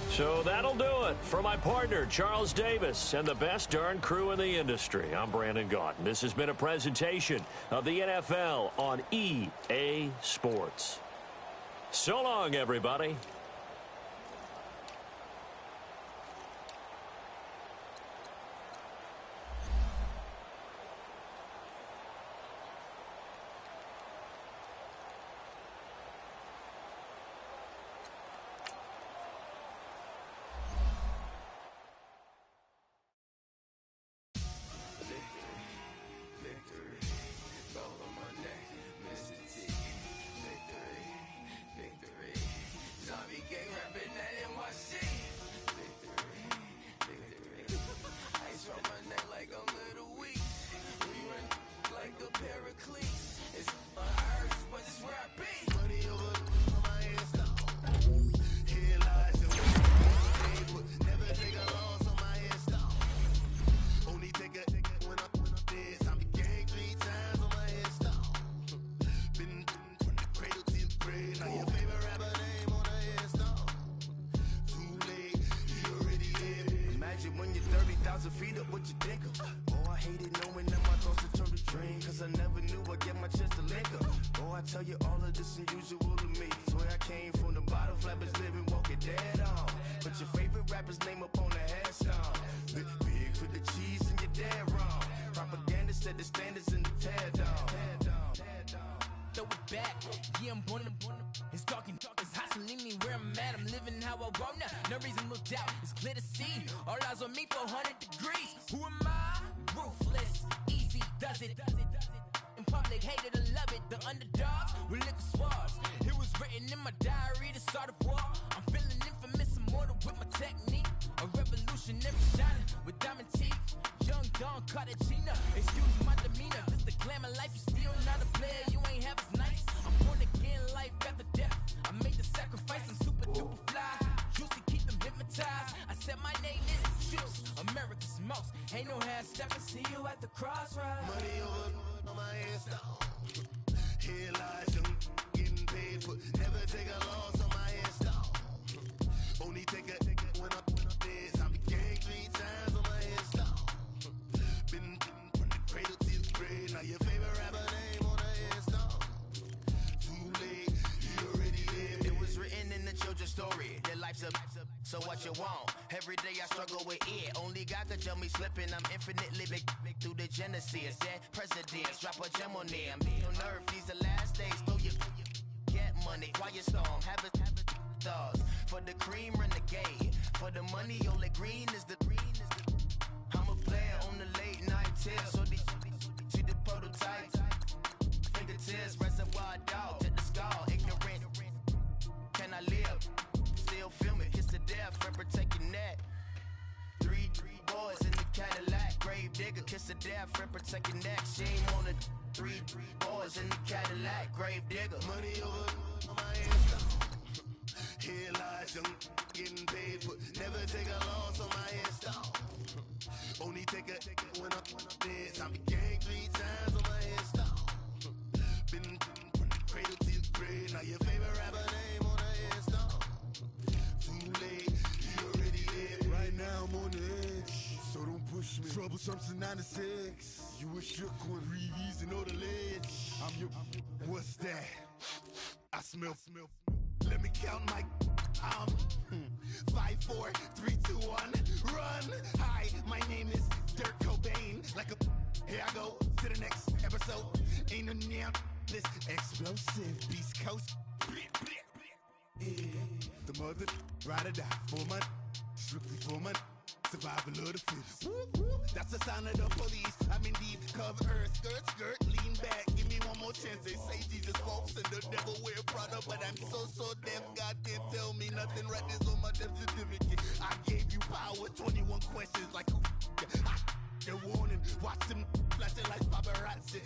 So that'll do it for my partner, Charles Davis, and the best darn crew in the industry. I'm Brandon Gaudin. This has been a presentation of the NFL on EA Sports. So long, everybody. so feed up what you think of. Oh, I hated knowing that my thoughts would turn to dream, cause I never knew I'd get my chance to link up. Oh, I tell you all of this unusual to me. Swear I came from the bottom, flappers living, walking dead on. Put your favorite rapper's name up on the headstone. Big for the cheese and you're dead wrong. Propaganda set the standards in the tear down. Throw it back, yeah, I'm born to. It's dark, it's hot, so leave me where I'm at. I'm living how I want now. No reason to look out, it's clear to see. All eyes on me, 400 degrees. Who am I? Ruthless, easy, does it. In public, hated and love it. The underdogs with liquor swabs. It was written in my diary, the start of war. I'm feeling infamous, immortal with my technique. A revolutionary shining with diamond teeth. Young Don Cartagena, excuse my demeanor. This the glamour life, you still not a player, you ain't half as nice. I'm born again, life after death. I made the sacrifice, I'm super duper fly. Used to keep them hypnotized. I said my name is Juice, America's most. Ain't no half stepping, see you at the crossroads. Money over on my headstone. Here lies them getting paid for. Never take a loss on my headstone. Only take a when I'm dead. I became 3 times on my headstone. Been from the cradle to the grave. Now your favorite rapper name on the headstone. Too late, you already lived. It was written in the children's story. Their life's a so what you want. Every day I struggle with it. Only God could tell me slipping. I'm infinitely big through the genesis. Dead presidents, drop a gem on them. Be on earth, these the last days. Throw your get money, quiet storm. Have it stars. For the cream, renegade. For the money, only green is the I'm a player on the late night tips. So these see the prototype. Fingertips, reservoir dog. Check the skull, ignorant. Can I live? Still film it, kiss to death, friend protect your neck. 3 boys in the Cadillac, grave digger, kiss to death, friend protect your neck. Shame on the 3 boys in the Cadillac, grave digger. Money over on my headstone. Here lies young, getting paid for. Never take a loss on my headstone. Only take a when I'm dead. I became 3 times on my headstone. Been from the cradle to the grave. Now your favorite rapper name on the headstone. Too late, you already lived. Right now I'm on the edge, so don't push me. Troublesome since 96. You were shook when Reeves and all the ledge. I'm your. What's that? I smell. Let me count my. 5, 4, 3, 2, 1, run. Hi, my name is Dirk Cobain. Like a. Here I go to the next episode. Ain't no damn this explosive Beast Coast. Yeah. The mother ride or die for my strictly for my survival of the fittest. That's the sign of the police. I'm in deep cover earth, skirt, lean back. Give me one more chance. They say Jesus walks and the devil wear Prada, but I'm so deaf. God can't tell me nothing. Right this on my death certificate. I gave you power. 21 questions like who? They're warning. Watch them flashing like paparazzi.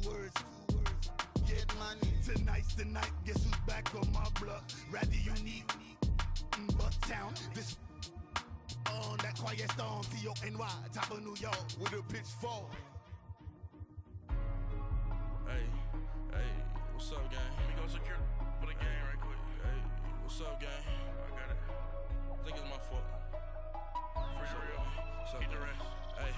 2 words. Get money. Tonight's the night. Guess who's back on my block? Rather unique. Bucktown. This on that quiet storm. T-O-N-Y. Top of New York with a pitchfork. Hey, what's up, gang? Let me go secure for the game right quick. Hey, what's up, gang? I got it. I think it's my fault. For real. What's up, Keep the rest. Hey,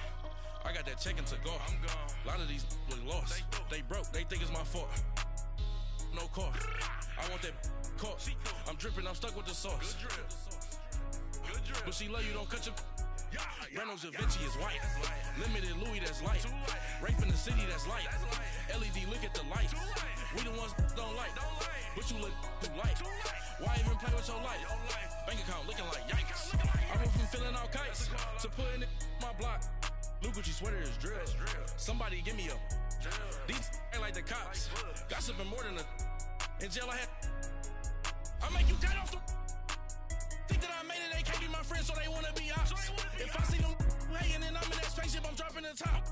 I got that check-in to go. I'm gone. A lot of these was lost. They broke. They think it's my fault. No car. I want that caught. I'm dripping. I'm stuck with the sauce. Good drip. But she love you. Don't cut your. Reynolds Da Vinci is white. Limited Louis, that's light. Rape in the city, that's light. LED, look at the lights. We the ones don't like. But you look too light. Why even play with your life? Bank account looking like yikes. I went from filling out kites to putting it in my block. Blue Gucci sweater is drill. Somebody give me a. These ain't like the cops. Gossiping more than a. In jail I had. I make you dead off the. Think that I made it, they can't be my friends, so they wanna be ops. If I see them hating and I'm in that spaceship, I'm dropping the top.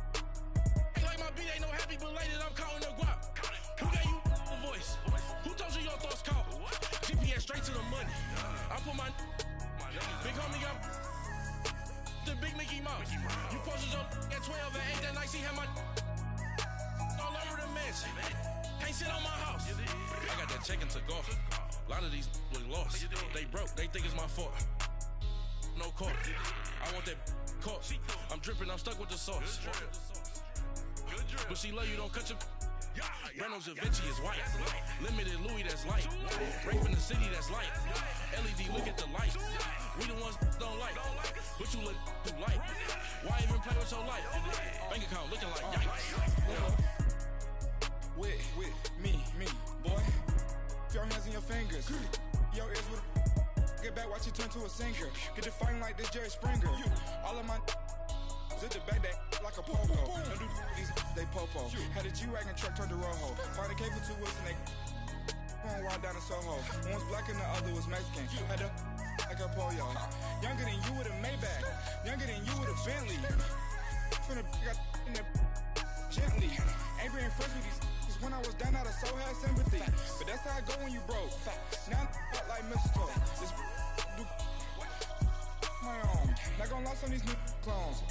Ain't like my beat ain't no happy, but later I'm counting the guap. Who gave you a voice? Who told you your thoughts count? GPS straight to the money. I put my big homie got the big Mickey Mouse. You posted your at 12 and 8 that night, she had my all over the mansion. Can't sit on my house. I got that check-in to go. A lot of these was lost. They broke. They think it's my fault. No car. I want that caught. I'm dripping, I'm stuck with the sauce. But she love you, don't cut your. Reynolds Da Vinci is white. Limited Louis, that's light. Rape in the city, that's light. LED, look at the light. We the ones don't like. But you look too light. Why even play with your life? Bank account looking like yikes. With me, boy. Your hands and your fingers. Your ears with get back, watch you turn to a singer. Get to fighting like this Jerry Springer. All of my zip the back that like a popo. Don't do these, they popo. Had a G-Wagon truck turned to Rojo. Find a cable 2 wheels and they going wild down in Soho. One was black and the other was Mexican. Had a like a polio. Younger than you with a Maybach. Younger than you with a Bentley. From the got in the gently. Angry and fresh with these when I was down out of so had sympathy. But that's how I go when you broke. Now I'm like mistletoe. This do my own. Not gonna lost on these new clones.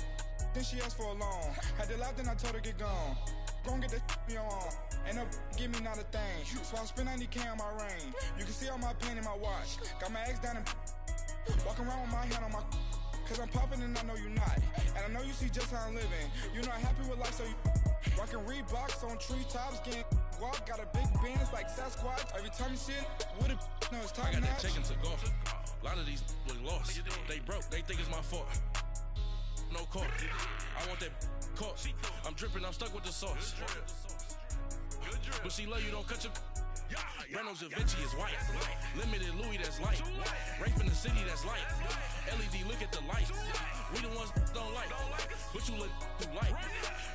Then she asked for a loan. Had to laugh, then I told her get gone. Gon' get that me on. Ain't no give me not a thing. So I spend 90K on my ring. You can see all my pain in my watch. Got my ex down and walking around with my hand on my. Cause I'm popping and I know you not. And I know you see just how I'm living. You're not happy with life, so you rockin' Reeboks on treetops, getting guap. Got a big band, it's like Sasquatch. Every time you see it, with it, no, it's top I got notch. that chicken to go. A lot of these was lost. They broke, they think it's my fault. No caught. I want that caught. I'm dripping, I'm stuck with the sauce. But she love you, don't cut your. Reynolds Da Vinci is white. Limited Louis, that's light. Rape in the city, that's light. LED, look at the light. We the ones don't like. But you look too light.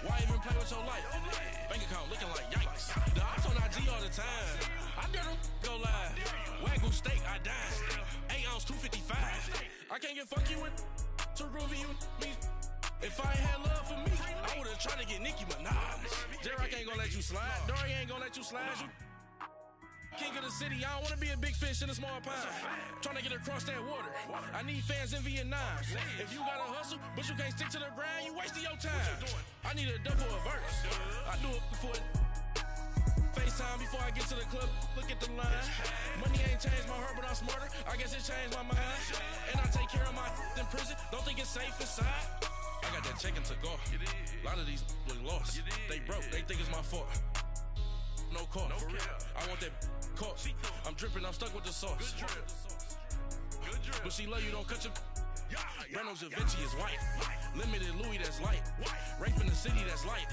Why even play with your life? Bank account looking like yikes. The ops on IG all the time. I dare them go live. Wagyu steak, I dine. 8 ounce, 255. I can't get funky with too groovy you me. If I ain't had love for me, I would've tried to get Nicki Minaj. Derek ain't gonna let you slide. Dory ain't gonna let you slide. You king of the city, I don't wanna be a big fish in a small pond. Trying to get across that water. I need fans in Vietnam. If you gotta hustle, but you can't stick to the grind, you wasting your time. I need a double a verse. I do it for FaceTime before I get to the club. Look at the line. Money ain't changed my heart, but I'm smarter. I guess it changed my mind. And I take care of my in prison. Don't think it's safe inside. I got that chicken to go. A lot of these look lost. They broke, they think it's my fault. No caught, for real. I want that caught. I'm dripping, I'm stuck with the sauce. But she love you, don't cut your. Reynolds Da Vinci is white. Limited Louis, that's light. Rape in the city, that's light.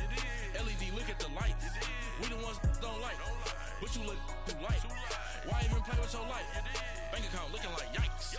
LED, look at the light. We the ones don't like. But you look too light. Why even play with your life? Bank account looking like yikes.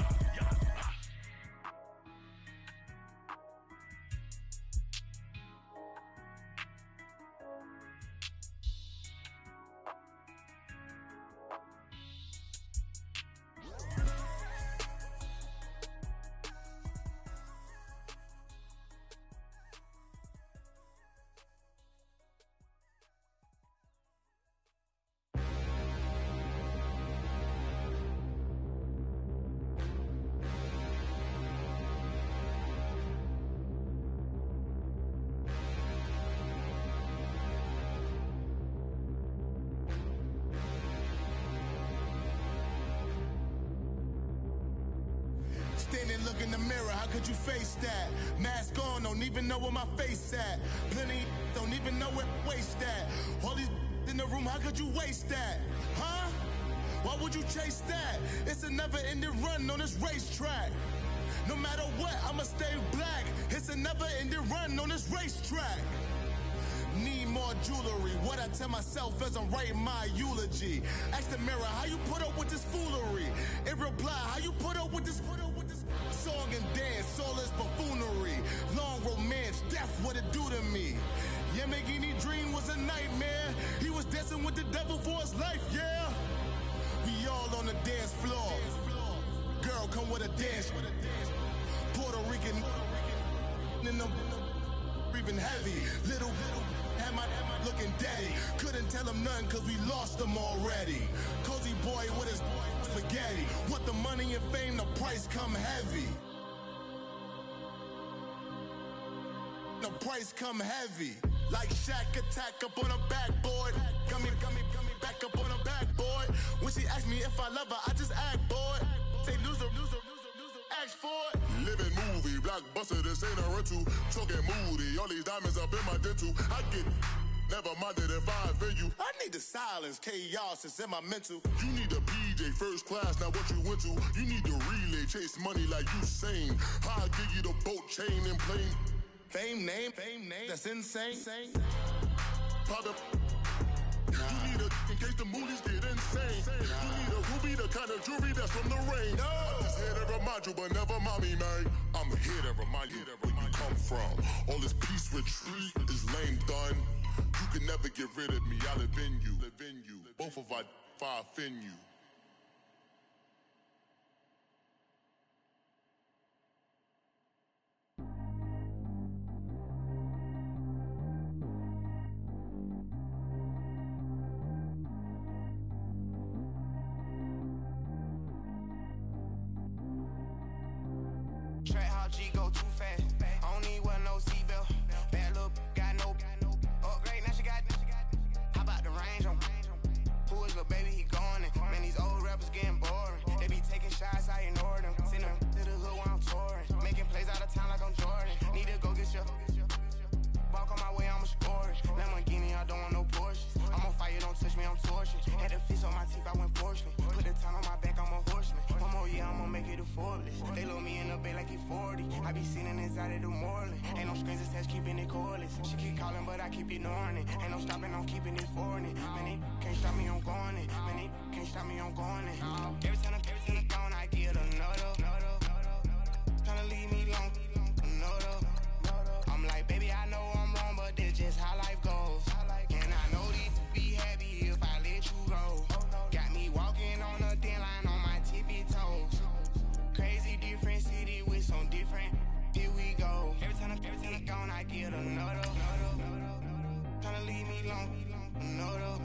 Standing, look in the mirror, how could you face that? Mask on, don't even know where my face at. Plenty don't even know where waist at. All these in the room, how could you waste that? Huh? Why would you chase that? It's a never-ending run on this racetrack. No matter what, I'ma stay black. It's a never-ending run on this racetrack. Need more jewelry. What I tell myself as I'm writing my eulogy. Ask the mirror, how you put up with this foolery? In reply, how you put up with this song and dance, all this buffoonery. Long romance, death, what it do to me? Yamagini dream was a nightmare. He was dancing with the devil for his life, yeah. We all on the dance floor. Girl, come with a dance. Puerto Rican in the breathing heavy. Little had my looking daddy. Couldn't tell him nothing cause we lost him already. Cozy boy with his spaghetti. With the money and fame, the price come heavy. The price come heavy. Like Shaq attack up on a backboard. Gummy, back up on a backboard. When she asked me if I love her, I just act bored. Say loser, ask for it. Living movie, blockbuster, this ain't a rental. Talking moody, all these diamonds up in my dental. I get never minded if I offend you. I need the silence, chaos, it's in my mental. You need a PJ, first class, not what you went to. You need the relay, chase money like you sane. I'll give you the boat, chain, and plane. Fame name, that's insane. Pop up. You need a, in case the movies get insane. You need a ruby, the kind of jewelry that's from the rain. I'm just here to remind you, but never mind me, man. I'm here to remind you where you come from. All this peace retreat is lame done. You can never get rid of me, I live in you. Both of our fire offend you. Track how G go too fast. I don't need wear no seatbelt. Bad look, got no upgrade. Now she got. How about the range on? Who is the baby? He going in. Man, these old rappers getting boring. They be taking shots, I ignore them. Send them to the hood while I'm touring. Making plays out of town like I'm Jordan. Need to go get your. Walk on my way, I'ma score it. Lamborghini, I don't want no Porsches. I'm on fire, don't touch me, I'm torching. Had the fish on my teeth, I went porcelain. Put the time on my back, I'm a horseman. One more year, I'ma make it affordless. They load me in the bay like he 40. I be seen inside of the Moreland. Ain't no screens attached, keeping it cordless. She keep calling, but I keep ignoring it. Ain't no stopping, I'm keeping it foreign it. Man, they can't stop me, I'm going it. Man, they can't stop me, I'm going it. Every time I'm gone, I get another. Tryna leave me long, another. I'm like, baby, I know I'm wrong, but that's just how life goes. And I know these be happy if I let you go. Got me walking on a thin line on my tippy toes. Crazy different city with some different. Here we go. Every time I'm gone, I get another. Tryna leave me long, another.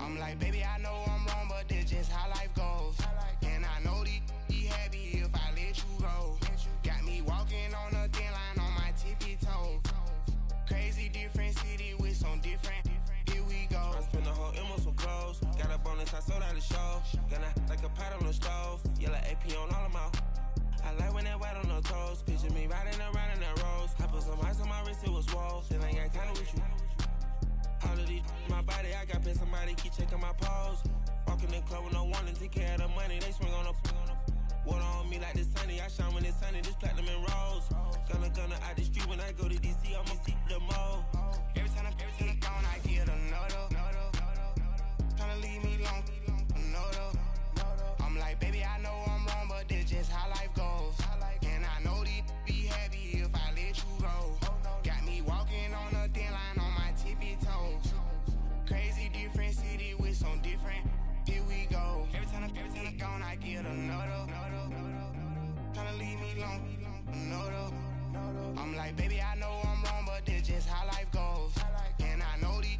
I'm like, baby, I know I'm wrong, but that's just how life goes. And I know these be happy if I let you go. Got me walking on a thin line on my tippy toes. Crazy different city with some different. Here we go. I spent the whole M on some clothes. Got a bonus, I sold out the show. Gonna like a pot on the stove. Yellow AP on all of my. I like when that white on the toes. Picture me riding around in that rose. I put some ice on my wrist, it was swole. Still ain't got time with you. All of these my body, I got paid somebody keep checking my pose. Walking in the club with no warning, take care of the money. They swing on the. Water on me like the sunny, I shine when it's sunny, this platinum and rose. Gonna out the street when I go to DC, I'ma see the mo. Every time I'm gone, I get another. Tryna leave me long, another. I'm like, baby, I know I'm wrong, but that's just how life goes. And I know these be happy if I let you go. Got me walking on a thin line on my tippy toes. Crazy different city with some different. Here we go. Every time I'm gone, I get another. Tryna leave me long, another. I'm like, baby, I know I'm wrong, but that's just how life goes. And I know these